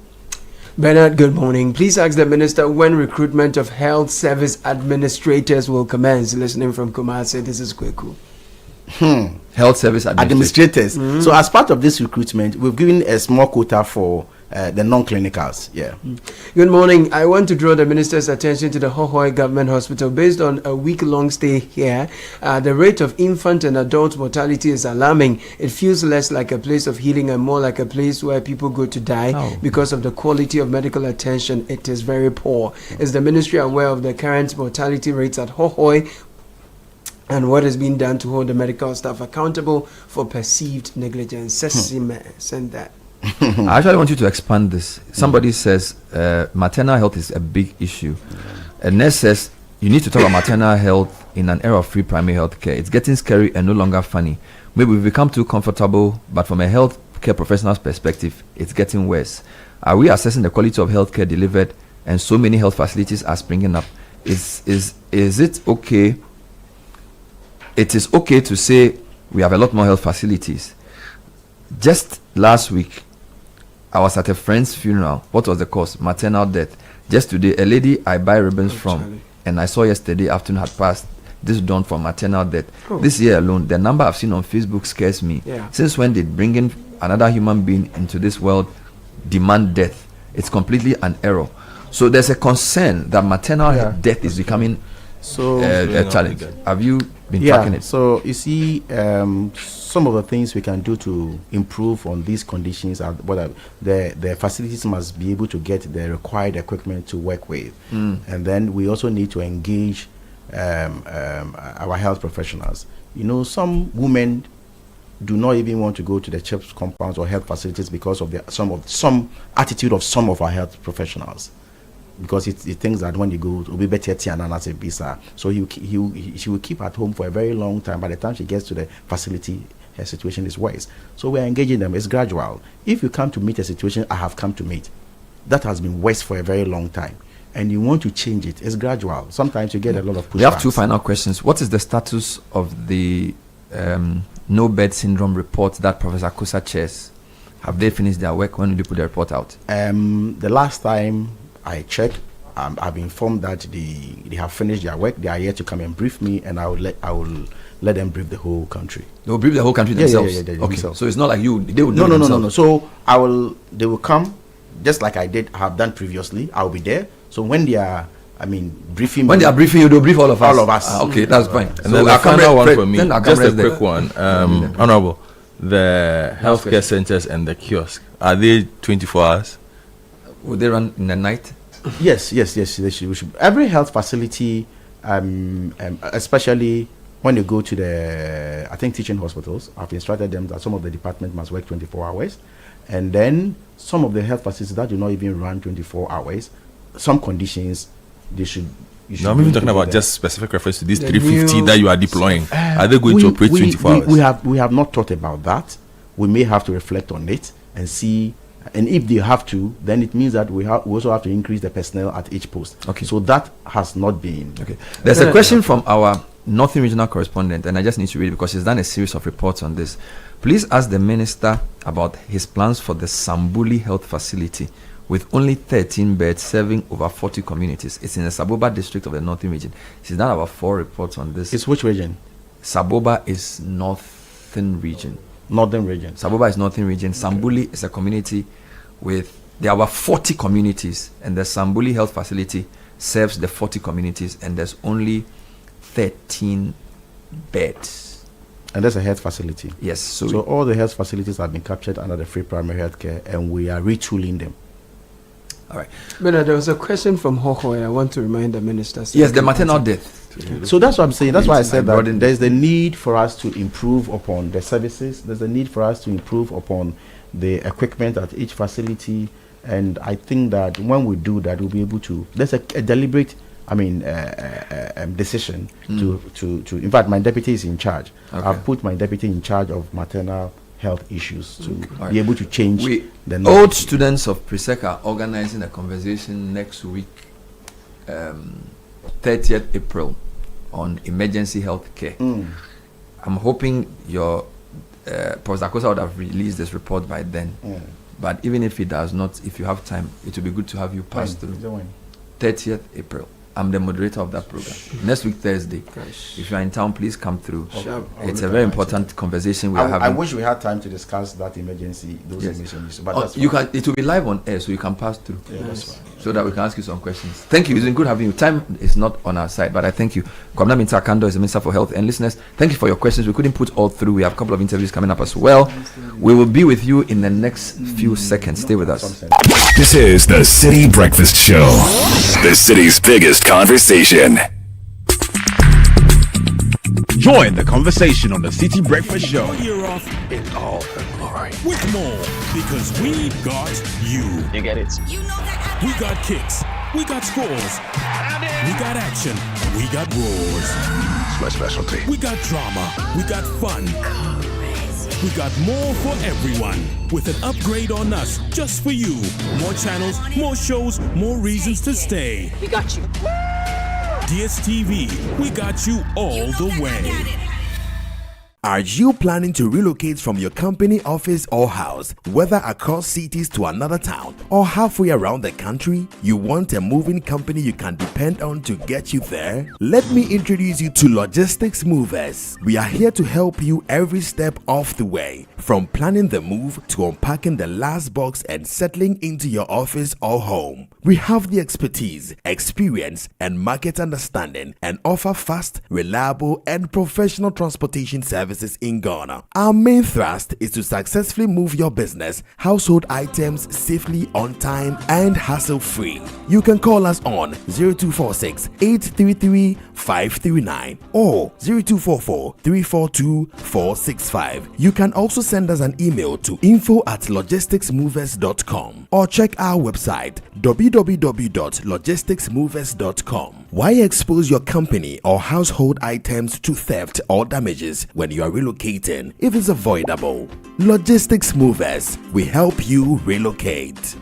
Speaker 11: Bernard, good morning. Please ask the minister when recruitment of health service administrators will commence. Listening from Kumasi, this is Kweku.
Speaker 9: Health service administrators.
Speaker 8: So as part of this recruitment, we've given a small quota for the non-clinicals. Yeah.
Speaker 11: Good morning. I want to draw the minister's attention to the Hohoi Government Hospital. Based on a week-long stay here, the rate of infant and adult mortality is alarming. It feels less like a place of healing and more like a place where people go to die because of the quality of medical attention. It is very poor. Is the ministry aware of the current mortality rates at Hohoi and what is being done to hold the medical staff accountable for perceived negligence? Send that.
Speaker 9: I actually want you to expand this. Somebody says maternal health is a big issue. A nurse says you need to talk about maternal health in an era of free primary health care. It's getting scary and no longer funny. Maybe we've become too comfortable, but from a health care professional's perspective, it's getting worse. Are we assessing the quality of health care delivered and so many health facilities are springing up? Is it okay? It is okay to say we have a lot more health facilities. Just last week, I was at a friend's funeral. What was the cause? Maternal death. Just today, a lady I buy ribbons from, and I saw yesterday afternoon had passed this dawn for maternal death. This year alone, the number I've seen on Facebook scares me. Since when did bringing another human being into this world demand death? It's completely an error. So there's a concern that maternal death is becoming a challenge. Have you been tracking it?
Speaker 8: So you see, some of the things we can do to improve on these conditions are the facilities must be able to get the required equipment to work with, and then we also need to engage our health professionals. You know, some women do not even want to go to the CHIPS compounds or health facilities because of some attitude of some of our health professionals. Because it thinks that when you go, it will be better as a visa. So she will keep at home for a very long time. By the time she gets to the facility, her situation is worse. So we are engaging them. It's gradual. If you come to meet a situation I have come to meet, that has been worse for a very long time, and you want to change it, it's gradual. Sometimes you get a lot of pushback.
Speaker 9: We have two final questions. What is the status of the no bed syndrome report that Professor Kosa chairs? Have they finished their work? When will you put the report out?
Speaker 8: The last time I checked, I've informed that they have finished their work. They are here to come and brief me, and I will let them brief the whole country.
Speaker 9: They will brief the whole country themselves.
Speaker 8: Yeah,
Speaker 9: okay.
Speaker 8: Themselves.
Speaker 9: So it's not like they will.
Speaker 8: No. So they will come, just like I have done previously. I will be there. So when they are, briefing.
Speaker 9: When they are briefing you, they'll brief all of us.
Speaker 8: All of us.
Speaker 9: Okay, that's fine.
Speaker 2: And so then the final one for me, just a quick one. Honorable, the healthcare centers and the kiosk, are they 24 hours?
Speaker 9: Would they run in the night?
Speaker 8: Yes. They should. Every health facility, especially when you go to the, I think, teaching hospitals, I've instructed them that some of the departments must work 24 hours. And then some of the health facilities that do not even run 24 hours, some conditions, they should.
Speaker 2: No, I'm even talking about just specific reference to these 350 that you are deploying. Are they going to operate 24 hours?
Speaker 8: We have not thought about that. We may have to reflect on it and see. And if they have to, then it means that we also have to increase the personnel at each post.
Speaker 9: Okay.
Speaker 8: So that has not been.
Speaker 9: Okay. There's a question from our Northern Regional correspondent, and I just need to read it because he's done a series of reports on this. Please ask the minister about his plans for the Sambuli Health Facility with only 13 beds serving over 40 communities. It's in the Saboba district of the Northern Region. He's done about 4 reports on this.
Speaker 8: It's which region?
Speaker 9: Saboba is Northern Region.
Speaker 8: Northern Region.
Speaker 9: Saboba is Northern Region. Sambuli is a community there are about 40 communities, and the Sambuli Health Facility serves the 40 communities, and there's only 13 beds.
Speaker 8: And that's a health facility.
Speaker 9: Yes.
Speaker 8: So all the health facilities have been captured under the free primary health care, and we are retooling them.
Speaker 9: All right.
Speaker 11: But there was a question from Hohoi. I want to remind the minister.
Speaker 9: Yes, the maternal death.
Speaker 8: So that's what I'm saying. That's why I said that there's the need for us to improve upon the services. There's a need for us to improve upon the equipment at each facility. And I think that when we do that, we'll be able to. There's a deliberate, decision to. In fact, my deputy is in charge. Okay. I've put my deputy in charge of maternal health issues to be able to change the norm.
Speaker 9: Old students of Presec are organizing a conversation next week, 30th April, on emergency health care. I'm hoping your Professor Kosa would have released this report by then. But even if it does not, if you have time, it will be good to have you pass through. 30th April. I'm the moderator of that program. Next week, Thursday. If you're in town, please come through. It's a very important conversation we're having.
Speaker 8: I wish we had time to discuss that emergency, those emergencies. But that's
Speaker 9: you can. It will be live on air, so you can pass through.
Speaker 8: Yeah, that's fine.
Speaker 9: So that we can ask you some questions. Thank you. It's been good having you. Time is not on our side, but I thank you. Kwabena Mintakando is the Minister for Health. And listeners, thank you for your questions. We couldn't put all through. We have a couple of interviews coming up as well. We will be with you in the next few seconds. Stay with us.
Speaker 12: This is the City Breakfast Show, the city's biggest conversation.
Speaker 13: Join the conversation on the City Breakfast Show.
Speaker 12: Year off in all her glory.
Speaker 13: With more, because we got you.
Speaker 12: You get it?
Speaker 13: We got kicks. We got scores. We got action. We got roars.
Speaker 12: It's my specialty.
Speaker 13: We got drama. We got fun. We got more for everyone. With an upgrade on us, just for you. More channels, more shows, more reasons to stay.
Speaker 14: We got you.
Speaker 13: DSTV, we got you all the way.
Speaker 15: Are you planning to relocate from your company office or house, whether across cities to another town or halfway around the country? You want a moving company you can depend on to get you there? Let me introduce you to Logistics Movers. We are here to help you every step of the way, from planning the move to unpacking the last box and settling into your office or home. We have the expertise, experience, and market understanding and offer fast, reliable, and professional transportation services in Ghana. Our main thrust is to successfully move your business, household items safely, on time, and hassle-free. You can call us on 0246 833 539 or 0244 342 465. You can also send us an email to info@logisticsmovers.com or check our website www.logisticsmovers.com. Why expose your company or household items to theft or damages when you are relocating if it's avoidable? Logistics Movers, we help you relocate.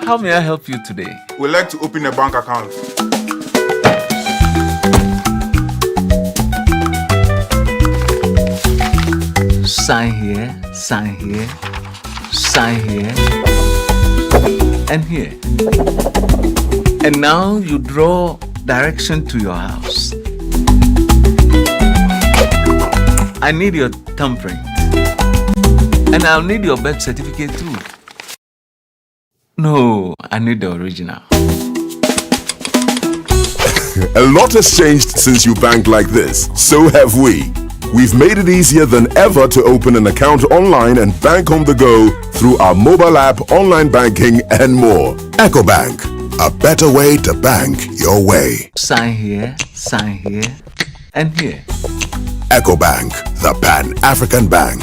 Speaker 16: How may I help you today?
Speaker 17: We'd like to open a bank account.
Speaker 16: Sign here, sign here, sign here, and here. And now you draw direction to your house. I need your thumbprint. And I'll need your birth certificate too. No, I need the original.
Speaker 12: A lot has changed since you banked like this. So have we. We've made it easier than ever to open an account online and bank on the go through our mobile app, online banking, and more. EcoBank, a better way to bank your way.
Speaker 16: Sign here, and here.
Speaker 12: EcoBank, the Pan-African Bank.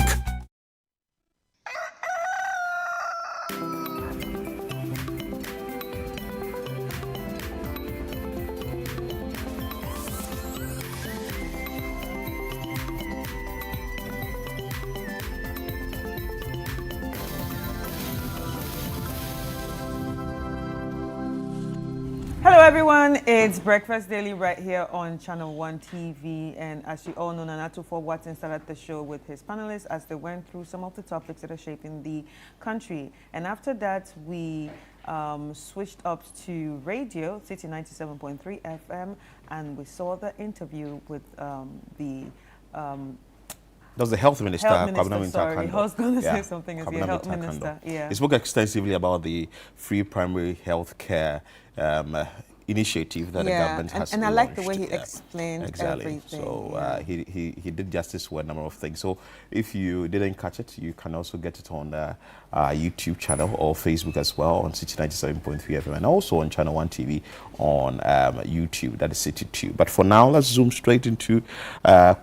Speaker 18: Hello everyone, it's Breakfast Daily right here on Channel 1 TV, and as you all know, Nanato Watson started the show with his panelists as they went through some of the topics that are shaping the country. And after that, we switched up to radio, City 97.3 FM, and we saw the interview with
Speaker 5: that was the health minister,
Speaker 18: sorry. I was going to say something as the health minister. Yeah.
Speaker 5: He spoke extensively about the free primary health care
Speaker 14: initiative that the government has
Speaker 18: and I like the way he
Speaker 14: launched.
Speaker 18: explained
Speaker 14: Exactly.
Speaker 18: everything.
Speaker 14: So he did justice to a number of things. So if you didn't catch it, you can also get it on the YouTube channel or Facebook as well on City 97.3 FM and also on Channel 1 TV on YouTube. That is City 2. But for now, let's zoom straight into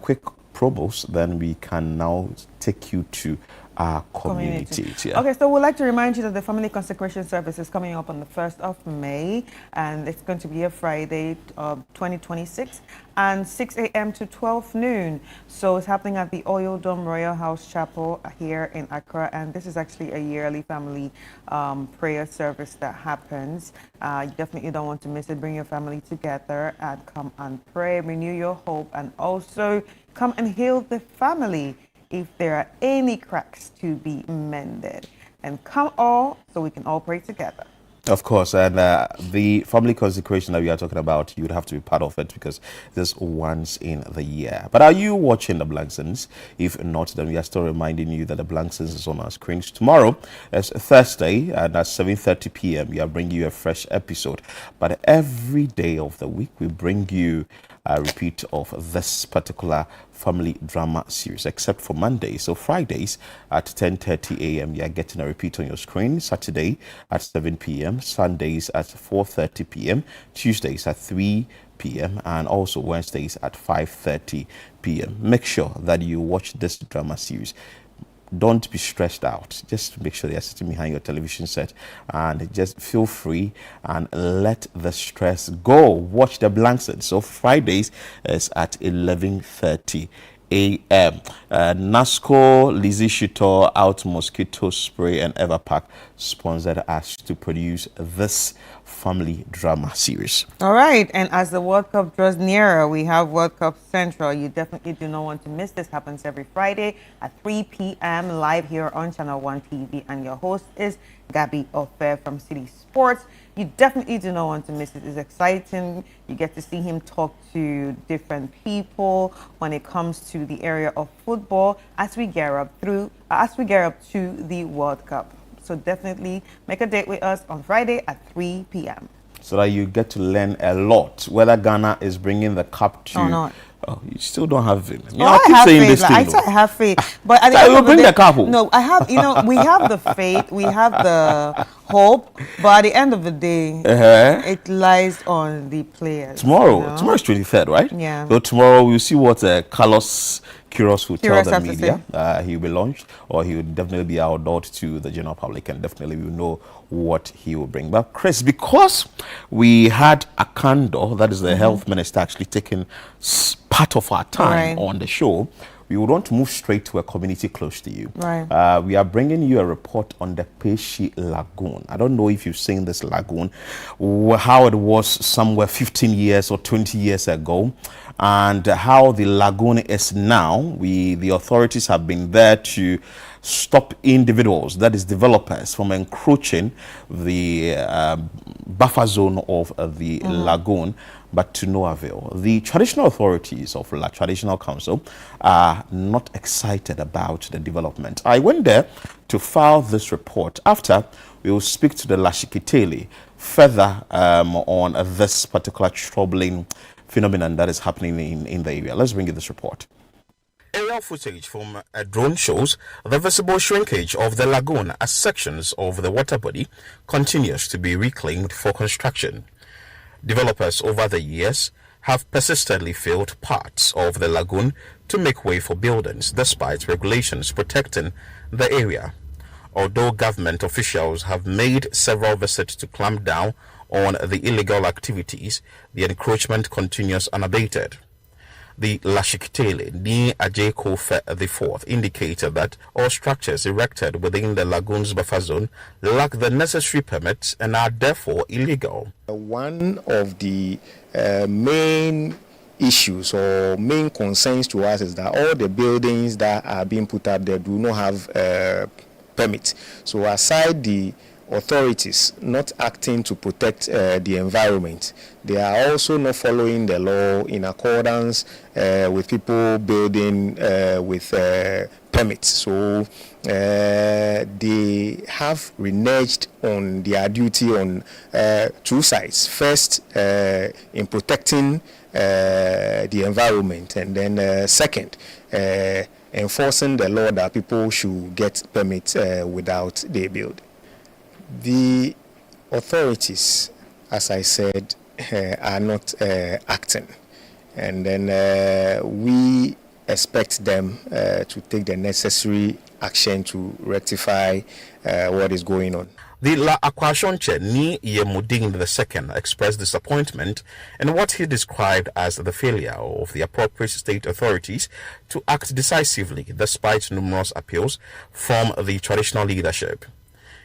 Speaker 14: quick promos. Then we can now take you to our community. Yeah.
Speaker 18: Okay, so we'd like to remind you that the family consecration service is coming up on the 1st of May, and it's going to be a Friday, 2026, and 6 a.m. to 12 noon. So it's happening at the Oil Dome Royal House Chapel here in Accra, and this is actually a yearly family prayer service that happens. You definitely don't want to miss it. Bring your family together and come and pray, renew your hope, and also come and heal the family if there are any cracks to be mended. And come all so we can all pray together.
Speaker 14: Of course, and the family consecration that we are talking about, you would have to be part of it because this once in the year. But are you watching the Blanksons? If not, then we are still reminding you that the Blanksons is on our screens tomorrow. It's Thursday, and at 7:30 p.m. we are bringing you a fresh episode. But every day of the week, we bring you a repeat of this particular family drama series, except for Mondays. So Fridays at 10:30 a.m. you are getting a repeat on your screen. Saturday at 7 p.m. Sundays at 4:30 p.m. Tuesdays at 3 p.m. and also Wednesdays at 5:30 p.m. Make sure that you watch this drama series. Don't be stressed out. Just make sure you're sitting behind your television set and just feel free and let the stress go. Watch the Blanksons. So Fridays is at 11:30 a.m. NASCO, Lizzie Shutor, Out Mosquito Spray and Everpack sponsored us to produce this family drama series.
Speaker 18: All right, and as the World Cup draws nearer, we have World Cup Central. You definitely do not want to miss this. Happens every Friday at 3 p.m. live here on Channel 1 TV, and your host is Gabby Ofe from City Sports. You definitely do not want to miss it. It's exciting. You get to see him talk to different people when it comes to the area of football as we gear up to the World Cup. So definitely make a date with us on Friday at 3 p.m.
Speaker 14: So that you get to learn a lot. Whether Ghana is bringing the cup to...
Speaker 18: Oh, no.
Speaker 14: Oh, you still don't have faith.
Speaker 18: I have faith. But at the end of the day, no, I have, we have the faith, we have the hope, but at the end of the day, it lies on the players.
Speaker 14: Tomorrow is 23rd, right?
Speaker 18: Yeah.
Speaker 14: So tomorrow we'll see what Carlos Queiroz will tell the media. He will be launched, or he will definitely be outdoored to the general public, and definitely we will know what he will bring. But Chris, because we had Akando, that is the health minister, actually taking part of our time on the show, we would want to move straight to a community close to you.
Speaker 18: Right.
Speaker 14: We are bringing you a report on the Pesi Lagoon. I don't know if you've seen this lagoon, how it was somewhere 15 years or 20 years ago, and how the lagoon is now. The authorities have been there to stop individuals, that is developers, from encroaching the buffer zone of the lagoon, but to no avail. The traditional authorities of La Traditional Council are not excited about the development. I went there to file this report. After, we will speak to the Lashikitele further on this particular troubling phenomenon that is happening in the area. Let's bring you this report. Aerial footage from a drone shows the visible shrinkage of the lagoon as sections of the water body continues to be reclaimed for construction. Developers over the years have persistently filled parts of the lagoon to make way for buildings despite regulations protecting the area. Although government officials have made several visits to clamp down on the illegal activities, the encroachment continues unabated. The Lashikitele Ni Ajay Kofe IV indicated that all structures erected within the lagoon's buffer zone lack the necessary permits and are therefore illegal.
Speaker 19: One of the main issues or main concerns to us is that all the buildings that are being put up there do not have permits. So aside the authorities not acting to protect the environment, they are also not following the law in accordance with people building with permits. So they have reneged on their duty on two sides. First, in protecting the environment, and then second, enforcing the law that people should get permits without they build. The authorities, as I said, are not acting, and then we expect them to take the necessary action to rectify what is going on.
Speaker 14: The La Akwashonche Ni Yemuding II expressed disappointment in what he described as the failure of the appropriate state authorities to act decisively despite numerous appeals from the traditional leadership.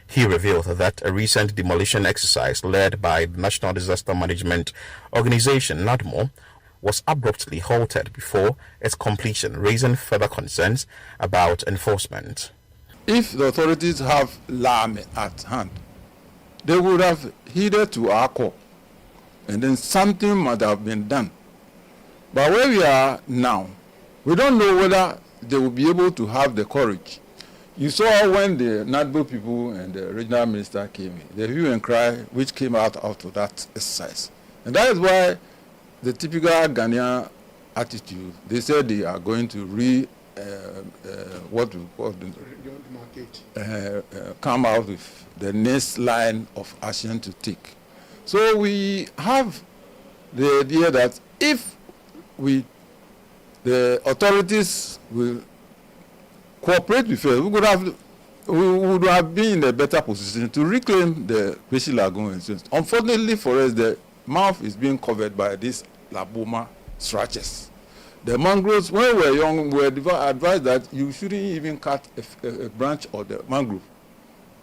Speaker 14: He revealed that a recent demolition exercise led by the National Disaster Management Organization, NADMO, was abruptly halted before its completion, raising further concerns about enforcement.
Speaker 20: If the authorities have LAME at hand, they would have heeded to our call, and then something might have been done. But where we are now, we don't know whether they will be able to have the courage. You saw when the NADBO people and the regional minister came in, the hue and cry which came out of that exercise. And that is why the typical Ghanaian attitude, they said they are going to come out with the next line of action to take. So we have the idea that if the authorities will cooperate with us, we would have been in a better position to reclaim the Pesi Lagoon. Unfortunately for us, the mouth is being covered by these laboma structures. The mangroves, when we were young, we were advised that you shouldn't even cut a branch of the mangrove,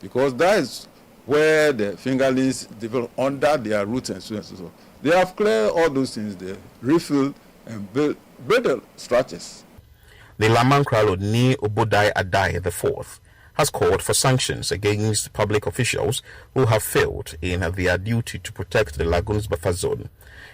Speaker 20: because that is where the fingerlings develop under their roots and so on. So they have cleared all those things, they refilled and built the structures.
Speaker 14: The Laman Kralo Ni Obodai Adai IV has called for sanctions against public officials who have failed in their duty to protect the lagoon's buffer zone.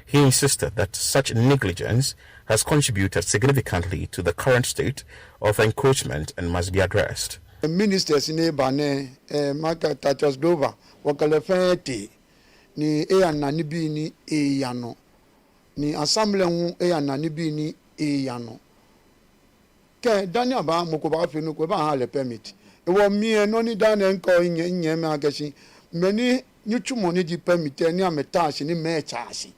Speaker 14: He insisted that such negligence has contributed significantly to the current state of encroachment and must be addressed.
Speaker 21: The ministers in Ebane, Maka Tatas Dova, Wakalefeti, ni Nanibi ni Eyano, ni Assembly Nanibi ni Eyano. Ke Daniel Ba Mokoba Finu Koba Hale permit. It was me no ni Dan and calling in Yamagashi. Many Nutumoni di permit any ametashi ni mechashi.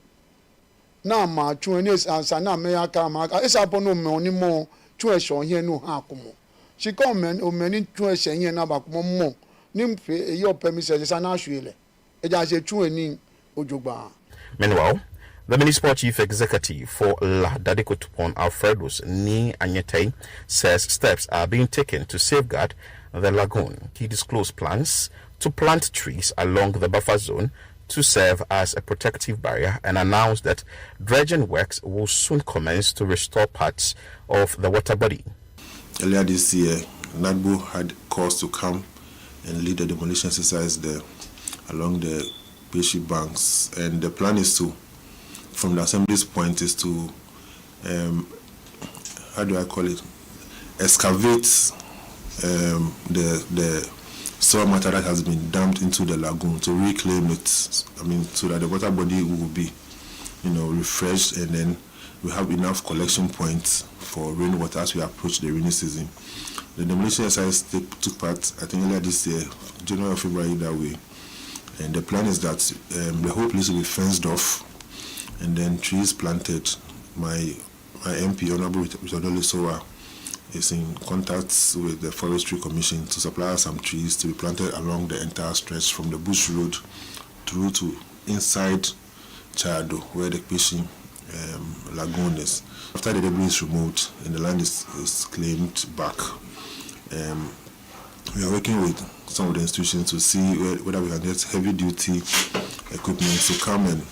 Speaker 21: Na ma chuenes asana mea kama esa bono me mo chuesho here no hakumo. She come o many chuesho here na bakumo mo nimfe your permission sana shwele. Eja se chueni ojogba.
Speaker 14: Meanwhile, the municipal chief executive for La Dadikotupon Alfredos Ni Anyete says steps are being taken to safeguard the lagoon. He disclosed plans to plant trees along the buffer zone to serve as a protective barrier and announced that dredging works will soon commence to restore parts of the water body.
Speaker 22: Earlier this year, NADBO had calls to come and lead the demolition exercise there along the Pesi banks, and the plan is to, from the assembly's point, is to excavate the soil matter that has been dumped into the lagoon to reclaim it. So that the water body will be, refreshed, and then we have enough collection points for rainwater as we approach the rainy season. The demolition exercise took part, I think, earlier this year, January or February, that way. And the plan is that the whole place will be fenced off, and then trees planted. My MP, Honorable Richard Sowa, is in contact with the Forestry Commission to supply some trees to be planted along the entire stretch from the Bush Road through to inside Chado, where the Pesi Lagoon is. After the debris is removed and the land is claimed back, we are working with some of the institutions to see whether we can get heavy-duty equipment to come and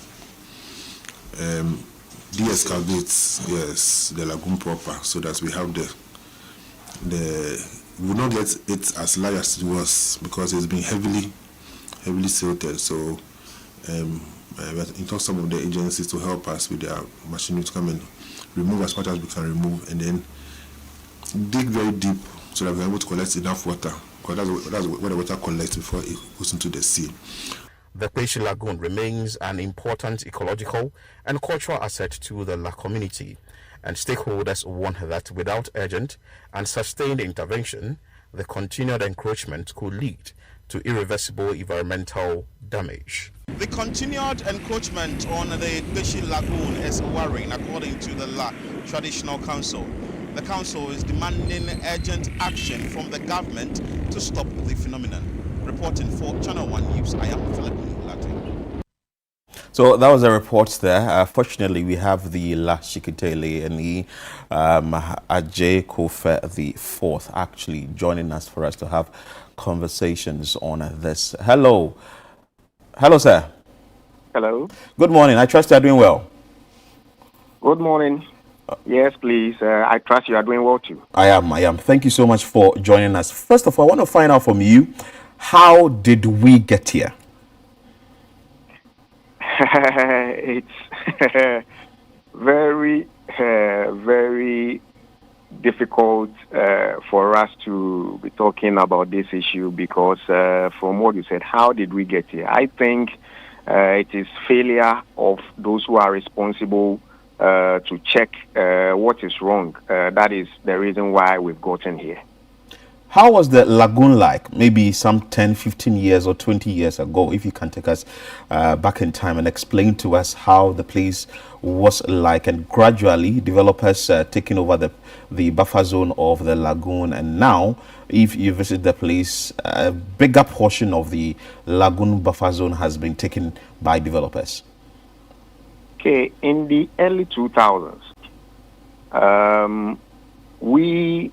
Speaker 22: de-excavate, the lagoon proper, so that we have we will not get it as large as it was, because it's been heavily silted. So we are in talks some of the agencies to help us with their machinery to come and remove as much as we can remove, and then dig very deep so that we're able to collect enough water, because that's where the water collects before it goes into the sea.
Speaker 14: The Pesi Lagoon remains an important ecological and cultural asset to the La community, and stakeholders warn that without urgent and sustained intervention, the continued encroachment could lead to irreversible environmental damage. The continued encroachment on the Pesi Lagoon is worrying, according to the La Traditional Council. The council is demanding urgent action from the government to stop the phenomenon. Reporting for Channel 1 News, I am Philip Latin. So that was a report there. Fortunately, we have the La Shikitele and the Ajay Kofe the fourth actually joining us for us to have conversations on this. Hello. Hello, sir.
Speaker 1: Hello.
Speaker 14: Good morning. I trust you are doing well.
Speaker 1: Good morning. Yes, please. I trust you are doing well too.
Speaker 14: I am. Thank you so much for joining us. First of all, I want to find out from you, how did we get here?
Speaker 1: It's very, very difficult for us to be talking about this issue because from what you said, how did we get here? I think it is failure of those who are responsible to check what is wrong. That is the reason why we've gotten here.
Speaker 14: How was the lagoon like? Maybe some 10, 15 years or 20 years ago, if you can take us back in time and explain to us how the place was like, and gradually developers taking over the buffer zone of the lagoon, and now if you visit the place, a bigger portion of the lagoon buffer zone has been taken by developers.
Speaker 1: Okay, in the early 2000s, we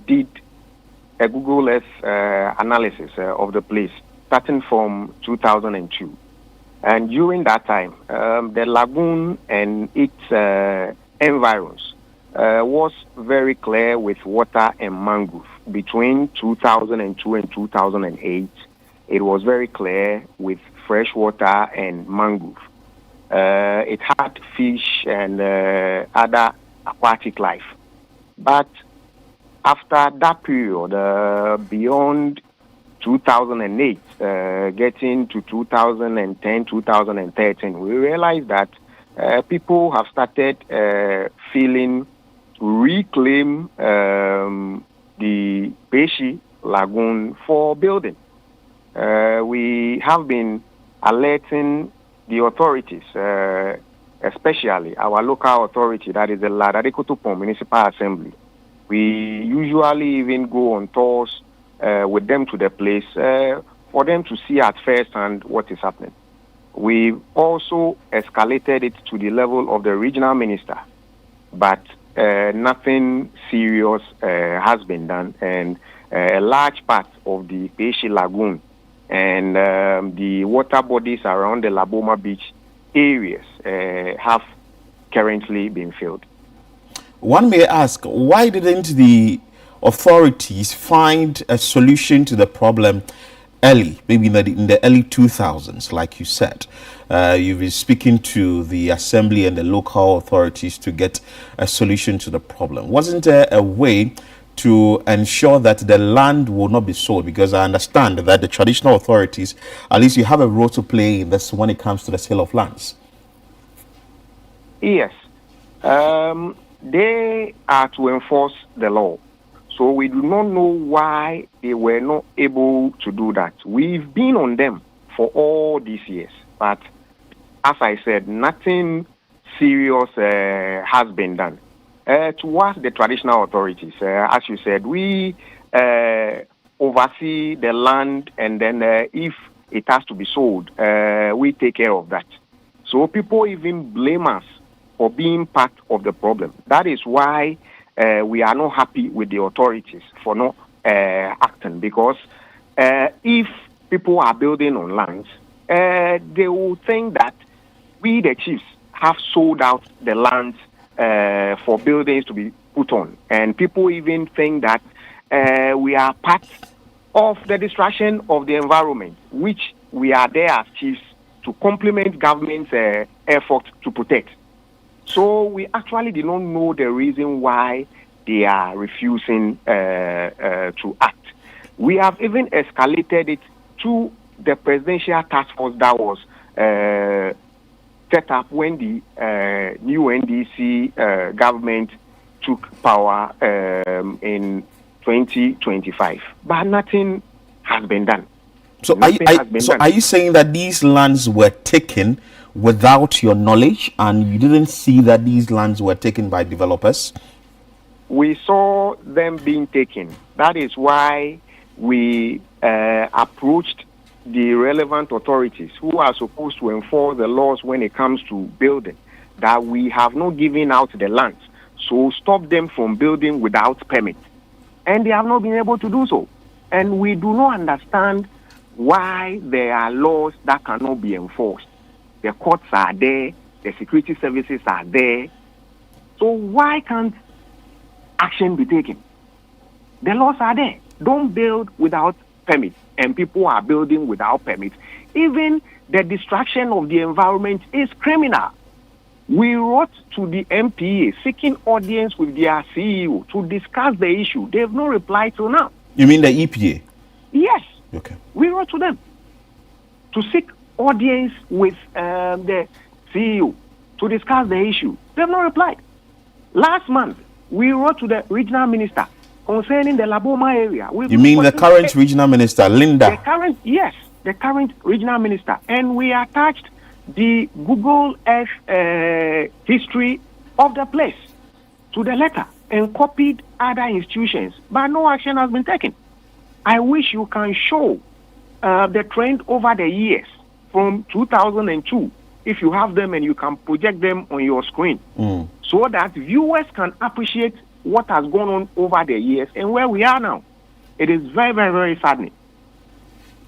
Speaker 1: did a Google Earth analysis of the place starting from 2002. And during that time, the lagoon and its environs was very clear with water and mangrove. Between 2002 and 2008, it was very clear with fresh water and mangrove. It had fish and other aquatic life. But after that period, beyond 2008, getting to 2010, 2013, we realized that people have started feeling to reclaim the Pesi Lagoon for building. We have been alerting the authorities, especially our local authority, that is the Ladadekotopon Municipal Assembly. We usually even go on tours with them to the place for them to see at first hand what is happening. We've also escalated it to the level of the regional minister, but nothing serious has been done, and a large part of the Pesi Lagoon and the water bodies around the Laboma Beach areas have currently been filled.
Speaker 14: One may ask, why didn't the authorities find a solution to the problem early, maybe in the early 2000s, like you said? You've been speaking to the assembly and the local authorities to get a solution to the problem. Wasn't there a way to ensure that the land will not be sold? Because I understand that the traditional authorities, at least you have a role to play in this when it comes to the sale of lands.
Speaker 1: Yes. They are to enforce the law. So we do not know why they were not able to do that. We've been on them for all these years. But as I said, nothing serious has been done. Towards the traditional authorities, as you said, we oversee the land, and then if it has to be sold, we take care of that. So people even blame us for being part of the problem. That is why we are not happy with the authorities for not acting, because if people are building on lands, they will think that we, the chiefs, have sold out the lands for buildings to be put on. And people even think that we are part of the destruction of the environment, which we are there as chiefs to complement government's effort to protect. So we actually did not know the reason why they are refusing to act. We have even escalated it to the presidential task force that was set up when the new NDC government took power in 2025. But nothing has been done.
Speaker 14: So are you saying that these lands were taken without your knowledge, and you didn't see that these lands were taken by developers?
Speaker 1: We saw them being taken. That is why we approached the relevant authorities who are supposed to enforce the laws when it comes to building, that we have not given out the lands. So stop them from building without permit. And they have not been able to do so. And we do not understand why there are laws that cannot be enforced. The courts are there, the security services are there. So why can't action be taken? The laws are there. Don't build without permit, and people are building without permit. Even the destruction of the environment is criminal. We wrote to the MPA seeking audience with their CEO to discuss the issue. They have no reply till now.
Speaker 14: You mean the EPA?
Speaker 1: Yes.
Speaker 14: Okay.
Speaker 1: We wrote to them to seek audience with the CEO to discuss the issue. They have not replied. Last month, we wrote to the regional minister concerning the Laboma area.
Speaker 14: You mean the current regional minister, Linda?
Speaker 1: The current regional minister. And we attached the Google Earth history of the place to the letter and copied other institutions, but no action has been taken. I wish you can show the trend over the years from 2002, if you have them and you can project them on your screen, so that viewers can appreciate what has gone on over the years and where we are now. It is very, very, very saddening.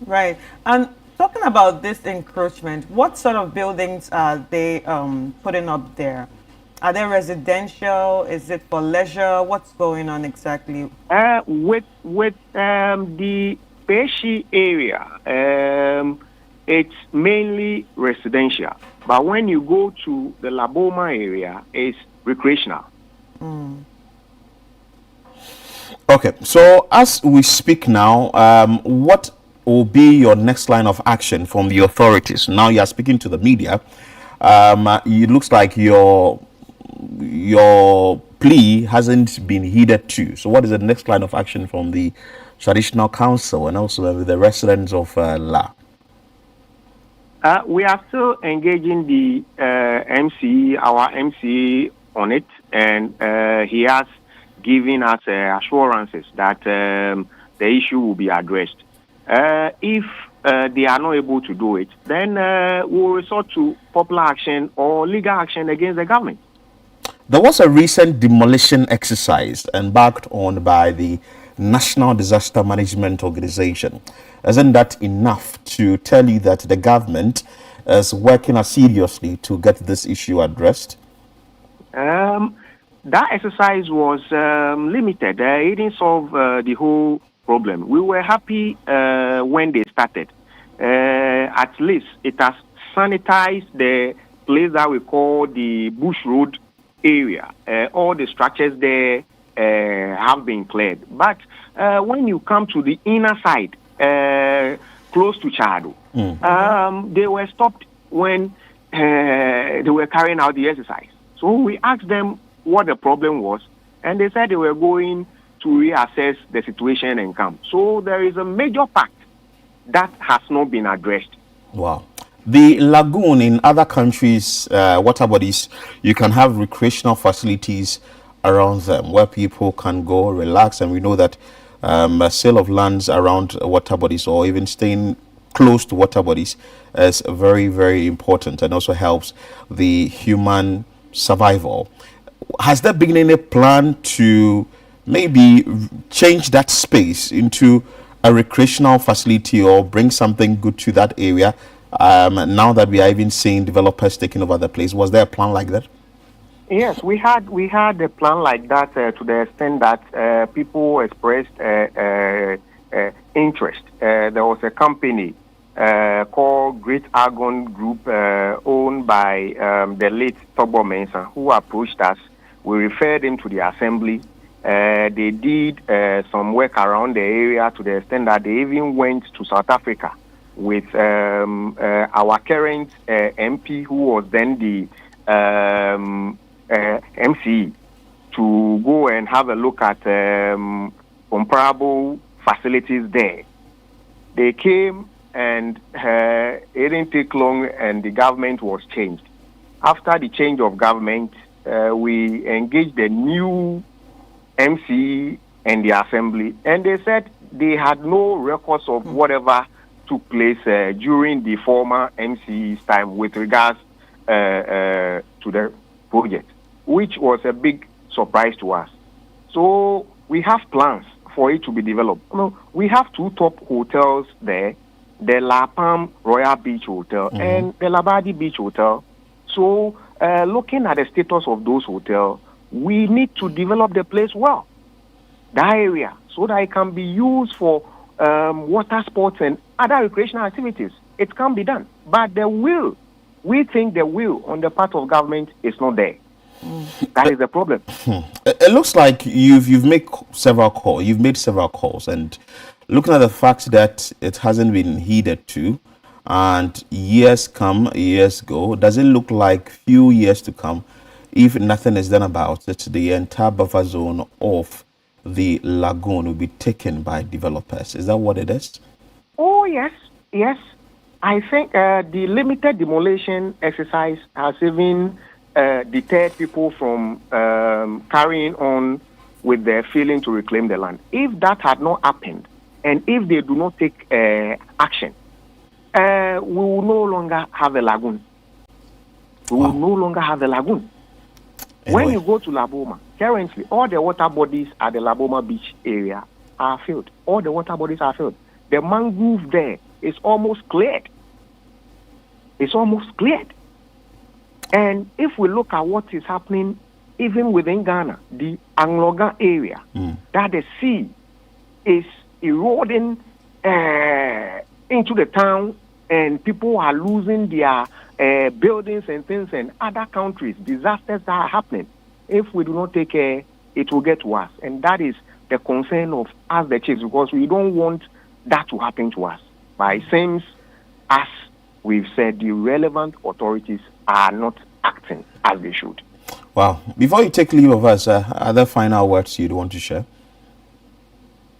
Speaker 18: Right. And talking about this encroachment, what sort of buildings are they putting up there? Are they residential? Is it for leisure? What's going on exactly?
Speaker 1: With the Pesi area, it's mainly residential. But when you go to the Laboma area, it's recreational.
Speaker 14: Okay, so as we speak now, what will be your next line of action from the authorities? Now you are speaking to the media. It looks like your plea hasn't been heeded too. So what is the next line of action from the traditional council and also the residents of La?
Speaker 1: We are still engaging the our MC on it, and he has given us assurances that the issue will be addressed. If they are not able to do it, then we'll resort to popular action or legal action against the government.
Speaker 14: There was a recent demolition exercise embarked on by the National Disaster Management Organization. Isn't that enough to tell you that the government is working seriously to get this issue addressed?
Speaker 1: That exercise was limited. It didn't solve the whole problem. We were happy when they started. At least it has sanitized the place that we call the Bush Road area. All the structures there have been cleared. But when you come to the inner side, close to Chado, they were stopped when they were carrying out the exercise. So we asked them what the problem was, and they said they were going to reassess the situation and come. So there is a major part that has not been addressed.
Speaker 14: Wow. The lagoon in other countries, water bodies, you can have recreational facilities around them where people can go relax, and we know that sale of lands around water bodies or even staying close to water bodies is very, very important and also helps the human survival. Has there been any plan to maybe change that space into a recreational facility or bring something good to that area now that we are even seeing developers taking over the place? Was there a plan like that?
Speaker 1: Yes, we had a plan like that to the extent that people expressed interest. There was a company called Great Argon Group owned by the late Tobo Mensah who approached us. We referred him to the assembly, They did some work around the area to the extent that they even went to South Africa with our current MP, who was then the MC, to go and have a look at comparable facilities there. They came and it didn't take long and the government was changed. After the change of government, we engaged the new MC and the assembly, and they said they had no records of whatever took place during the former MC's time with regards to the project, which was a big surprise to us. So we have plans for it to be developed. We have two top hotels there, the La Palm Royal Beach Hotel and the Labadi Beach Hotel. So looking at the status of those hotels, we need to develop the place well, that area, so that it can be used for water sports and other recreational activities. It can be done. But we think the will on the part of government is not there. That is the problem.
Speaker 14: It looks like you've made several calls. You've made several calls, and looking at the fact that it hasn't been heeded to, and years come, years go, does it look like few years to come, if nothing is done about it, the entire buffer zone of the lagoon will be taken by developers? Is that what it is?
Speaker 1: Oh, yes. I think the limited demolition exercise has even deterred people from carrying on with their feeling to reclaim the land. If that had not happened, and if they do not take action, we will no longer have a lagoon. Anyway. When you go to Laboma, currently all the water bodies at the Laboma beach area are filled. All the water bodies are filled. The mangrove there is almost cleared. And if we look at what is happening even within Ghana, the Angloga area, that the sea is eroding into the town, and people are losing their buildings and things, and other countries, disasters that are happening. If we do not take care, it will get worse. And that is the concern of us, the chiefs, because we don't want that to happen to us. But it seems, as we've said, the relevant authorities are not acting as they should.
Speaker 14: Wow. Before you take leave of us, are there final words you'd want to share?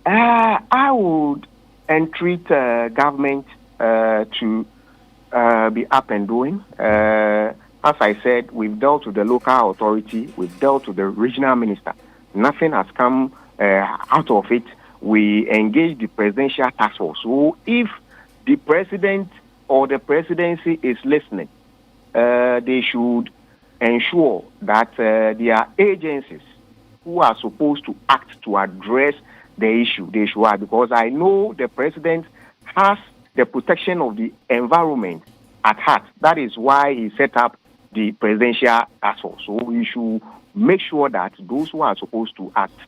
Speaker 1: I would entreat government to be up and doing. As I said, we've dealt with the local authority, we've dealt with the regional minister. Nothing has come out of it. We engaged the presidential task force. So if the president or the presidency is listening, they should ensure that their agencies who are supposed to act to address the issue, they should act, because I know the president has the protection of the environment at heart. That is why he set up the presidential task force. So we should make sure that those who are supposed to act,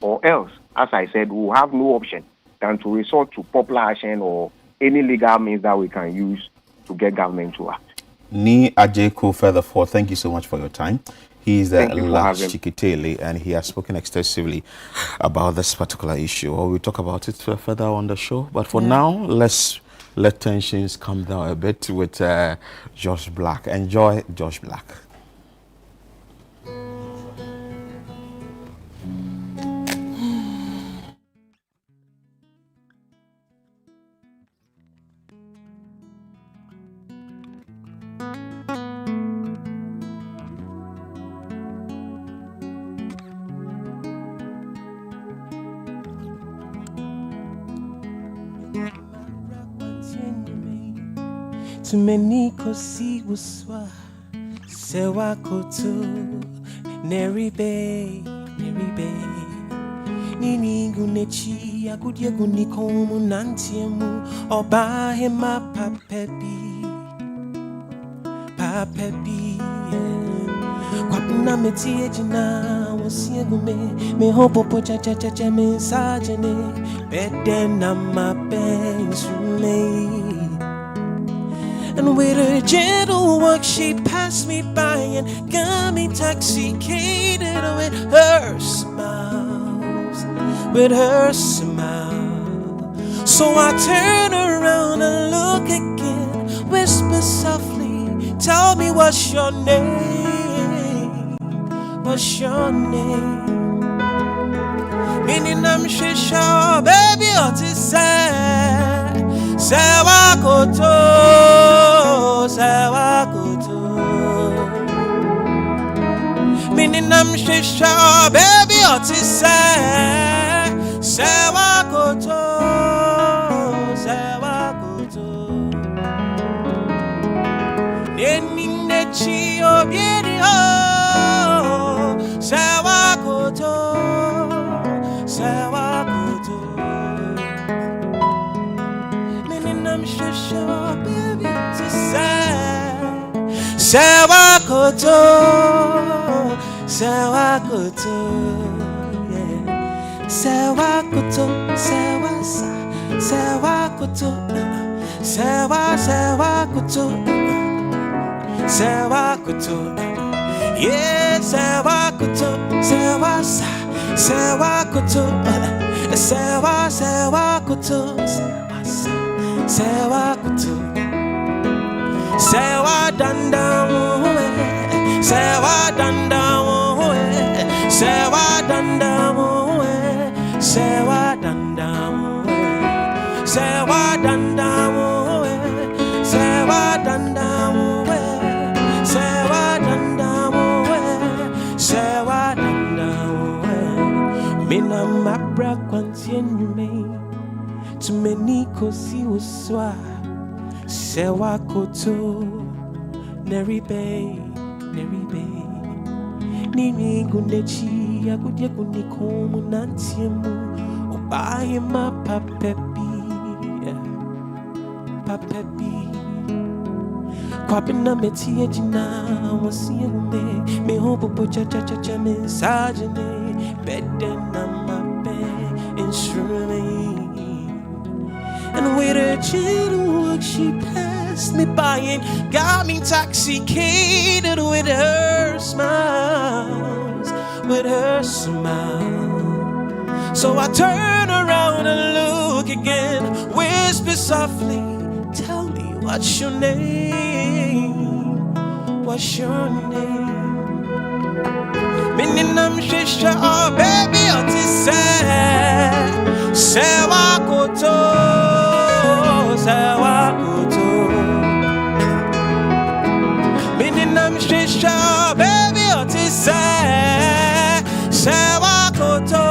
Speaker 1: or else, as I said, we will have no option than to resort to popular action or any legal means that we can use to get government to act.
Speaker 14: Ni Ajeko Featherford, thank you so much for your time. He is the last Chikitele, and he has spoken extensively about this particular issue. We'll talk about it further on the show. But for now, let's let tensions calm down a bit with Josh Black. Enjoy Josh Black.
Speaker 3: Tumeniko si uswa sewa koto neribe niningu nechi akudye gunikomu nantiemu oba hema papebi kwapuna metie jina wasiegume me hopo po cha mensajene bede na mapensume And with her gentle walk, she passed me by and got me intoxicated with her smiles, with her smile. So I turn around and look again, whisper softly, tell me what's your name, what's your name? Meaning I'm shisha, baby, what is say? Sewakoto, sewakoto. Meaning I'm shisha, baby, what is say? Sewakoto, sewakoto. Neni nechi obieri ho, sewakoto, sewakoto. Meaning I'm shisha, baby, what is say? Sewakoto, sewakoto, yeah. Sewakoto, sewasa, sewakoto, sewakoto, sewakoto, yeah, sewakoto, sewasa, sewakoto, sewakoto, sewasa, sewakoto. Sewa danda woe, sewa danda woe, sewa danda woe, sewa danda woe, sewa danda woe, sewa danda woe, sewa danda woe, sewa danda woe. Mina mabra kwantienyume, tumeni kosi uswa. Sewakoto, neribe, neribe. Nini gunechi, agudye kunikomu nantiemu. Obaye ma papepi, papepi. Kwapina metie jina, wasienme. Me hobo pocha cha cha cha mensajene. Bede na mabe, instrument. And with her gentle walk, she passed me by and got me intoxicated with her smiles, with her smile. So I turn around and look again, whisper softly, tell me what's your name, what's your name? Meaning I'm shisha, oh baby, what is say? Sewakoto, sewakoto. Meaning I'm shisha, baby, what is say? Sewakoto,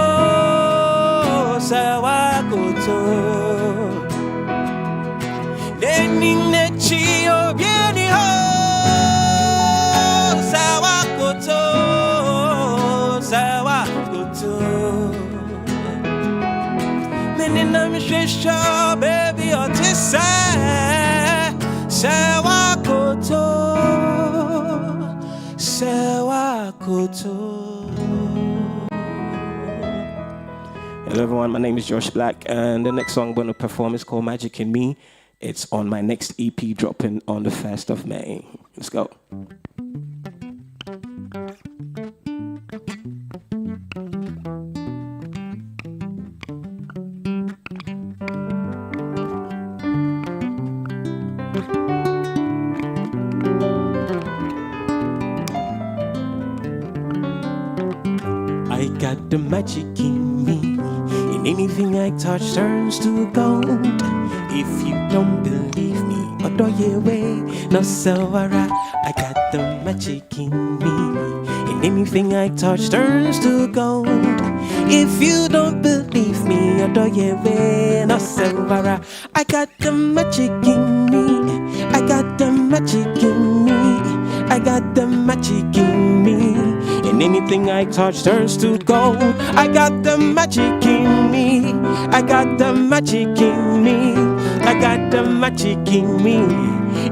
Speaker 3: sewakoto. Neni nechi obieni ho, sewakoto, sewakoto. Meaning I'm shisha, baby, what is say? Sewakoto, sewakoto.
Speaker 4: Hello everyone, my name is Josh Black and the next song I'm going to perform is called Magic in Me. It's on my next EP dropping on the 1st of May. Let's go.
Speaker 3: I got the magic in me, and anything I touch turns to gold. If you don't believe me, odoyewe no sawara. I got the magic in me, and anything I touch turns to gold. If you don't believe me, odoyewe no sawara. I got the magic in me, I got the magic in me, I got the magic in me. And anything I touch turns to gold. I got the magic in me, I got the magic in me, I got the magic in me.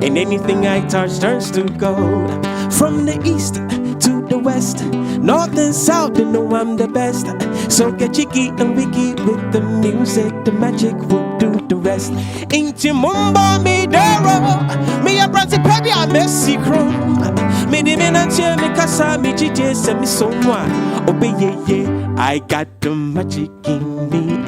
Speaker 3: And anything I touch turns to gold. From the east to the west, north and south, you know I'm the best. So get jiggy and wiggy with the music, the magic will do. the rest. Inti mumba mi dero, me a brandy baby a messy chrome. Me di me nantie me kasa me jije se me somwa. Obey ye, I got the magic in me,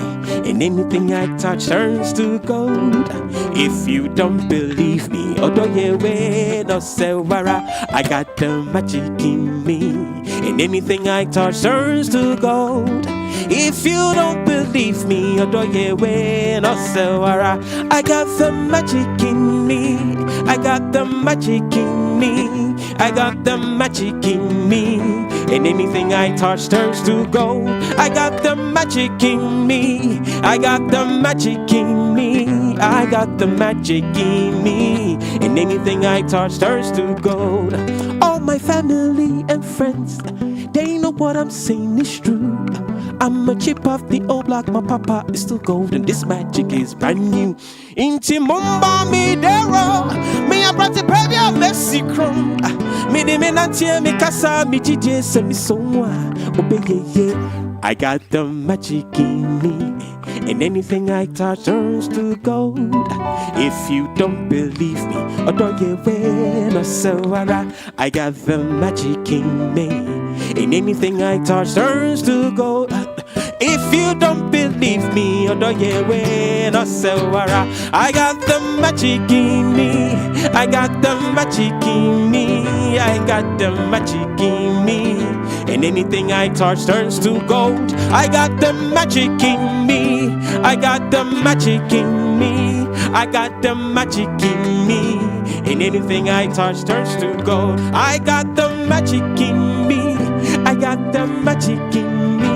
Speaker 3: and anything I touch turns to gold. If you don't believe me, odo ye we no sewara. I got the magic in me, and anything I touch turns to gold. If you don't believe me, odo ye we no sewara. I got the magic in me. I got the magic in me. I got the magic in me, and anything I touch turns to gold. I got the magic in me. I got the magic in me. I got the magic in me, and anything I touch turns to gold. All my family and friends, they know what I'm saying is true. I'm a chip off the old block, my papa is still gold, and this magic is brand new. Inti mumba mi dero, me a brati baby a messy chrome. Me di me nantie me kasa me jije se me somwa. Obey ye, I got the magic in me, and anything I touch turns to gold. If you don't believe me, odo ye we no sewara. I got the magic in me, and anything I touch turns to gold. If you don't believe me, odo ye we no sewara. I got the magic in me. I got the magic in me. I got the magic in me, and anything I touch turns to gold. I got the magic in me. I got the magic in me. I got the magic in me, and anything I touch turns to gold. I got the magic in me. I got the magic in me.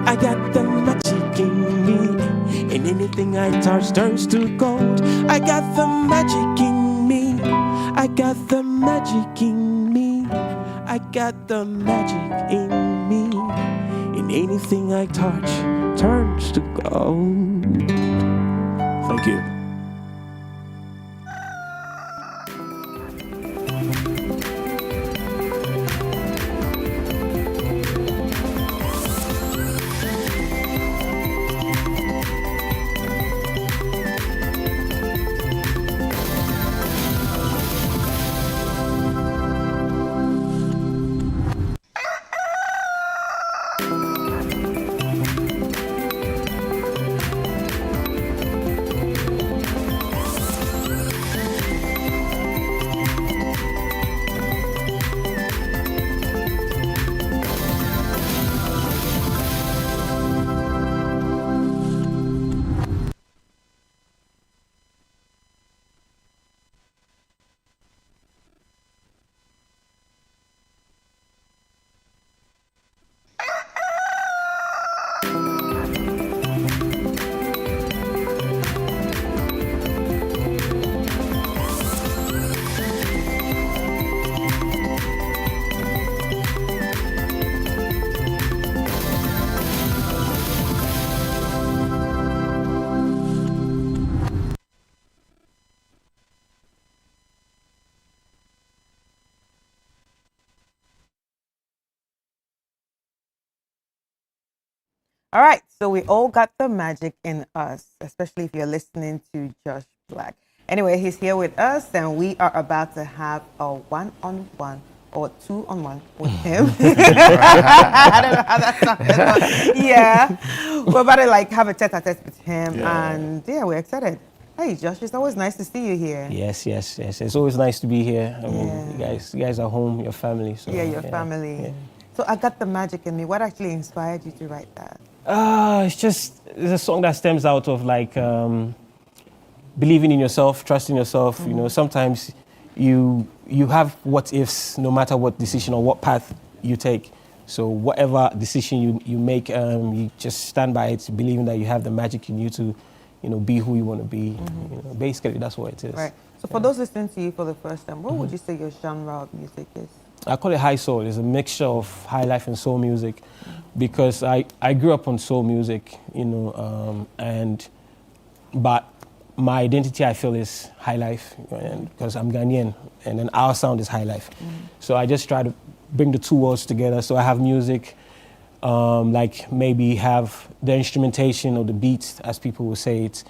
Speaker 3: I got the magic in me, and anything I touch turns to gold. I got the magic in me. I got the magic in me. I got the magic in me, and anything I touch turns to gold. Thank you.
Speaker 18: All right, so we all got the magic in us, especially if you're listening to Josh Black. Anyway, he's here with us, and we are about to have a one-on-one or two-on-one with him. I don't know how that sounds, but yeah, we're about to have a tete-a-tete with him, and yeah, we're excited. Hey, Josh, it's always nice to see you here.
Speaker 4: Yes. It's always nice to be here. I mean, you guys are home, your family. So,
Speaker 18: your family.
Speaker 4: Yeah.
Speaker 18: So I got the magic in me. What actually inspired you to write that?
Speaker 4: It's a song that stems out of believing in yourself, trusting yourself. You know, sometimes you have what ifs no matter what decision or what path you take. So whatever decision you make, you just stand by it, believing that you have the magic in you to, be who you want to be. Basically, that's what it is.
Speaker 18: Right. So for those listening to you for the first time, what would you say your genre of music is?
Speaker 4: I call it high soul. It's a mixture of high life and soul music, because I grew up on soul music, but my identity, I feel, is high life, because I'm Ghanaian, and then our sound is high life. So I just try to bring the two worlds together. So I have music, maybe have the instrumentation or the beats, as people will say it,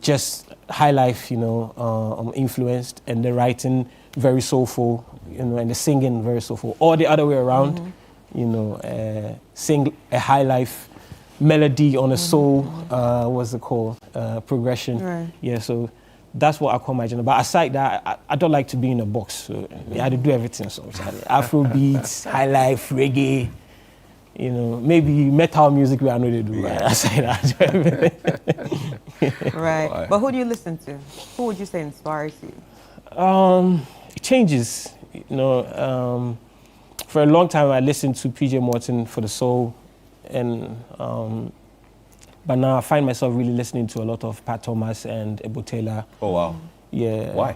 Speaker 4: just high life, influenced, and the writing very soulful, and the singing very soulful, or the other way around, sing a high life melody on a soul, what's it called, progression.
Speaker 18: Right.
Speaker 4: Yeah, so that's what I call my genre. But aside that, I don't like to be in a box. So I had to do everything. So Afro beats, high life, reggae, maybe metal music where I know they do. Right? Aside that.
Speaker 18: Right. But who do you listen to? Who would you say inspires you?
Speaker 4: It changes. For a long time I listened to PJ Morton for the soul, and but now I find myself really listening to a lot of Pat Thomas and Ebo Taylor.
Speaker 14: Oh wow.
Speaker 4: Yeah.
Speaker 14: Why?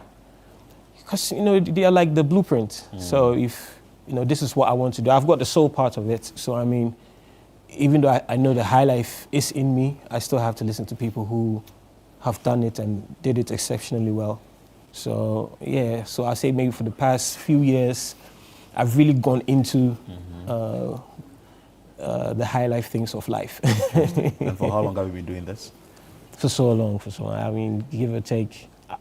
Speaker 4: Because they are like the blueprint. So if this is what I want to do, I've got the soul part of it. So I mean, even though I know the high life is in me, I still have to listen to people who have done it and did it exceptionally well. So yeah, so I say maybe for the past few years, I've really gone into the high life things of life.
Speaker 14: And for how long have you been doing this?
Speaker 4: For so long. I mean, give or take. I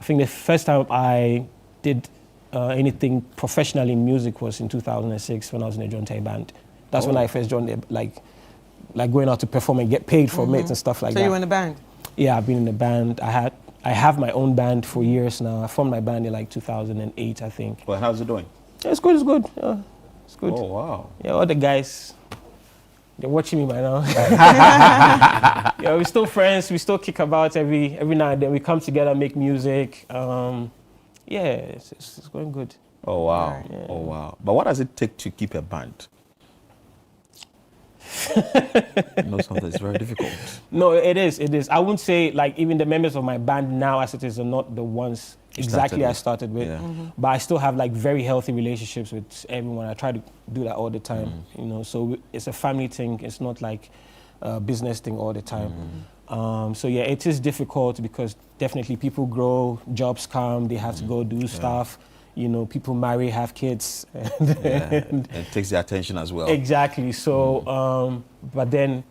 Speaker 4: think the first time I did anything professionally in music was in 2006 when I was in a John Tay band. That's when I first joined it, like going out to perform and get paid for it and stuff like that.
Speaker 18: So you were in a band?
Speaker 4: Yeah, I've been in a band. I have my own band for years now. I formed my band in like 2008, I think.
Speaker 14: Well, how's it doing?
Speaker 4: Yeah, it's good. Yeah, it's good.
Speaker 14: Oh wow.
Speaker 4: Yeah, all the guys, they're watching me by now. Yeah, we're still friends. We still kick about every now and then. We come together, make music. Yeah, it's going good.
Speaker 14: Oh wow.
Speaker 4: Yeah.
Speaker 14: Oh wow. But what does it take to keep a band? Something is very difficult.
Speaker 4: No, it is. I wouldn't say like even the members of my band now as it is are not the ones exactly I started with.
Speaker 14: Yeah.
Speaker 4: But I still have like very healthy relationships with everyone. I try to do that all the time, so it's a family thing. It's not like a business thing all the time. So yeah, it is difficult because definitely people grow, jobs come, they have to go do stuff. People marry, have kids.
Speaker 14: And it takes the attention as well.
Speaker 4: Exactly. So, but then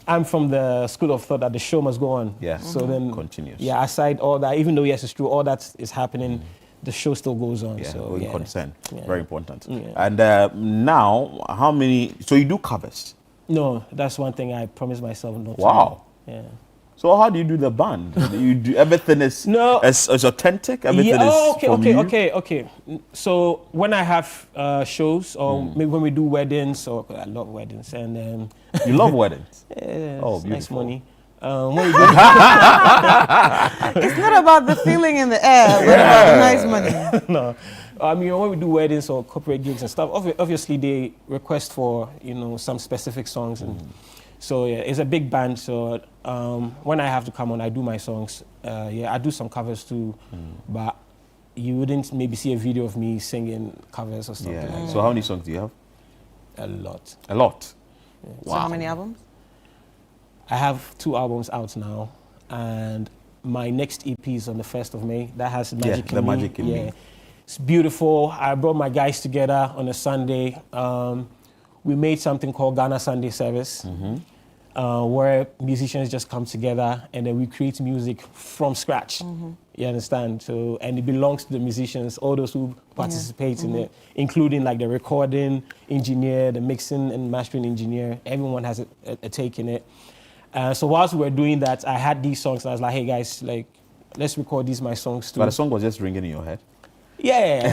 Speaker 4: I'm from the school of thought that the show must go on.
Speaker 14: Yeah.
Speaker 4: So then,
Speaker 14: continues.
Speaker 4: Yeah, aside all that, even though yes, it's true, all that is happening, the show still goes on.
Speaker 14: Yeah,
Speaker 4: So
Speaker 14: going concern.
Speaker 4: Yeah.
Speaker 14: Very important.
Speaker 4: Yeah.
Speaker 14: And now, how many? So you do covers?
Speaker 4: No, that's one thing I promised myself not to.
Speaker 14: Wow.
Speaker 4: Do. Yeah.
Speaker 14: So how do you do the band? You do everything is as authentic. Everything is from you?
Speaker 4: Okay. So when I have shows, or maybe when we do weddings, or I love weddings, and
Speaker 14: you love weddings.
Speaker 4: Yeah,
Speaker 14: oh,
Speaker 4: it's nice
Speaker 14: beautiful.
Speaker 4: money. When we do
Speaker 18: it's not about the feeling in the air, but about the nice money.
Speaker 4: No, I mean when we do weddings or corporate gigs and stuff, obviously they request for some specific songs and. So yeah, it's a big band. So when I have to come on, I do my songs. I do some covers too, but you wouldn't maybe see a video of me singing covers or something.
Speaker 14: Yeah.
Speaker 4: Like that.
Speaker 14: So how many songs do you have?
Speaker 4: A lot.
Speaker 14: A lot.
Speaker 4: Yeah.
Speaker 18: Wow. So how many albums?
Speaker 4: I have 2 albums out now, and my next EP is on the 1st of May. That has Magic in Me.
Speaker 14: Magic in Me.
Speaker 4: It's beautiful. I brought my guys together on a Sunday. We made something called Ghana Sunday Service, where musicians just come together and then we create music from scratch. You understand? So, and it belongs to the musicians, all those who participate in it, including like the recording engineer, the mixing and mastering engineer. Everyone has a take in it. So whilst we were doing that, I had these songs and I was like, hey guys, like, let's record these my songs too.
Speaker 14: But the song was just ringing in your head?
Speaker 4: Yeah.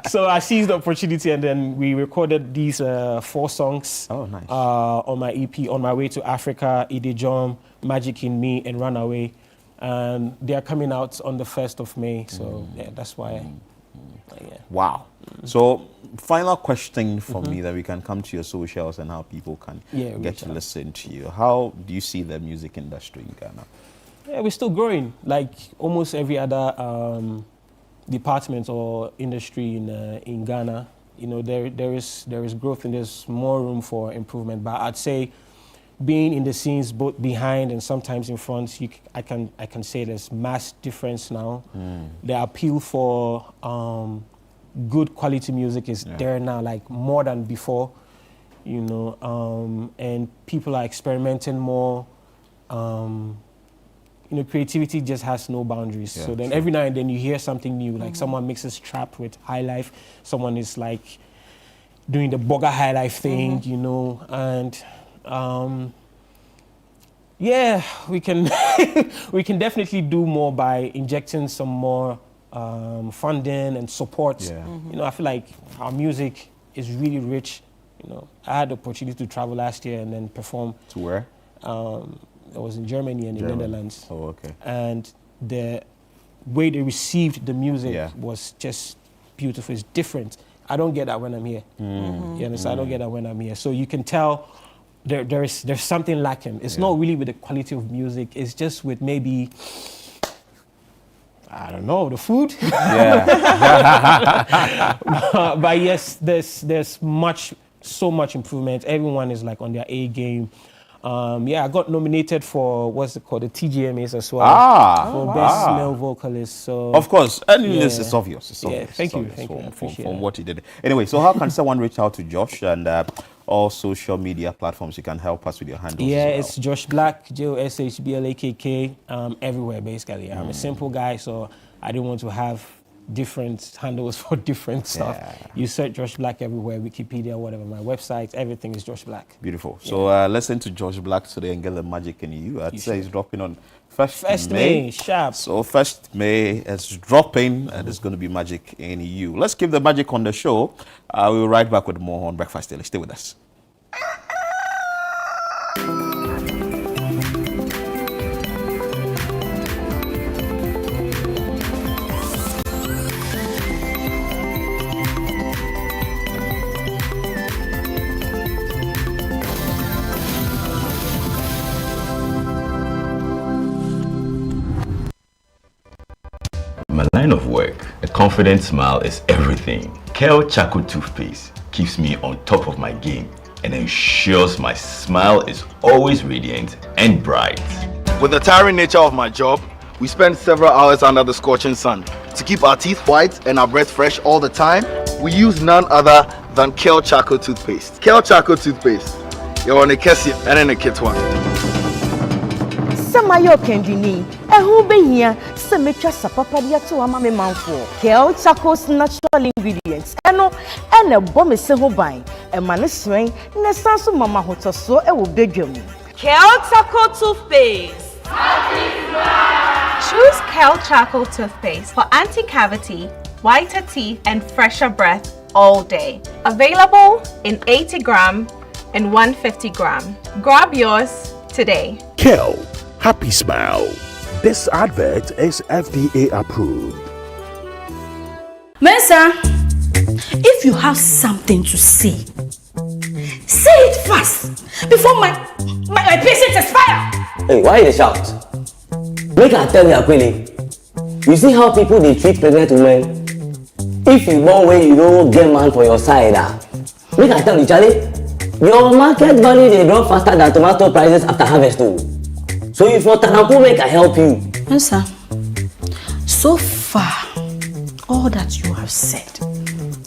Speaker 4: So I seized the opportunity and then we recorded these 4 songs.
Speaker 14: Oh, nice.
Speaker 4: On my EP, On My Way to Africa, Idijom, Magic in Me, and Runaway. And they are coming out on the 1st of May. So yeah, that's why.
Speaker 14: Wow. So final question for me, that we can come to your socials and how people can get to listen to you. How do you see the music industry in Ghana?
Speaker 4: Yeah, we're still growing. Like almost every other department or industry in Ghana, there is growth and there's more room for improvement. But I'd say, being in the scenes both behind and sometimes in front, I can say there's mass difference now. The appeal for good quality music is there now, like more than before, and people are experimenting more. you know, creativity just has no boundaries.
Speaker 14: Yeah,
Speaker 4: so then
Speaker 14: true.
Speaker 4: every now and then you hear something new, like someone mixes trap with high life, someone is like doing the bugger high life thing, you know, and yeah, we can we can definitely do more by injecting some more funding and support.
Speaker 14: Yeah.
Speaker 4: You know, I feel like our music is really rich. You know, I had the opportunity to travel last year and then perform.
Speaker 14: To where?
Speaker 4: I was in Germany and the
Speaker 14: Germany.
Speaker 4: Netherlands.
Speaker 14: Oh, okay.
Speaker 4: And the way they received the music
Speaker 14: Yeah.
Speaker 4: was just beautiful. It's different. I don't get that when I'm here. You understand? I don't get that when I'm here. So you can tell there's something lacking. It's not really with the quality of music. It's just with maybe, I don't know, the food.
Speaker 14: Yeah.
Speaker 4: But yes, there's so much improvement. Everyone is like on their A game. Yeah, I got nominated for what's it called, the TGMAs as well. For best male vocalist. So
Speaker 14: of course, and this is obvious. It's obvious.
Speaker 4: Yeah, thank you.
Speaker 14: It's obvious
Speaker 4: I appreciate
Speaker 14: from
Speaker 4: that.
Speaker 14: what he did. Anyway, so how can someone reach out to Josh and all social media platforms? You can help us with your handles.
Speaker 4: Yeah,
Speaker 14: as well.
Speaker 4: it's Josh Black, JOSHBLAKK, everywhere basically. I'm a simple guy, so I didn't want to have different handles for different stuff. You search Josh Black everywhere, Wikipedia, whatever, my website, everything is Josh Black.
Speaker 14: Beautiful. So listen to Josh Black today and get the magic in you. I'd say he's dropping on 1st
Speaker 4: May, sharp.
Speaker 14: So 1st May is dropping and there's going to be magic in you. Let's keep the magic on the show. We'll be right back with more on Breakfast Daily. Stay with us.
Speaker 6: My line of work, a confident smile is everything. Kale Charcoal Toothpaste keeps me on top of my game and ensures my smile is always radiant and bright.
Speaker 7: With the tiring nature of my job, we spend several hours under the scorching sun. To keep our teeth white and our breath fresh all the time, we use none other than Kale Charcoal Toothpaste. Kale Charcoal Toothpaste. You're on a Kessie and in a kit one.
Speaker 23: Samayo kendini ehu behia se metwa sapapa dia to ama me manfo Kale Charcoal's natural ingredients eno ene bɔ me se ho ban e ma ne sren ne sanso mama hotoso e wo bedwam.
Speaker 24: Kale Charcoal Toothpaste. Choose Kale Charcoal Toothpaste for anti-cavity, whiter teeth and fresher breath all day. Available in 80 gram and 150 gram. Grab yours today.
Speaker 25: Kale, happy smile. This advert is FDA approved.
Speaker 26: Mensa, if you have something to say, say it fast before my patient expire.
Speaker 27: Hey, why you shout? Make her tell me quickly. You see how people they treat pregnant women? If you born when you don't get man for your side, make her tell you, Charlie. Your market value they drop faster than tomato prices after harvest too. So if your Tanaku make I help you.
Speaker 26: Mensa, so far, all that you have said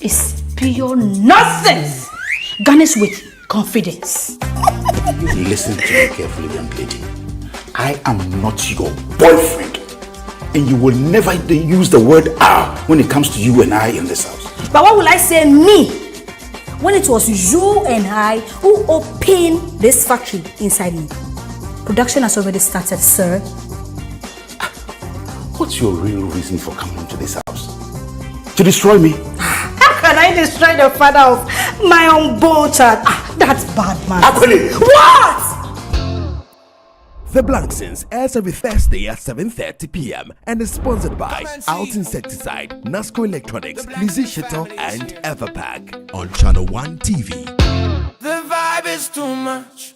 Speaker 26: is pure nonsense. Garnish with confidence.
Speaker 25: Listen to me carefully, young lady. I am not your boyfriend. And you will never use the word when it comes to you and I in this house.
Speaker 26: But what will I say me? When it was you and I who opened this factory inside me. Production has already started, sir.
Speaker 25: What's your real reason for coming into this house? To destroy me?
Speaker 26: How can I destroy the father of my unborn child? That's bad, man.
Speaker 25: Actually,
Speaker 26: what?
Speaker 15: The Blanksons airs every Thursday at 7:30 p.m. and is sponsored by Alt Insecticide, Nasco Electronics, Lizzie Shuttle, and Everpack on Channel 1 TV.
Speaker 28: The vibe is too much.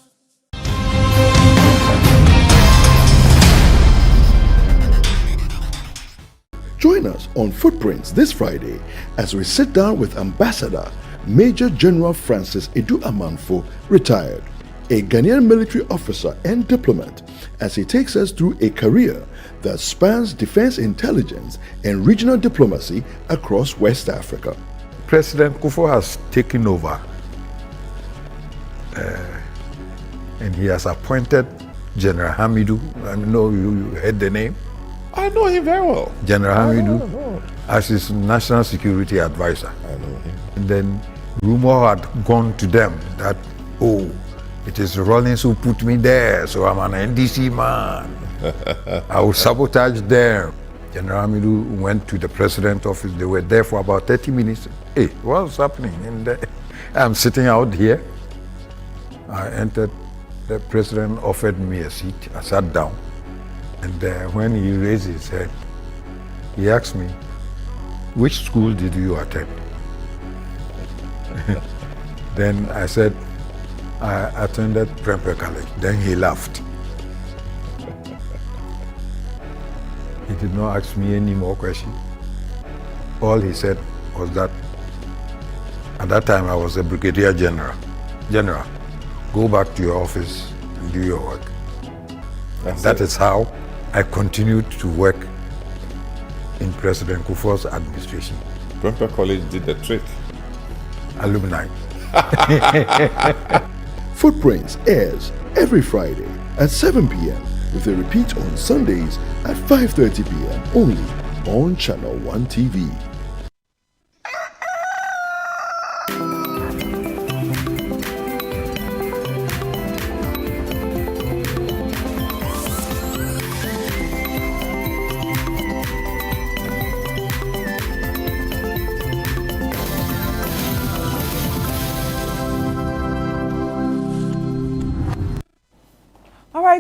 Speaker 12: Join us on Footprints this Friday as we sit down with Ambassador Major General Francis Edu Amanfo, retired, a Ghanaian military officer and diplomat, as he takes us through a career that spans defense intelligence and regional diplomacy across West Africa.
Speaker 20: President Kufuor has taken over and he has appointed
Speaker 2: General Hamidou. I know you heard the name.
Speaker 20: I know him very well.
Speaker 2: General Hamidou, as his national security advisor.
Speaker 20: I know him.
Speaker 2: And then rumor had gone to them that, oh, it is Rollins who put me there, so I'm an NDC man. I will sabotage them. General Hamidou went to the president's office. They were there for about 30 minutes. Hey, what's happening? And I'm sitting out here. I entered. The president offered me a seat. I sat down. And when he raised his head, he asked me, which school did you attend? Then I said, I attended Preventive College. Then he laughed. He did not ask me any more questions. All he said was that at that time I was a brigadier general. General, go back to your office and do your work. And that is how I continued to work in President Kufuor's administration.
Speaker 20: Preventive College did the trick.
Speaker 2: Alumni.
Speaker 8: Footprints airs every Friday at 7 p.m. with a repeat on Sundays at 5:30 p.m. only on Channel 1 TV.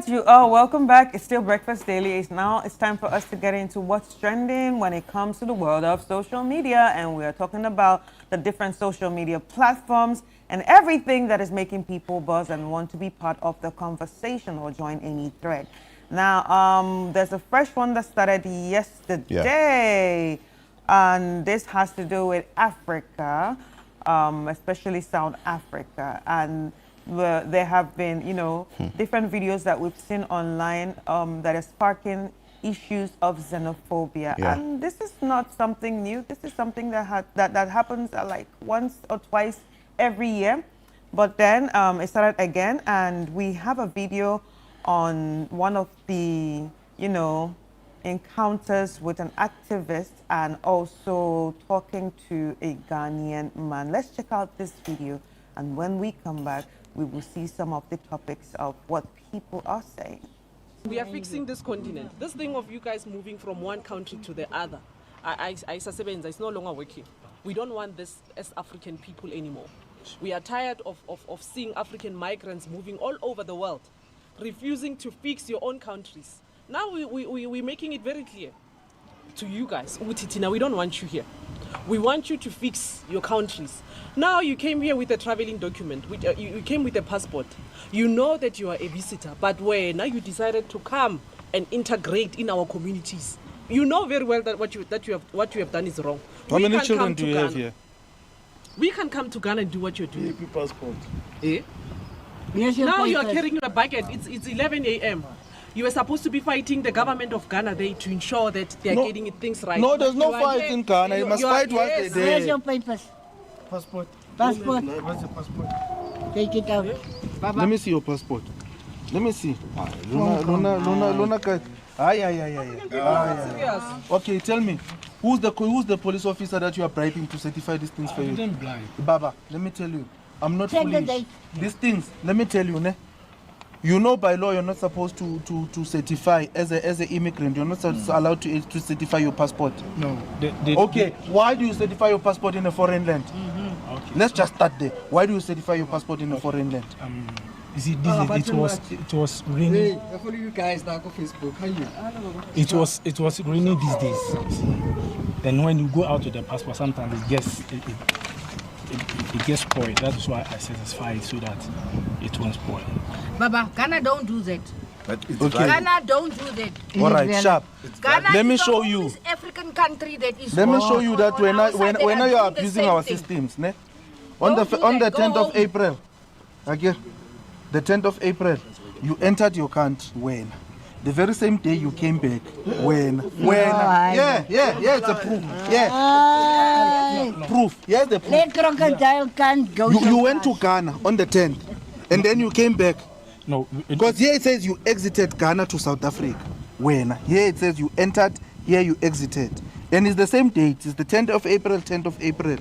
Speaker 18: You all, welcome back. It's still Breakfast Daily. It's time for us to get into what's trending when it comes to the world of social media, and we are talking about the different social media platforms and everything that is making people buzz and want to be part of the conversation or join any thread. Now, there's a fresh one that started yesterday, and this has to do with Africa, especially South Africa, and there have been, different videos that we've seen online that are sparking issues of xenophobia.
Speaker 14: Yeah.
Speaker 18: And this is not something new. This is something that happens like once or twice every year. But then it started again, and we have a video on one of the, encounters with an activist and also talking to a Ghanaian man. Let's check out this video, and when we come back, we will see some of the topics of what people are saying.
Speaker 9: We are fixing this continent. This thing of you guys moving from one country to the other, it's no longer working. We don't want this as African people anymore. We are tired of seeing African migrants moving all over the world, refusing to fix your own countries. Now we're making it very clear to you guys, Utitina, we don't want you here. We want you to fix your countries. Now you came here with a traveling document. You came with a passport. You know that you are a visitor, but now you decided to come and integrate in our communities. You know very well that what you have done is wrong.
Speaker 10: How many children do you have here?
Speaker 9: We can come to Ghana and do what you're doing.
Speaker 10: Passport.
Speaker 9: Eh? Now you are carrying a bucket. It's 11 a.m. You were supposed to be fighting the government of Ghana there to ensure that they are getting things right.
Speaker 10: No, there's no fight in Ghana. You must fight once a day.
Speaker 11: Where's your papers?
Speaker 10: Passport.
Speaker 11: Passport.
Speaker 10: Where's your passport?
Speaker 11: Take it out.
Speaker 10: Let me see your passport. Let me see. Luna. Okay, tell me. Who's the police officer that you are bribing to certify these things for you?
Speaker 11: I didn't bribe.
Speaker 10: Baba, let me tell you. I'm not
Speaker 11: Take the
Speaker 10: foolish.
Speaker 11: date.
Speaker 10: These things, let me tell you, ne? You know by law you're not supposed to certify as an immigrant. You're not allowed to certify your passport.
Speaker 11: No.
Speaker 10: Okay, why do you certify your passport in a foreign land?
Speaker 11: Okay.
Speaker 10: Let's just start there. Why do you certify your passport in a foreign land?
Speaker 11: You see, it was raining.
Speaker 10: I follow you guys now on Facebook. How you?
Speaker 11: It was raining these days. Then when you go out with the passport, sometimes it gets spoiled. That's why I satisfy it so that it won't spoil.
Speaker 26: Baba, Ghana don't do that.
Speaker 10: Okay.
Speaker 26: Ghana don't do that.
Speaker 10: All right, sharp.
Speaker 26: Ghana
Speaker 10: Let me
Speaker 26: is
Speaker 10: show
Speaker 26: the
Speaker 10: you.
Speaker 26: only African country that is.
Speaker 10: Let me show you that when you are
Speaker 26: doing the
Speaker 10: abusing
Speaker 26: same
Speaker 10: our
Speaker 26: thing.
Speaker 10: systems, ne? On the 10th of April, again, the 10th of April, you entered your country when? The very same day you came back. When? Yeah, it's a proof. Yeah. Proof. Yes, the proof.
Speaker 26: Let crocodile can't go.
Speaker 10: You went to Ghana on the 10th, and then you came back.
Speaker 11: No.
Speaker 10: Because here it says you exited Ghana to South Africa. When? Here it says you entered, here you exited. And it's the same date. It's the 10th of April, 10th of April.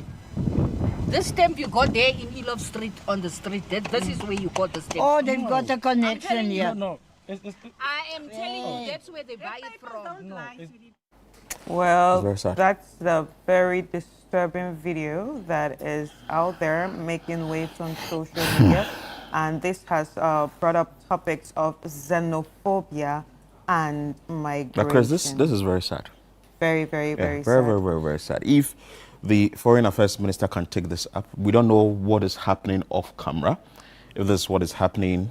Speaker 1: This stamp you got there in Elov Street on the street. This is where you got the stamp.
Speaker 26: Oh, they've got a connection here.
Speaker 11: No.
Speaker 1: I am telling you, that's where they buy it from.
Speaker 18: Well,
Speaker 14: It's very sad.
Speaker 18: that's a very disturbing video that is out there making waves on social media. And this has brought up topics of xenophobia and migration.
Speaker 14: But Chris, this is very sad.
Speaker 18: Very, very, very
Speaker 14: very,
Speaker 18: sad.
Speaker 14: very, very, very sad. If the Foreign Affairs Minister can take this up, we don't know what is happening off camera. If this is what is happening,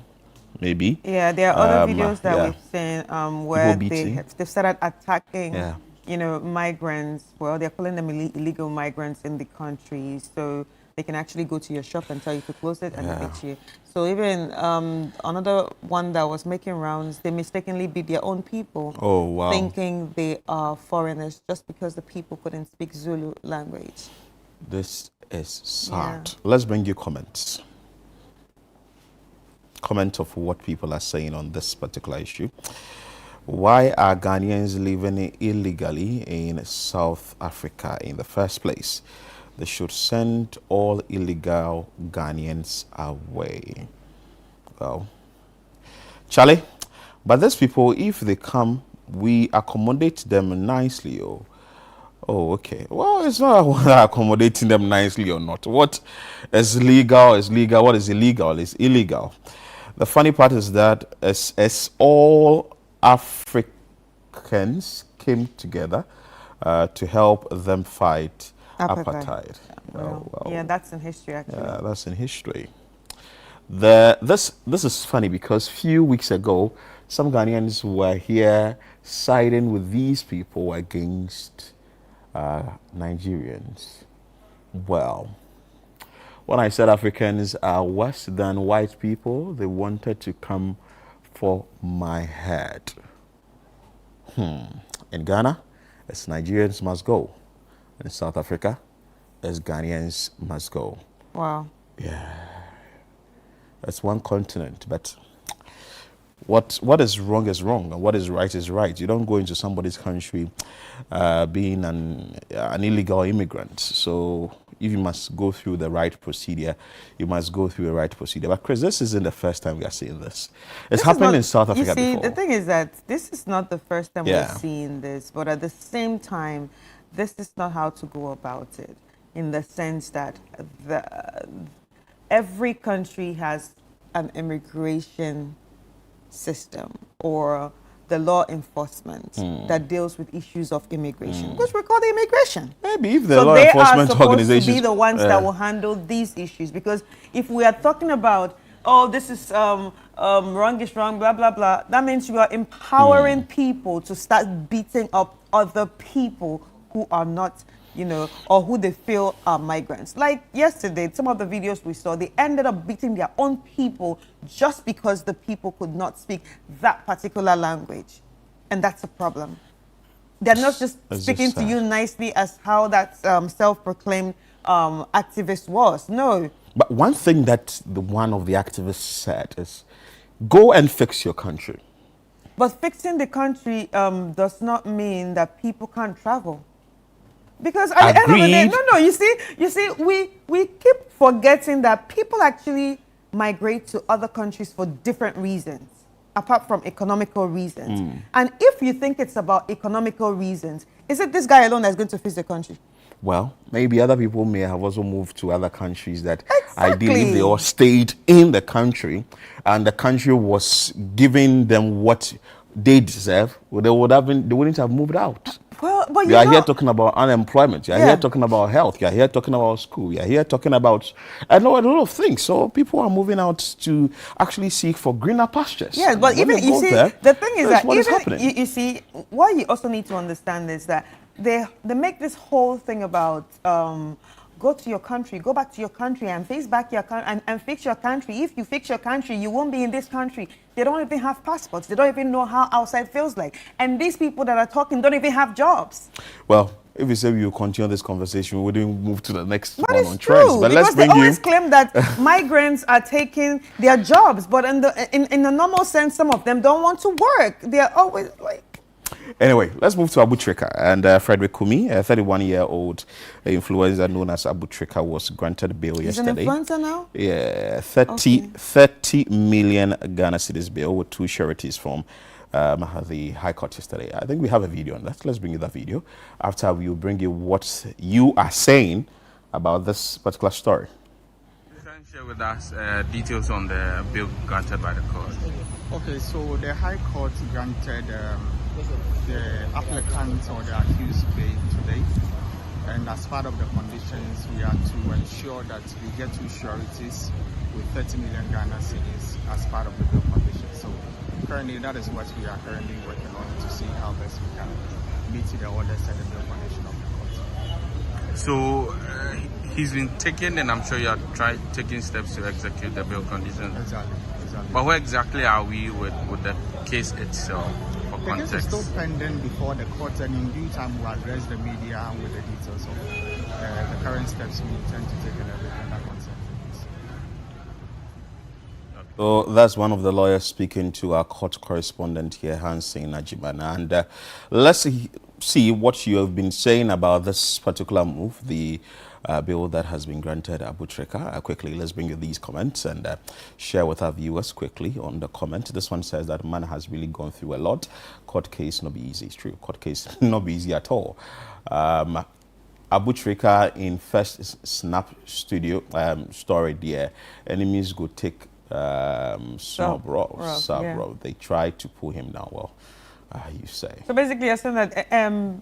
Speaker 14: maybe.
Speaker 18: Yeah, there are other videos that we've seen where
Speaker 14: People beating.
Speaker 18: they've started attacking,
Speaker 14: Yeah.
Speaker 18: migrants. Well, they're calling them illegal migrants in the country. So they can actually go to your shop and tell you to close it and evict you. So even another one that was making rounds, they mistakenly beat their own people.
Speaker 14: Oh, wow.
Speaker 18: Thinking they are foreigners just because the people couldn't speak Zulu language.
Speaker 14: This is sad. Let's bring you comments. Comment of what people are saying on this particular issue. Why are Ghanaians living illegally in South Africa in the first place? They should send all illegal Ghanaians away. Well, Charlie, but these people, if they come, we accommodate them nicely. Oh, okay. Well, it's not whether accommodating them nicely or not. What is legal is legal. What is illegal is illegal. The funny part is that as all Africans came together to help them fight apartheid.
Speaker 18: Yeah, that's in history actually.
Speaker 14: Yeah, that's in history. This is funny because a few weeks ago, some Ghanaians were here siding with these people against Nigerians. Well, when I said Africans are worse than white people, they wanted to come for my head. In Ghana, it's Nigerians must go. In South Africa, as Ghanaians must go.
Speaker 18: Wow.
Speaker 14: Yeah. That's one continent, but what is wrong and what is right. You don't go into somebody's country being an illegal immigrant. So if you must go through the right procedure, you must go through the right procedure. But Chris, this isn't the first time we are seeing this. It's happened in South Africa before.
Speaker 18: You see, the thing is that this is not the first time
Speaker 14: Yeah.
Speaker 18: we're seeing this, but at the same time, this is not how to go about it, in the sense that every country has an immigration system or the law enforcement that deals with issues of immigration, which we call the immigration.
Speaker 14: Maybe if the law enforcement
Speaker 18: organizations, they are supposed to be
Speaker 14: organizations
Speaker 18: the ones that will handle these issues. Because if we are talking about, oh, this is wrong is wrong, blah blah blah, that means you are empowering people to start beating up other people who are not, or who they feel are migrants. Like yesterday, some of the videos we saw, they ended up beating their own people just because the people could not speak that particular language. And that's a problem. They're not just speaking to you nicely as how that self-proclaimed activist was. No.
Speaker 14: But one thing that one of the activists said is, go and fix your country.
Speaker 18: But fixing the country does not mean that people can't travel. Because at the end of the day, no, you see, we keep forgetting that people actually migrate to other countries for different reasons, apart from economical reasons. And if you think it's about economical reasons, is it this guy alone that's going to fix the country?
Speaker 14: Well, maybe other people may have also moved to other countries that ideally they all stayed in the country and the country was giving them what they deserve. Well, they wouldn't have moved out.
Speaker 18: Well, but
Speaker 14: you are here talking about unemployment. You are here talking about health. You are here talking about school. You are here talking about a lot of things. So people are moving out to actually seek for greener pastures.
Speaker 18: Yes, but
Speaker 14: when
Speaker 18: even you see, the thing is that even you see, what you also need to understand is that they make this whole thing about go to your country, go back to your country and fix back your country and fix your country. If you fix your country, you won't be in this country. They don't even have passports. They don't even know how outside feels like. And these people that are talking don't even have jobs.
Speaker 14: Well, if we say we will continue this conversation, we wouldn't move to the next
Speaker 18: But
Speaker 14: one
Speaker 18: it's
Speaker 14: on trends.
Speaker 18: true,
Speaker 14: But
Speaker 18: because
Speaker 14: let's
Speaker 18: they
Speaker 14: bring
Speaker 18: always
Speaker 14: you.
Speaker 18: claim that migrants are taking their jobs, but in the normal sense, some of them don't want to work. They are always like.
Speaker 14: Anyway, let's move to Abu Trika. And Frederick Kumi, a 31-year-old influencer known as Abu Trika, was granted bail
Speaker 18: He's
Speaker 14: yesterday.
Speaker 18: an influencer now?
Speaker 14: Yeah, 30 million Ghana cedis bail with 2 sureties from the High Court yesterday. I think we have a video on that. Let's bring you that video. After we will bring you what you are saying about this particular story.
Speaker 3: You can share with us details on the bill granted by the court.
Speaker 5: Okay, so the High Court granted the applicant or the accused bail today, and as part of the conditions, we are to ensure that we get 2 sureties with 30 million Ghana cedis as part of the bill conditions. So currently, that is what we are currently working on to see how best we can meet the orders and the bill condition of the court.
Speaker 3: So he's been taken, and I'm sure you are taking steps to execute the bill conditions.
Speaker 5: Exactly.
Speaker 3: But where exactly are we with the case itself? For
Speaker 5: The case is
Speaker 3: context.
Speaker 5: still pending before the court, and in due time we'll address the media with the details of the current steps we intend to take and everything that concerns the case.
Speaker 14: So that's one of the lawyers speaking to our court correspondent here, Hansen Najibana. And let's see what you have been saying about this particular move, the bill that has been granted Abu Trika. Quickly, let's bring you these comments and share with our viewers quickly on the comment. This one says that man has really gone through a lot. Court case not be easy. It's true. Court case not be easy at all. Abu Trika in first snap studio story there. Enemies go take bro. They tried to pull him down. Well, you say.
Speaker 18: So basically, you're saying that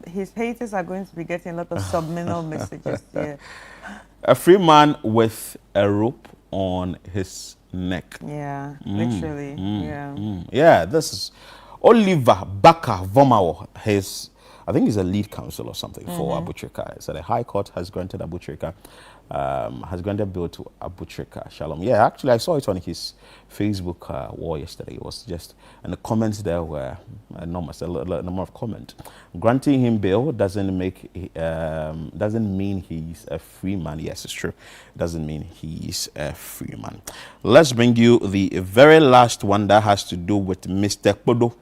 Speaker 18: his haters are going to be getting a lot of subliminal messages here.
Speaker 14: A free man with a rope on his neck.
Speaker 18: Yeah, literally.
Speaker 14: Yeah, this is Oliver Baka Vomao. I think he's a lead counsel or something for Abu Trika. So the High Court has granted Abu Trika, has granted bail to Abu Trika. Shalom. Yeah, actually, I saw it on his Facebook wall yesterday. It was just, and the comments there were enormous, a number of comments. Granting him bail doesn't mean he's a free man. Yes, it's true. It doesn't mean he's a free man. Let's bring you the very last one that has to do with Mr. Kodo.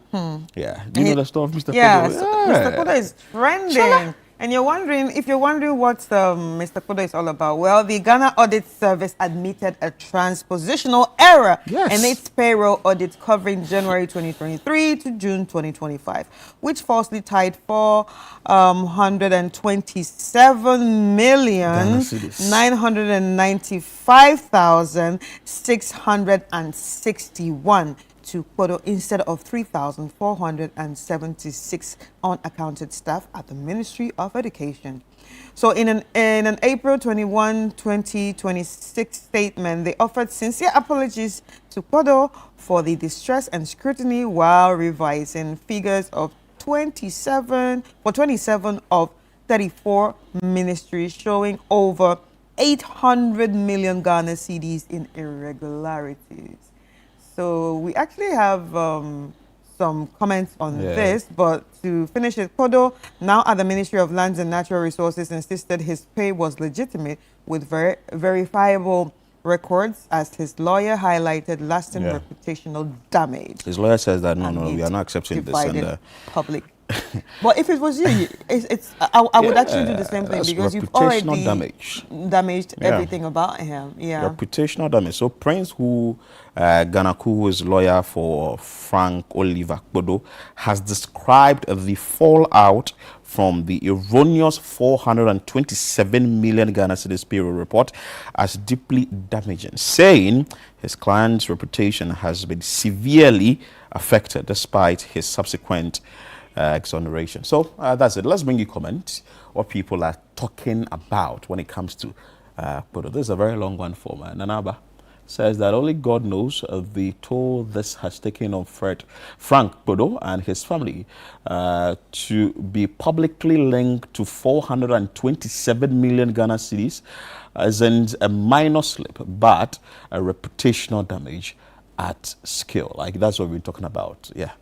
Speaker 14: Yeah, do you know the story of Mr. Kodo?
Speaker 18: Yeah, Mr. Kodo is trending. And if you're wondering what Mr. Kodo is all about, well, the Ghana Audit Service admitted a transpositional error in its payroll audit covering January 2023 to June 2025, which falsely tied 427,995,661 to Kodo instead of 3,476 unaccounted staff at the Ministry of Education. So in an April 21, 2026 statement, they offered sincere apologies to Kodo for the distress and scrutiny while revising figures of 27 of 34 ministries, showing over 800 million Ghana cedis in irregularities. So we actually have some comments on this, but to finish it, Kodo, now at the Ministry of Lands and Natural Resources, insisted his pay was legitimate with verifiable records, as his lawyer highlighted lasting reputational damage.
Speaker 14: His lawyer says that no, we are not accepting this. And
Speaker 18: public. But if it was you, I would actually do the same thing, because you've already damaged everything about him.
Speaker 14: Reputational damage. So Prince, Ganaku, who is lawyer for Frank Oliver Kodo, has described the fallout from the erroneous 427 million Ghana cedis payroll report as deeply damaging, saying his client's reputation has been severely affected despite his subsequent exoneration. So that's it. Let's bring you comment what people are talking about when it comes to Kodo. This is a very long one for Nanaba. Says that only God knows the toll this has taken on Frank Kodo and his family to be publicly linked to 427 million Ghana cedis isn't a minor slip, but a reputational damage at scale. Like, that's what we're talking about. Yeah.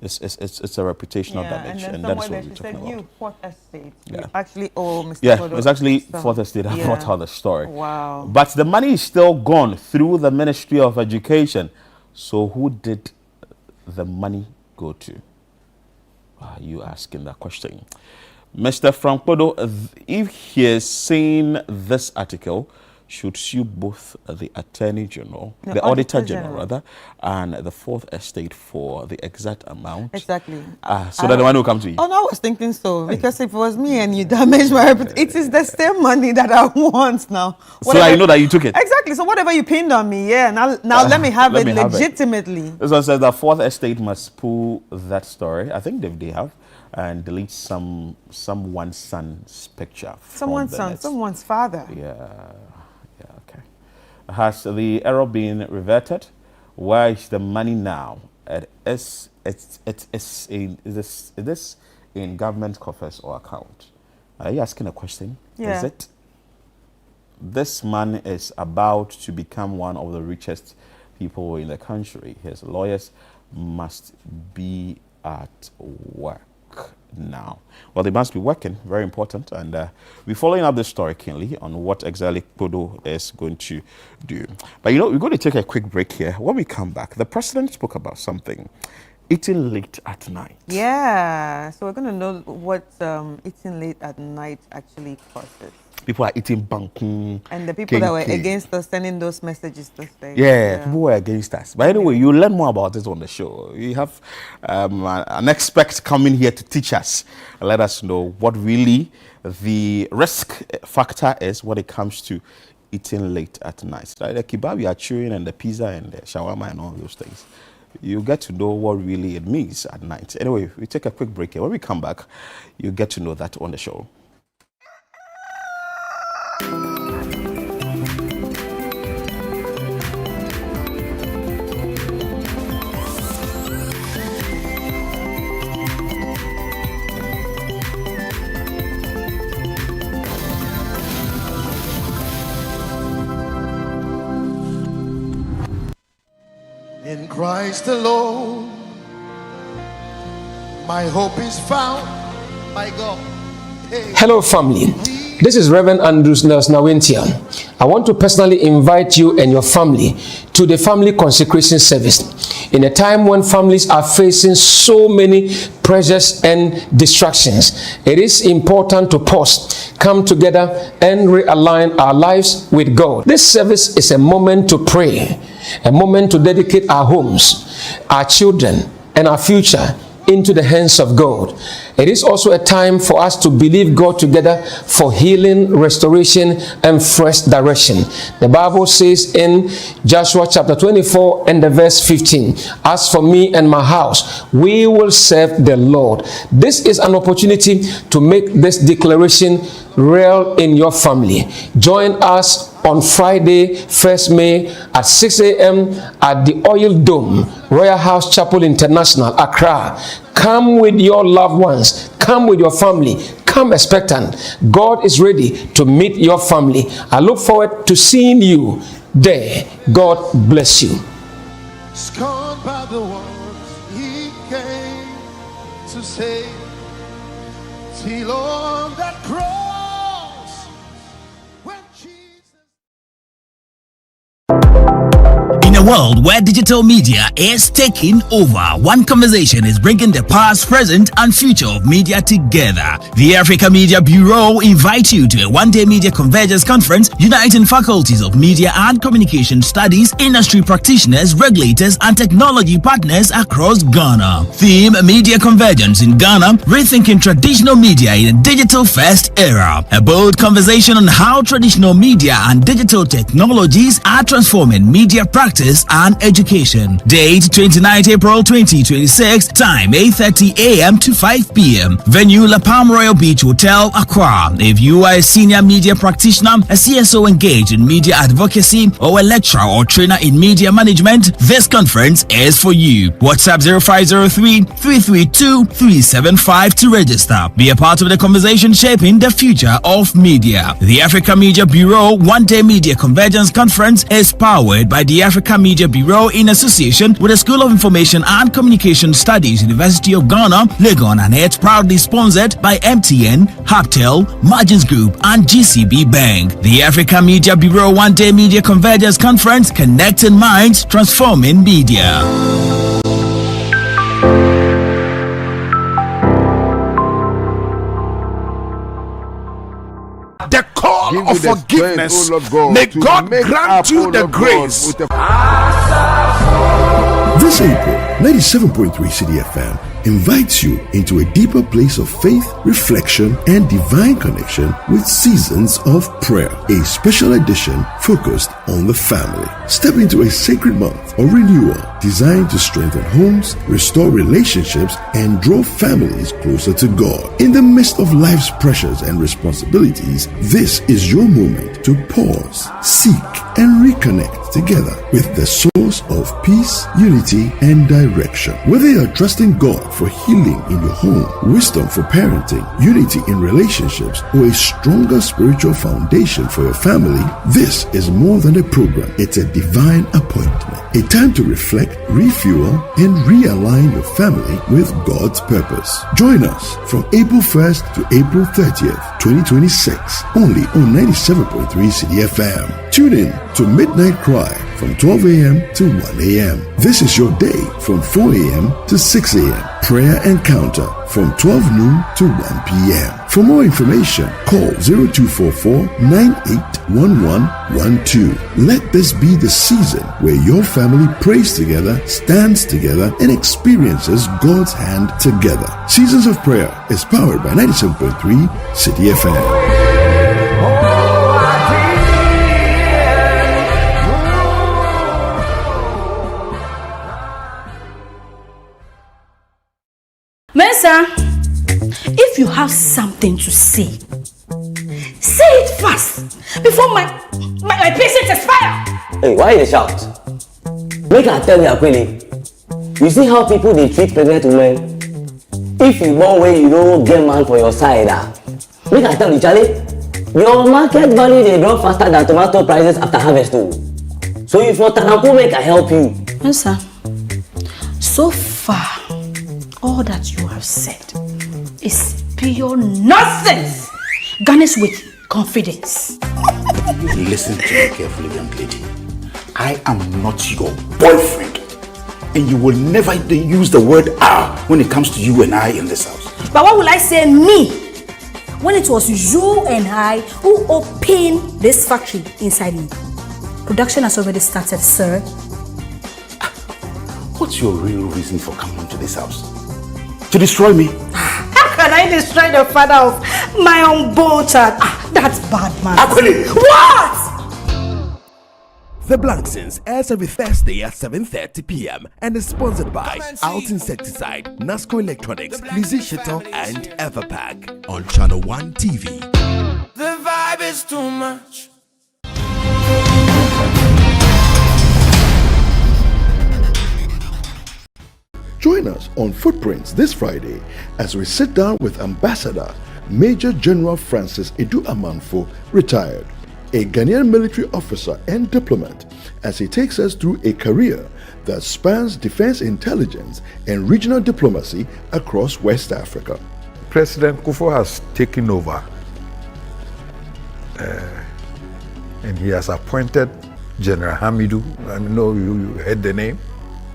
Speaker 14: It's a reputational damage, and that's what we're talking about.
Speaker 18: You, Fourth Estate, you actually owe Mr.
Speaker 14: Yeah,
Speaker 18: Kodo
Speaker 14: it's actually
Speaker 18: some-
Speaker 14: Fourth Estate. I brought out the story.
Speaker 18: Wow.
Speaker 14: But the money is still gone through the Ministry of Education. So who did the money go to? Are you asking that question? Mr. Frank Kodo, if he is seeing this article, should sue both the Attorney General, the Auditor General rather, and the Fourth Estate for the exact amount.
Speaker 18: Exactly.
Speaker 14: So that the money will come to you.
Speaker 18: Oh, no, I was thinking so. Because if it was me and you damaged my reputation, it is the same money that I want now.
Speaker 14: So that you know that you took it.
Speaker 18: Exactly. So whatever you pinned on me, now let me have it legitimately.
Speaker 14: This one says the Fourth Estate must pull that story. I think they have. And delete someone's son's picture.
Speaker 18: Someone's son, someone's father.
Speaker 14: Okay. Has the error been reverted? Where is the money now? It is in government coffers or account? Are you asking a question?
Speaker 18: Yeah.
Speaker 14: Is it? This man is about to become one of the richest people in the country. His lawyers must be at work now. Well, they must be working, very important, and we're following up this story keenly on what exactly Kodo is going to do. But you know, we're going to take a quick break here. When we come back, the president spoke about something, eating late at night.
Speaker 18: Yeah, so we're going to know what eating late at night actually causes.
Speaker 14: People are eating bangkun.
Speaker 18: And the people that were against us sending those messages to say.
Speaker 14: Yeah, people were against us. But anyway, you'll learn more about this on the show. We have an expert coming here to teach us and let us know what really the risk factor is when it comes to eating late at night. Like the kebab you are chewing and the pizza and the shawarma and all those things. You get to know what really it means at night. Anyway, we take a quick break here. When we come back, you get to know that on the show.
Speaker 4: In Christ alone, my hope is found, my God. Hey.
Speaker 6: Hello, family. This is Reverend Andrews Nelson Awintia. I want to personally invite you and your family to the family consecration service. In a time when families are facing so many pressures and distractions, it is important to pause, come together, and realign our lives with God. This service is a moment to pray, a moment to dedicate our homes, our children, and our future into the hands of God. It is also a time for us to believe God together for healing, restoration, and fresh direction. The Bible says in Joshua chapter 24 and the verse 15, "As for me and my house, we will serve the Lord." This is an opportunity to make this declaration real in your family. Join us on Friday, 1st May at 6 a.m. at the Oil Dome, Royal House Chapel International, Accra. Come with your loved ones. Come with your family. Come expectant. God is ready to meet your family. I look forward to seeing you there. God bless you.
Speaker 4: Scorned by the ones he came to save, till on that cross, when
Speaker 13: In a world where digital media is taking over, one conversation is bringing the past, present, and future of media together. The Africa Media Bureau invites you to a one-day media convergence conference uniting faculties of media and communication studies, industry practitioners, regulators, and technology partners across Ghana. Theme: Media Convergence in Ghana, rethinking traditional media in a digital-first era. A bold conversation on how traditional media and digital technologies are transforming media practice and education. Date: 29th April 2026. Time: 8:30 a.m. to 5 p.m. Venue: La Palm Royal Beach Hotel, Accra. If you are a senior media practitioner, a CSO engaged in media advocacy, or a lecturer or trainer in media management, this conference is for you. WhatsApp 0503-332-375 to register. Be a part of the conversation shaping the future of media. The Africa Media Bureau One-Day Media Convergence Conference is powered by the Africa Africa Media Bureau in association with the School of Information and Communication Studies, University of Ghana, Legon, and it's proudly sponsored by MTN, Haptel, Margins Group, and GCB Bank. The Africa Media Bureau One-Day Media Convergence Conference, connecting minds, transforming media.
Speaker 7: The call of forgiveness. May God grant you the grace.
Speaker 8: This April, 97.3 CDFM invites you into a deeper place of faith, reflection, and divine connection with Seasons of Prayer, a special edition focused on the family. Step into a sacred month of renewal designed to strengthen homes, restore relationships, and draw families closer to God. In the midst of life's pressures and responsibilities, this is your moment to pause, seek, and reconnect together with the source of peace, unity, and direction. Whether you're trusting God for healing in your home, wisdom for parenting, unity in relationships, or a stronger spiritual foundation for your family, this is more than a program. It's a divine appointment. A time to reflect, refuel, and realign your family with God's purpose. Join us from April 1st to April 30th, 2026, only on 97.3 CDFM. Tune in to Midnight Cry from 12 a.m. to 1 a.m. This is your day from 4 a.m. to 6 a.m. Prayer Encounter from 12 noon to 1 p.m. For more information, call 0244-981112. Let this be the season where your family prays together, stands together, and experiences God's hand together. Seasons of Prayer is powered by 97.3 City FM.
Speaker 26: Mensa, if you have something to say, say it fast before my patience expire.
Speaker 27: Hey, why you shout? Make I tell you, Akwili. You see how people they treat pregnant women? If you born when you don't get man for your side, make I tell you, Charlie, your market value they drop faster than tomato prices after harvest too. So if you Tanako, make I help you.
Speaker 26: Mensa, so far, all that you have said is pure nonsense, garnished with confidence.
Speaker 25: Listen to me carefully, young lady. I am not your boyfriend, and you will never use the word when it comes to you and I in this house.
Speaker 26: But what will I say me when it was you and I who opened this factory inside me? Production has already started, sir.
Speaker 25: What's your real reason for coming to this house? To destroy me?
Speaker 26: How can I destroy the father of my unborn child? That's bad, man.
Speaker 25: Actually,
Speaker 26: what?
Speaker 15: The Blanksons airs every Thursday at 7:30 p.m. and is sponsored by Out Insecticide, Nasco Electronics, Lizzie Shittle, and Everpack on Channel 1 TV.
Speaker 28: The vibe is too much.
Speaker 8: Join us on Footprints this Friday as we sit down with Ambassador Major General Francis Edu Amanfo, retired, a Ghanaian military officer and diplomat, as he takes us through a career that spans defense intelligence and regional diplomacy across West Africa.
Speaker 2: President Kufuor has taken over and he has appointed General Hamidou. I know you heard the name.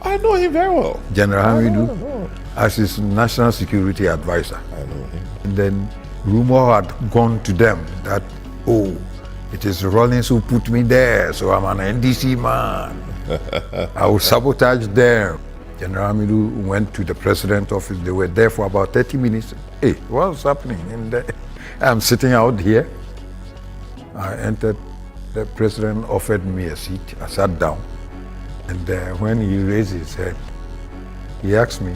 Speaker 20: I know him very well.
Speaker 2: General Hamidou as his national security advisor.
Speaker 20: I know him.
Speaker 2: And then rumor had gone to them that, it is Rollins who put me there, so I'm an NDC man. I will sabotage them. General Hamidou went to the president's office. They were there for about 30 minutes. Hey, what's happening? And I'm sitting out here. I entered. The president offered me a seat. I sat down. And when he raised his head, he asked me,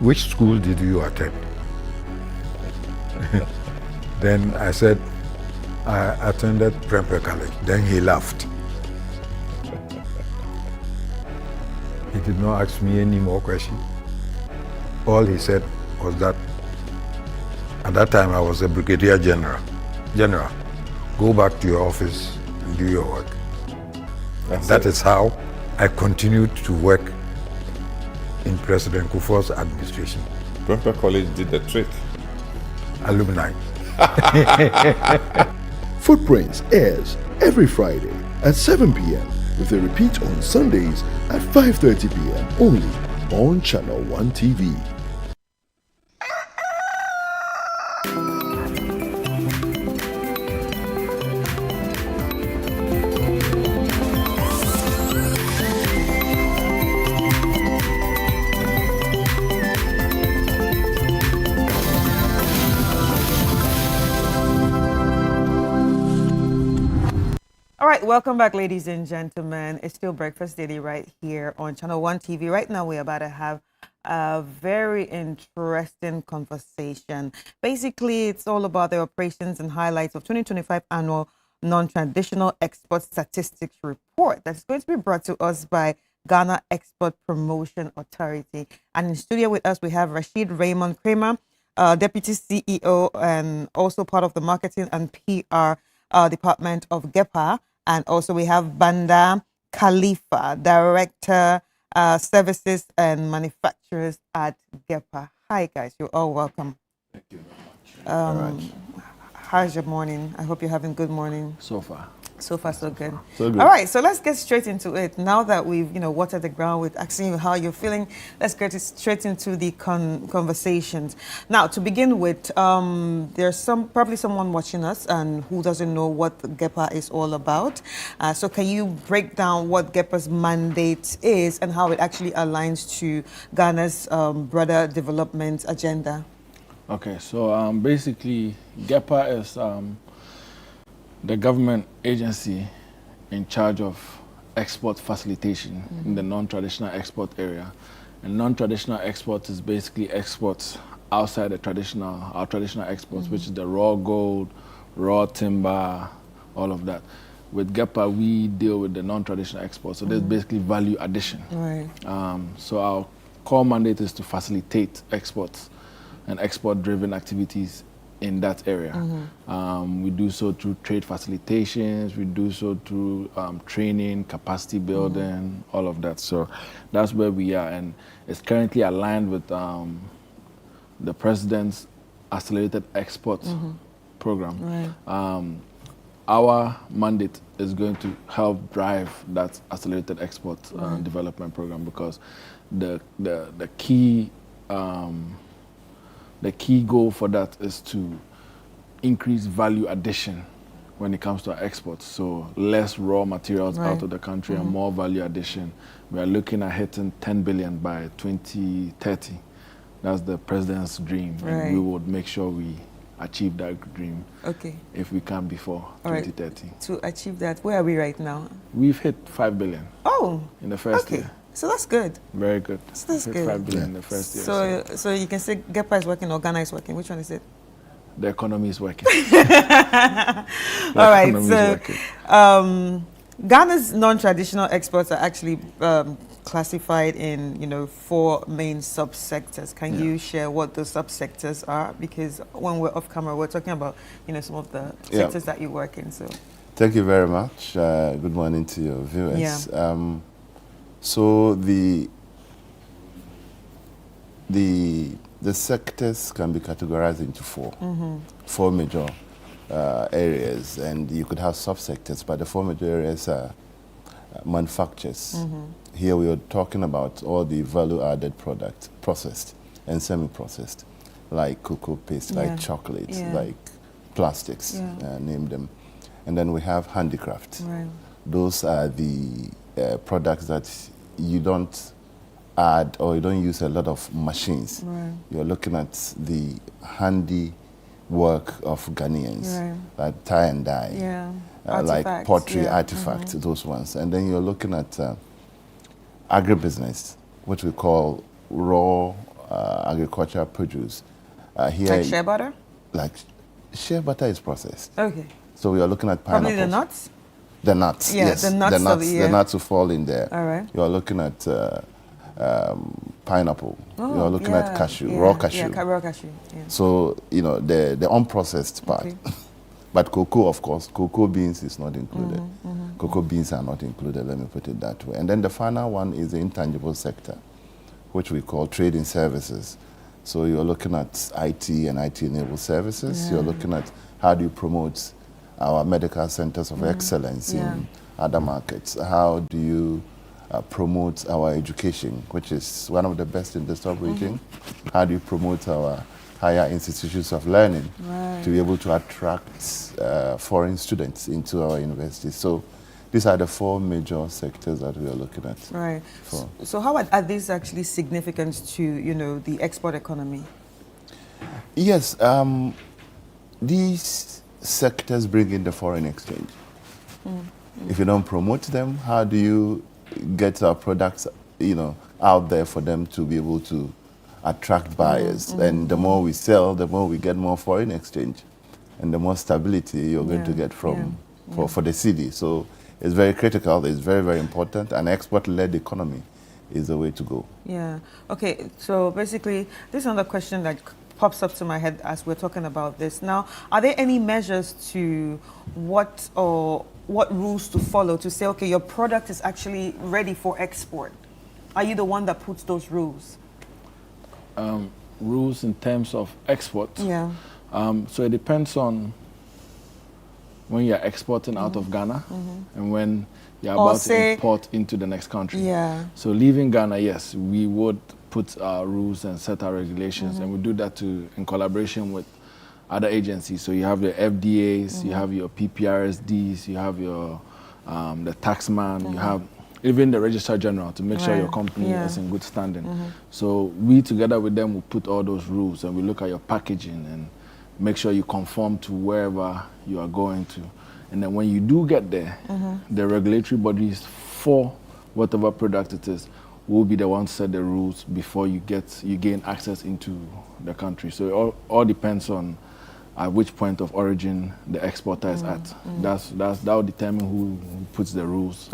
Speaker 2: which school did you attend? Then I said, I attended Preventive College. Then he laughed. He did not ask me any more questions. All he said was that, at that time I was a brigadier general. General, go back to your office and do your work. That is how I continued to work in President Kufuor's administration.
Speaker 20: Preventive College did the trick.
Speaker 2: Alumni.
Speaker 8: Footprints airs every Friday at 7 p.m. with a repeat on Sundays at 5:30 p.m. only on Channel 1 TV.
Speaker 18: All right, welcome back, ladies and gentlemen. It's still Breakfast Daily right here on Channel 1 TV. Right now, we're about to have a very interesting conversation. Basically, it's all about the operations and highlights of 2025 annual non-traditional export statistics report that's going to be brought to us by Ghana Export Promotion Authority. And in studio with us, we have Rashid Raymond Kramer, Deputy CEO and also part of the Marketing and PR Department of GEPA. And also we have Banda Khalifa, Director, Services and Manufacturers at GEPA. Hi, guys. You're all welcome.
Speaker 12: Thank you very
Speaker 18: much. How's your morning? I hope you're having a good morning.
Speaker 12: So far.
Speaker 18: So far, so good.
Speaker 12: So good.
Speaker 18: All right, so let's get straight into it. Now that we've, watered the ground with asking you how you're feeling, let's get straight into the conversations. Now, to begin with, there's probably someone watching us and who doesn't know what GEPA is all about. So can you break down what GEPA's mandate is and how it actually aligns to Ghana's broader development agenda?
Speaker 12: Okay, so basically, GEPA is the government agency in charge of export facilitation in the non-traditional export area. And non-traditional export is basically exports outside our traditional exports, which is the raw gold, raw timber, all of that. With GEPA, we deal with the non-traditional exports, so there's basically value addition.
Speaker 18: Right.
Speaker 12: So our core mandate is to facilitate exports and export-driven activities in that area. We do so through trade facilitations, we do so through training, capacity building, all of that. So that's where we are, and it's currently aligned with the President's Accelerated Export Program.
Speaker 18: Right.
Speaker 12: Our mandate is going to help drive that Accelerated Export Development Program, because the key goal for that is to increase value addition when it comes to our exports. So less raw materials out of the country and more value addition. We are looking at hitting 10 billion by 2030. That's the President's dream. And we would make sure we achieve that dream if we can before 2030.
Speaker 18: To achieve that, where are we right now?
Speaker 12: We've hit 5 billion in the first year.
Speaker 18: So that's good.
Speaker 12: Very good.
Speaker 18: So that's good.
Speaker 12: 5 billion in the first year.
Speaker 18: So you can say GEPA is working or Ghana is working. Which one is it?
Speaker 12: The economy is working.
Speaker 18: All right. So Ghana's non-traditional exports are actually classified in 4 main subsectors. Can you share what those subsectors are? Because when we're off camera, we're talking about some of the sectors that you work in. So
Speaker 16: thank you very much. Good morning to your viewers. So the sectors can be categorized into 4 major areas, and you could have subsectors, but the 4 major areas are manufactures. Here we are talking about all the value-added products, processed and semi-processed, like cocoa paste, like chocolate, like plastics, name them. And then we have handicraft. Those are the products that you don't add or you don't use a lot of machines. You're looking at the handy work of Ghanaians, like tie and dye, like pottery, artifacts, those ones. And then you're looking at agribusiness, which we call raw agricultural produce. Here,
Speaker 18: like shea butter?
Speaker 16: Like shea butter is processed.
Speaker 18: Okay.
Speaker 16: So we are looking at pineapples.
Speaker 18: Probably the nuts?
Speaker 16: The nuts, yes.
Speaker 18: The nuts
Speaker 16: will fall in there.
Speaker 18: All right.
Speaker 16: You are looking at pineapple. You are looking at cashew, raw cashew.
Speaker 18: Yeah, raw cashew. Yeah.
Speaker 16: So, the unprocessed part. But cocoa, of course, cocoa beans is not included. Cocoa beans are not included, let me put it that way. And then the final one is the intangible sector, which we call trading services. So you're looking at IT and IT-enabled services.
Speaker 9: Yeah.
Speaker 16: You're looking at how do you promote our medical centers of excellence in other markets. How do you promote our education, which is one of the best in the sub-region? How do you promote our higher institutions of learning to be able to attract foreign students into our universities? So these are the 4 major sectors that we are looking at.
Speaker 18: Right. So how are these actually significant to, you know, the export economy?
Speaker 16: Yes, these sectors bring in the foreign exchange. If you don't promote them, how do you get our products, you know, out there for them to be able to attract buyers? And the more we sell, the more we get more foreign exchange, and the more stability you're going to get from for the city. So it's very critical. It's very, very important. An export-led economy is the way to go.
Speaker 18: Yeah. Okay. So basically, this is another question that pops up to my head as we're talking about this. Now, are there any measures to what rules to follow to say, okay, your product is actually ready for export? Are you the one that puts those rules?
Speaker 12: Rules in terms of export?
Speaker 18: Yeah.
Speaker 12: So it depends on when you're exporting out of Ghana and when you're about to import into the next country.
Speaker 18: Yeah.
Speaker 12: So leaving Ghana, yes, we would put our rules and set our regulations, and we do that in collaboration with other agencies. So you have your FDAs, you have your PPRSDs, you have your the taxman, you have even the Registrar General to make sure your company is in good standing. So we together with them will put all those rules, and we look at your packaging and make sure you conform to wherever you are going to. And then when you do get there, the regulatory bodies for whatever product it is will be the ones to set the rules before you gain access into the country. So it all depends on at which point of origin the exporter is at. That will determine who puts the rules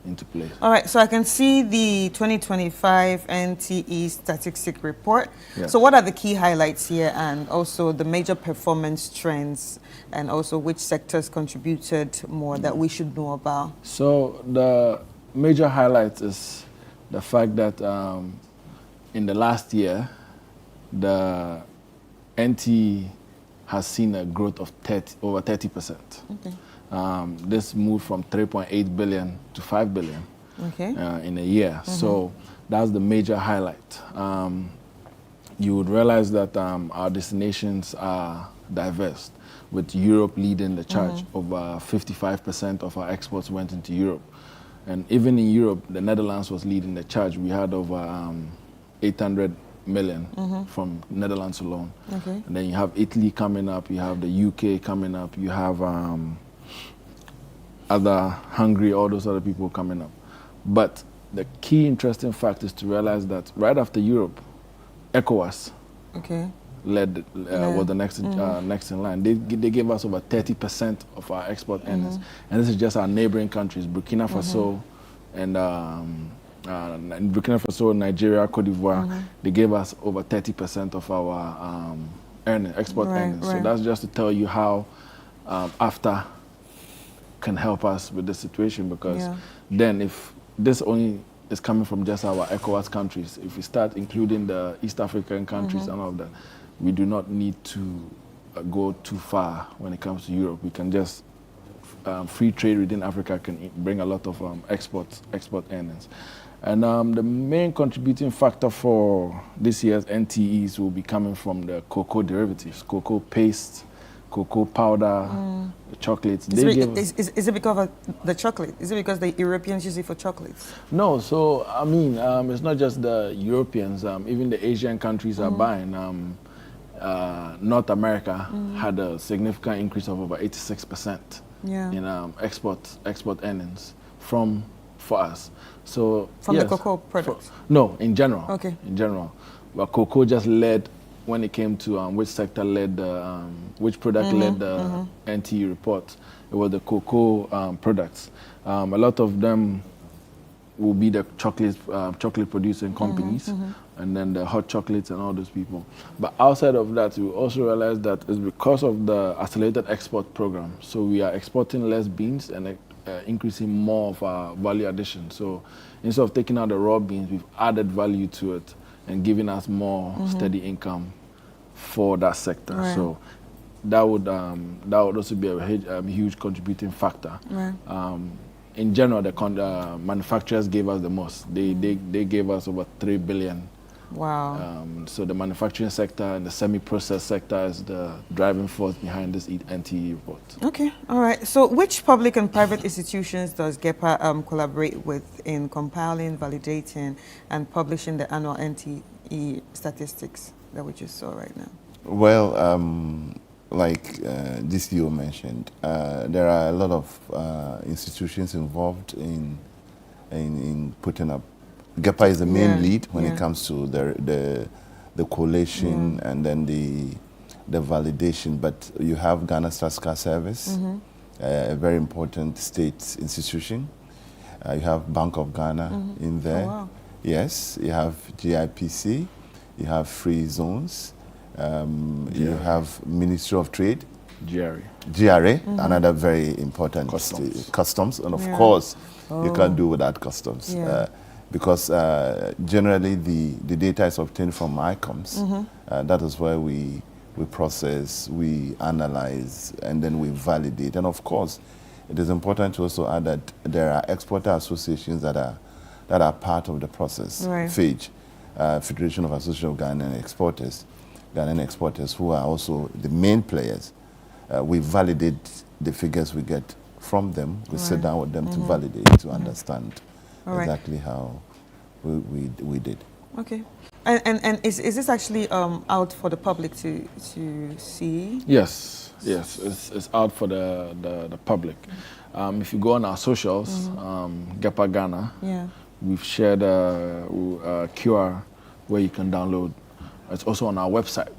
Speaker 12: into place.
Speaker 18: All right, so I can see the 2025 NTE Statistic Report.
Speaker 12: Yeah.
Speaker 18: So what are the key highlights here, and also the major performance trends, and also which sectors contributed more that we should know about?
Speaker 12: So the major highlight is the fact that in the last year, the NTE has seen a growth of over 30%. This moved from 3.8 billion to 5 billion in a year. So that's the major highlight. You would realize that our destinations are diverse, with Europe leading the charge. Over 55% of our exports went into Europe. And even in Europe, the Netherlands was leading the charge. We had over 800 million from Netherlands alone. And then you have Italy coming up, you have the UK coming up, you have other Hungary, all those other people coming up. But the key interesting fact is to realize that right after Europe, ECOWAS led was the next next in line. They gave us over 30% of our export earnings, and this is just our neighboring countries, Burkina Faso and Burkina Faso, Nigeria, Cote d'Ivoire. They gave us over 30% of our export earnings. So that's just to tell you how AFTA can help us with the situation, because then if this only is coming from just our ECOWAS countries, if we start including the East African countries and all of that, we do not need to go too far when it comes to Europe. We can just free trade within Africa can bring a lot of export earnings. And the main contributing factor for this year's NTEs will be coming from the cocoa derivatives, cocoa paste, cocoa powder, chocolates.
Speaker 18: Is it because of the chocolate? Is it because the Europeans use it for chocolates?
Speaker 12: No, so I mean, it's not just the Europeans. Even the Asian countries are buying. North America had a significant increase of over 86% in export earnings for us. So
Speaker 18: from the cocoa products?
Speaker 12: No, in general.
Speaker 18: Okay.
Speaker 12: In general, but cocoa just led when it came to which sector led which product led the NTE report. It was the cocoa products. A lot of them will be the chocolate producing companies, and then the hot chocolates and all those people. But outside of that, we also realized that it's because of the accelerated export program. So we are exporting less beans and increasing more of our value addition. So instead of taking out the raw beans, we've added value to it and giving us more steady income for that sector.
Speaker 18: Right.
Speaker 12: So that would also be a huge contributing factor.
Speaker 18: Right.
Speaker 12: In general, the manufacturers gave us the most. They gave us over 3 billion.
Speaker 18: Wow.
Speaker 12: So the manufacturing sector and the semi-processed sector is the driving force behind this NTE report. Okay.
Speaker 18: All right. So which public and private institutions does GEPA collaborate with in compiling, validating, and publishing the annual NTE statistics that we just saw right now?
Speaker 16: Well, like DCO mentioned, there are a lot of institutions involved in putting up. GEPA is the main lead when it comes to the collation and then the validation. But you have Ghana Statistical Service, a very important state institution. You have Bank of Ghana in there.
Speaker 18: Oh, wow.
Speaker 16: Yes, you have GIPC, you have free zones, you have Ministry of Trade. GRA, another very important customs. And of course, you can't do without customs. Because generally the data is obtained from ICOMS. That is where we process, we analyze, and then we validate. And of course, it is important to also add that there are exporter associations that are part of the process.
Speaker 18: Right.
Speaker 16: FAGE, Federation of Association of Ghanaian Exporters, who are also the main players. We validate the figures we get from them. We sit down with them to validate, to understand exactly how we did.
Speaker 18: Okay. And is this actually out for the public to see?
Speaker 12: Yes, it's out for the public. If you go on our socials, GEPA Ghana, we've shared a QR where you can download. It's also on our website,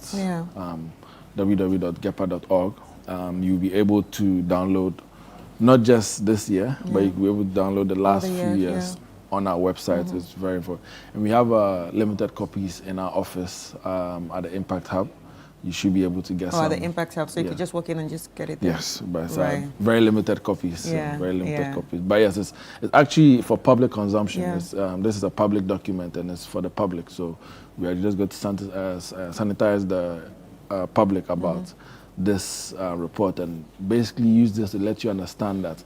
Speaker 12: www.gepa.org. You'll be able to download not just this year, but you'll be able to download the last few years on our website. It's very important. And we have limited copies in our office at the Impact Hub. You should be able to get some.
Speaker 18: At the Impact Hub, so you could just walk in and just get it there.
Speaker 12: Yes, but it's very limited copies. Very limited copies. But yes, it's actually for public consumption. This is a public document and it's for the public. So we are just going to sanitize the public about this report and basically use this to let you understand that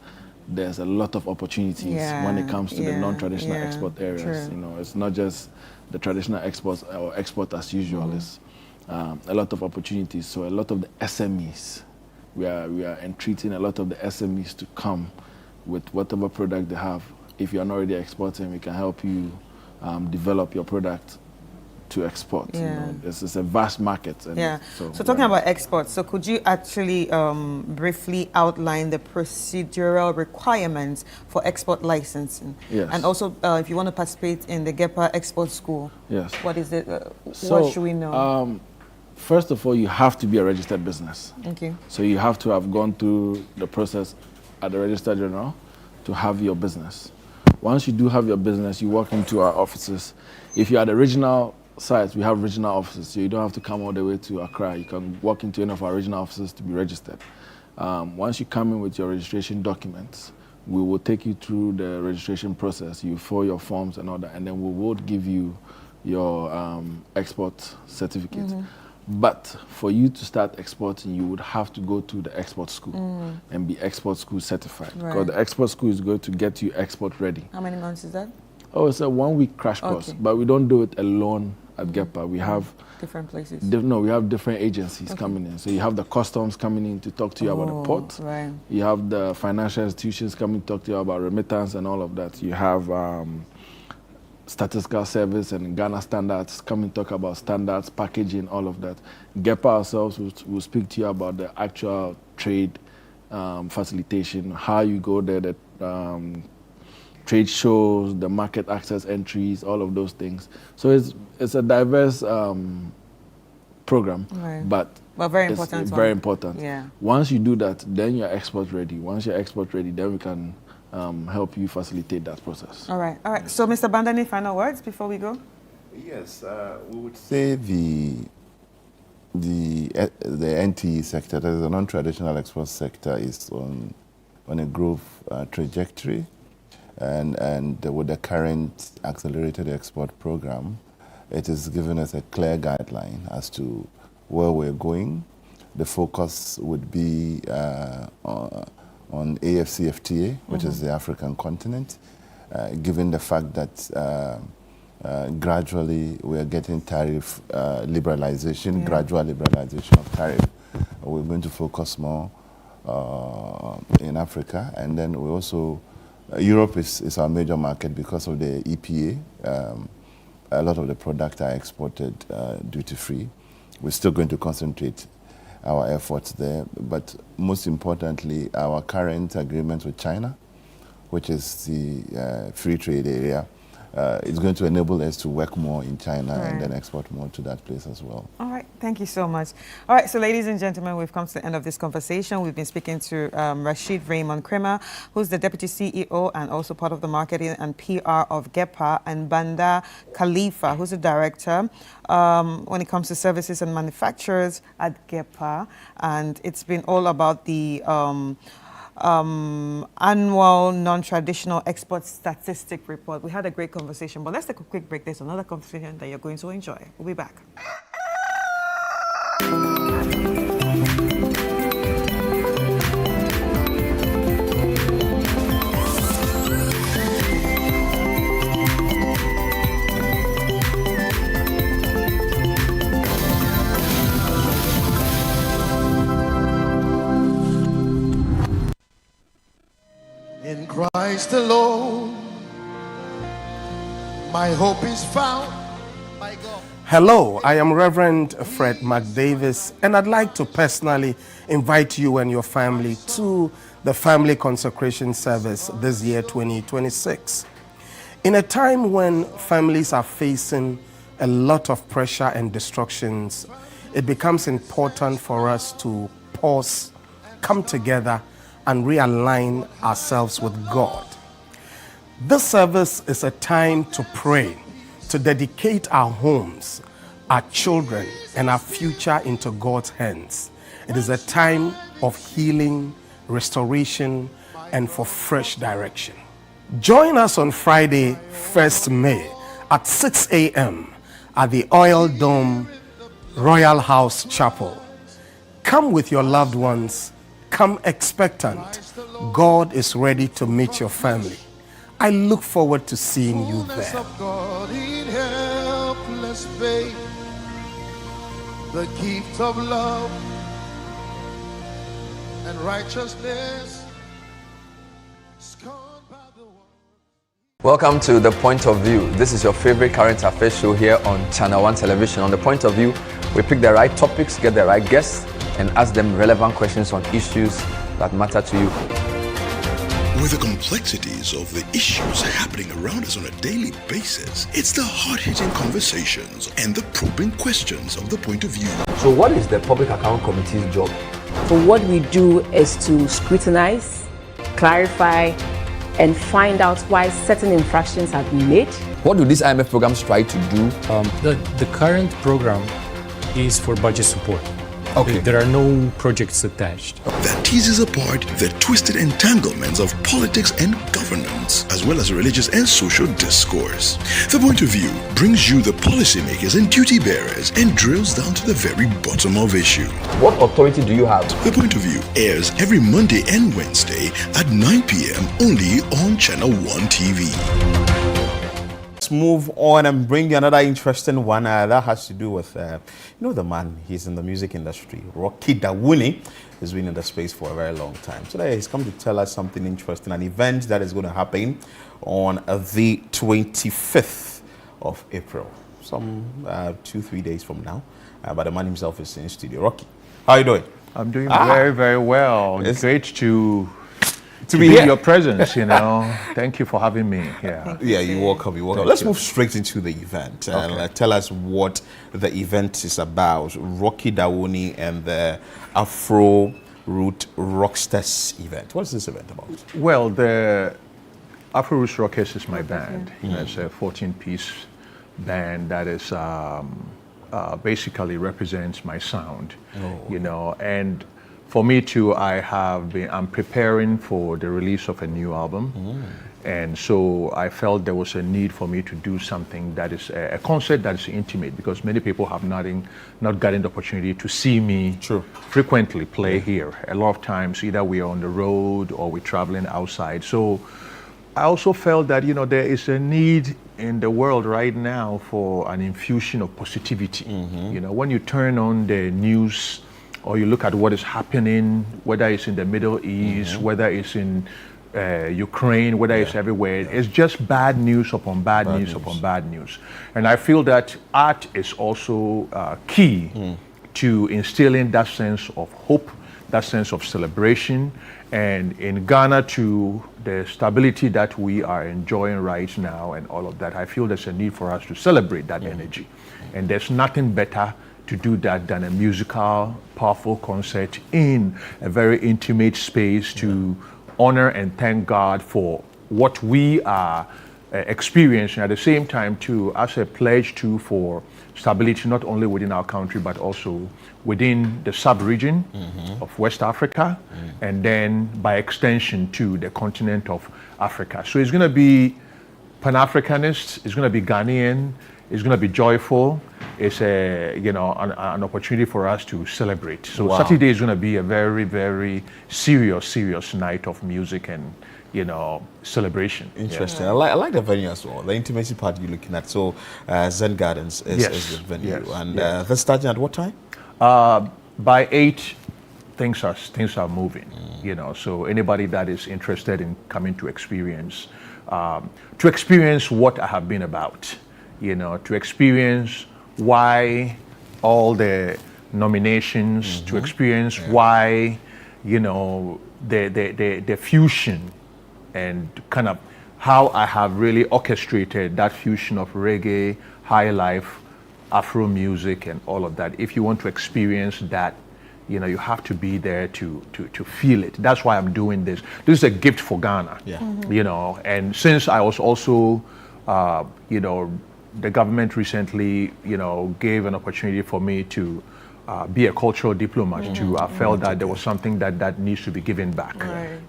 Speaker 12: there's a lot of opportunities when it comes to the non-traditional export areas. You know, it's not just the traditional exports or export as usual. It's a lot of opportunities. So a lot of the SMEs, we are entreating a lot of the SMEs to come with whatever product they have. If you're not already exporting, we can help you develop your product to export. You know, it's a vast market. And
Speaker 18: so talking about exports, so could you actually briefly outline the procedural requirements for export licensing?
Speaker 12: Yes.
Speaker 18: And also, if you want to participate in the GEPA Export School, what is it? What should we know?
Speaker 12: First of all, you have to be a registered business.
Speaker 18: Okay.
Speaker 12: So you have to have gone through the process at the Register General to have your business. Once you do have your business, you walk into our offices. If you are the regional sites, we have regional offices, so you don't have to come all the way to Accra. You can walk into any of our regional offices to be registered. Once you come in with your registration documents, we will take you through the registration process. You fill your forms and all that, and then we will give you your export certificate. But for you to start exporting, you would have to go to the export school and be export school certified. Because the export school is going to get you export ready.
Speaker 18: How many months is that?
Speaker 12: Oh, it's a 1-week crash course, but we don't do it alone at GEPA. We have
Speaker 18: different places.
Speaker 12: We have different agencies coming in. So you have the customs coming in to talk to you about the port.
Speaker 18: Right.
Speaker 12: You have the financial institutions coming to talk to you about remittance and all of that. You have statistical service and Ghana standards coming to talk about standards, packaging, all of that. GEPA ourselves will speak to you about the actual trade facilitation, how you go there, the trade shows, the market access entries, all of those things. So it's a diverse program, but
Speaker 18: very important.
Speaker 12: Very important.
Speaker 18: Yeah.
Speaker 12: Once you do that, then you're export ready. Once you're export ready, then we can help you facilitate that process.
Speaker 18: All right. So, Mr. Banda, any final words before we go?
Speaker 16: Yes, we would say the NTE sector, that is the non-traditional export sector, is on on a growth trajectory, and with the current accelerated export program, it has given us a clear guideline as to where we're going. The focus would be on AFCFTA, which is the African continent, given the fact that gradually we are getting tariff liberalization, gradual liberalization of tariff. We're going to focus more in Africa, and then we also, Europe is our major market because of the EPA. A lot of the products are exported duty-free. We're still going to concentrate our efforts there, but most importantly, our current agreement with China, which is the free trade area, is going to enable us to work more in China and then export more to that place as well.
Speaker 18: All right, thank you so much. All right, so ladies and gentlemen, we've come to the end of this conversation. We've been speaking to Rashid Raymond Kremer, who's the Deputy CEO and also part of the marketing and PR of GEPA, and Banda Khalifa, who's the Director when it comes to services and manufacturers at GEPA. And it's been all about the annual non-traditional export statistic report. We had a great conversation, but let's take a quick break. There's another conversation that you're going to enjoy. We'll be back.
Speaker 4: In Christ alone, my hope is found. My God.
Speaker 7: Hello, I am Reverend Fred McDavis, and I'd like to personally invite you and your family to the Family Consecration Service this year, 2026. In a time when families are facing a lot of pressure and distractions, it becomes important for us to pause, come together, and realign ourselves with God. This service is a time to pray, to dedicate our homes, our children, and our future into God's hands. It is a time of healing, restoration, and for fresh direction. Join us on Friday, 1st May at 6 a.m. at the Oil Dome Royal House Chapel. Come with your loved ones. Come expectant. God is ready to meet your family. I look forward to seeing you there.
Speaker 4: Of God in helpless faith, the gift of love and righteousness.
Speaker 9: Welcome to The Point of View. This is your favorite current affairs show here on Channel 1 Television. On The Point of View, we pick the right topics, get the right guests, and ask them relevant questions on issues that matter to you.
Speaker 8: With the complexities of the issues happening around us on a daily basis, it's the hard-hitting conversations and the probing questions of The Point of View.
Speaker 9: So what is the Public Account Committee's job?
Speaker 10: So what we do is to scrutinize, clarify, and find out why certain infractions have been made.
Speaker 9: What do these IMF programs try to do?
Speaker 17: The current program is for budget support.
Speaker 9: Okay.
Speaker 17: There are no projects attached.
Speaker 8: That teases apart the twisted entanglements of politics and governance, as well as religious and social discourse. The Point of View brings you the policymakers and duty bearers and drills down to the very bottom of issue.
Speaker 9: What authority do you have?
Speaker 8: The Point of View airs every Monday and Wednesday at 9 p.m. only on Channel 1 TV.
Speaker 14: Move on and bring you another interesting one that has to do with the man. He's in the music industry. Rocky Dawuni has been in the space for a very long time. Today he's come to tell us something interesting, an event that is going to happen on the 25th of April, some 2-3 days from now. But the man himself is in studio. Rocky, how are you doing?
Speaker 19: I'm doing very, very well. It's great to
Speaker 14: be
Speaker 19: in
Speaker 14: here.
Speaker 19: your presence, Thank you for having me here.
Speaker 14: Yeah, you're welcome. You're welcome. Let's move straight into the event. Tell us what the event is about. Rocky Dawuni and the Afro Root Rockstars event. What is this event about?
Speaker 19: Well, the Afro Roots Rockers is my band. It's a 14-piece band that is basically represents my sound. And for me too, I'm preparing for the release of a new album. And so I felt there was a need for me to do something that is a concert that is intimate, because many people have not gotten the opportunity to see me frequently play here. A lot of times either we are on the road or we're traveling outside. So I also felt that, you know, there is a need in the world right now for an infusion of positivity. You know, when you turn on the news or you look at what is happening, whether it's in the Middle East, whether it's in Ukraine, whether it's everywhere, it's just bad news upon bad news upon bad news. And I feel that art is also key to instilling that sense of hope, that sense of celebration. And in Ghana, to the stability that we are enjoying right now and all of that, I feel there's a need for us to celebrate that energy. And there's nothing better to do that than a musical, powerful concert in a very intimate space to honor and thank God for what we are experiencing, at the same time too, as a pledge too for stability not only within our country but also within the sub-region of West Africa, and then by extension to the continent of Africa. So it's going to be Pan-Africanist, it's going to be Ghanaian, it's going to be joyful. It's an opportunity for us to celebrate. So Saturday is going to be a very, very serious night of music and, you know, celebration.
Speaker 14: Interesting. I like the venue as well. The intimacy part you're looking at. So Zen Gardens is the venue. And that's starting at what time?
Speaker 19: By 8, things are moving. You know, so anybody that is interested in coming to experience what I have been about, you know, to experience why all the nominations, to experience why, you know, the fusion and kind of how I have really orchestrated that fusion of reggae, high life, Afro music and all of that. If you want to experience that, you know, you have to be there to feel it. That's why I'm doing this. This is a gift for Ghana, you know, and since I was also, you know, the government recently, you know, gave an opportunity for me to be a cultural diplomat too. I felt that there was something that needs to be given back,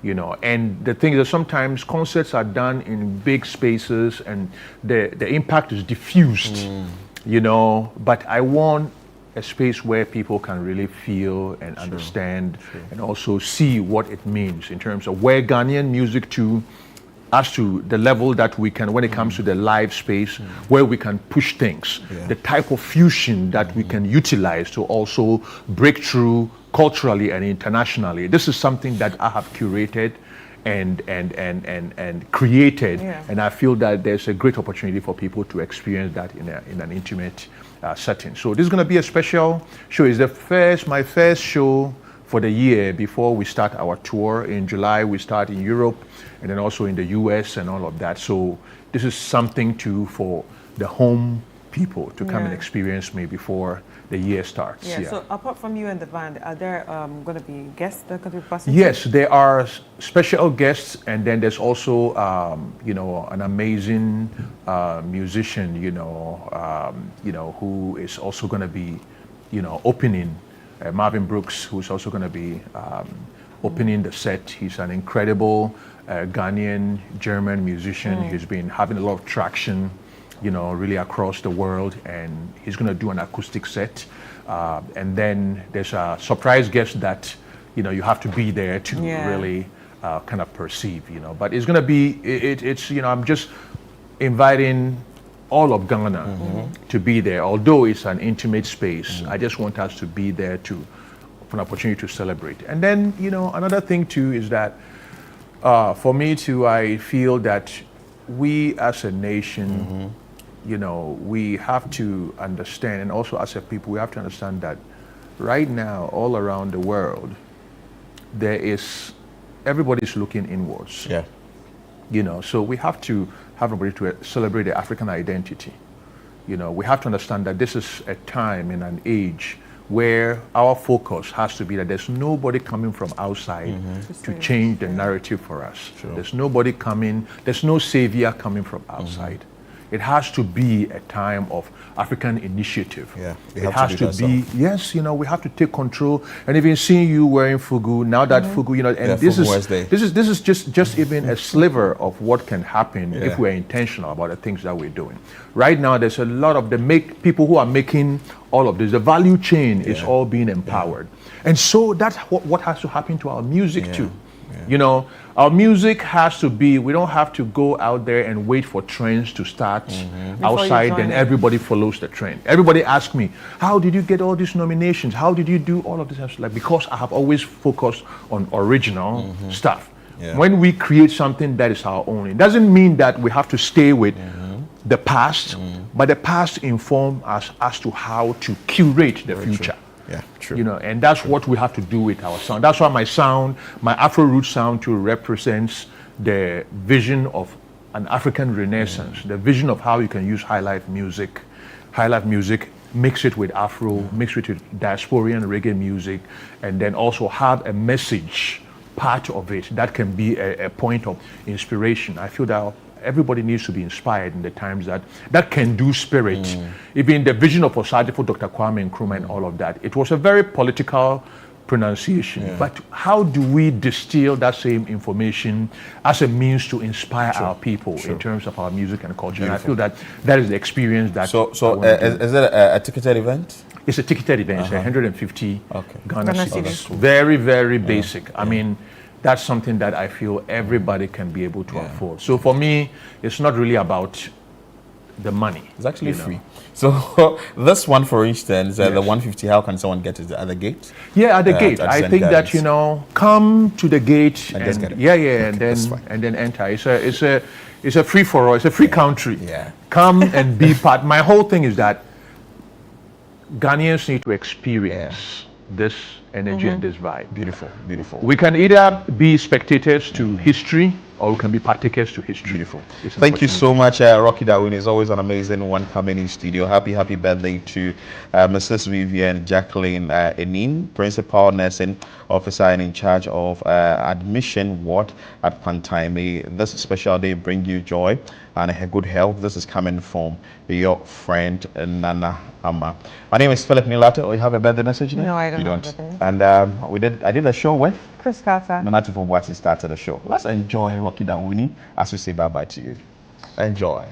Speaker 19: you know. And the thing is that sometimes concerts are done in big spaces and the impact is diffused, you know. But I want a space where people can really feel and understand and also see what it means in terms of where Ghanaian music too, as to the level that we can, when it comes to the live space, where we can push things, the type of fusion that we can utilize to also break through culturally and internationally. This is something that I have curated and created, and I feel that there's a great opportunity for people to experience that in an intimate setting. So this is going to be a special show. It's my first show for the year before we start our tour. In July, we start in Europe and then also in the US and all of that. So this is something for the home people to come and experience me before the year starts.
Speaker 18: So apart from you and the band, are there going to be guests that are going to be passing?
Speaker 19: Yes, there are special guests, and then there's also, you know, an amazing musician, you know, who is also going to be, you know, opening. Marvin Brooks, who's also going to be opening the set. He's an incredible Ghanaian German musician. He's been having a lot of traction, you know, really across the world, and he's going to do an acoustic set. And then there's a surprise guest that, you know, you have to be there to really kind of perceive, you know. But it's going to be, it's, you know, I'm just inviting all of Ghana to be there. Although it's an intimate space, I just want us to be there for an opportunity to celebrate. And then, you know, another thing too is that for me too, I feel that we as a nation, you know, we have to understand, and also as a people, we have to understand that right now, all around the world, everybody's looking inwards. You know, so we have to have everybody to celebrate the African identity. You know, we have to understand that this is a time in an age where our focus has to be that there's nobody coming from outside to change the narrative for us. There's nobody coming, there's no savior coming from outside. it has to be a time of African initiative.
Speaker 14: Yeah,
Speaker 19: it has to be, yes, you know, we have to take control. And even seeing you wearing fugu, now that fugu, you know, and this is just even a sliver of what can happen if we're intentional about the things that we're doing. Right now, there's a lot of people who are making all of this. The value chain is all being empowered. And so that's what has to happen to our music too. You know, our music has to be, we don't have to go out there and wait for trends to start outside and everybody follows the trend. Everybody asks me, how did you get all these nominations? How did you do all of this? I was like, because I have always focused on original stuff. When we create something that is our own, it doesn't mean that we have to stay with the past, but the past informs us as to how to curate the future.
Speaker 14: Yeah, true.
Speaker 19: You know, and that's what we have to do with our sound. That's why my sound, my Afro root sound too, represents the vision of an African renaissance, the vision of how you can use high life music, mix it with Afro, mix it with diasporian reggae music, and then also have a message part of it that can be a point of inspiration. I feel that everybody needs to be inspired in the times that can do spirit. Even the vision of Osagyefo for Dr. Kwame Nkrumah and all of that, it was a very political pronunciation. But how do we distill that same information as a means to inspire our people in terms of our music and culture? And I feel that is the experience that.
Speaker 14: So is it a ticketed event?
Speaker 19: It's a ticketed event. It's 150 Ghana cedis. Very, very basic. I mean, that's something that I feel everybody can be able to afford. So for me, it's not really about the money.
Speaker 14: It's actually free. So this one, for instance, the 150, how can someone get it? At the gate?
Speaker 19: Yeah, at the gate. I think that, you know, come to the gate and
Speaker 14: just get it.
Speaker 19: and then enter. It's a free for all. It's a free country. Come and be part. My whole thing is that Ghanaians need to experience this energy and this vibe.
Speaker 14: Beautiful, beautiful.
Speaker 19: We can either be spectators to history or we can be partakers to history.
Speaker 14: Beautiful. Thank you so much, Rocky Dawuni. It's always an amazing one coming in studio. Happy birthday to Mrs. Vivian Jacqueline Enin, Principal Nursing Officer and in charge of admission ward at Pantaime. This special day bring you joy and good health. This is coming from your friend Nana Amma. My name is Philip Nilato. You have a birthday message?
Speaker 18: No, I don't.
Speaker 14: You
Speaker 18: have
Speaker 14: don't.
Speaker 18: A
Speaker 14: And I did a show with
Speaker 18: Chris Carter.
Speaker 14: Manatu from what started the show. Let's enjoy Rocky Dawuni as we say bye bye to you. Enjoy.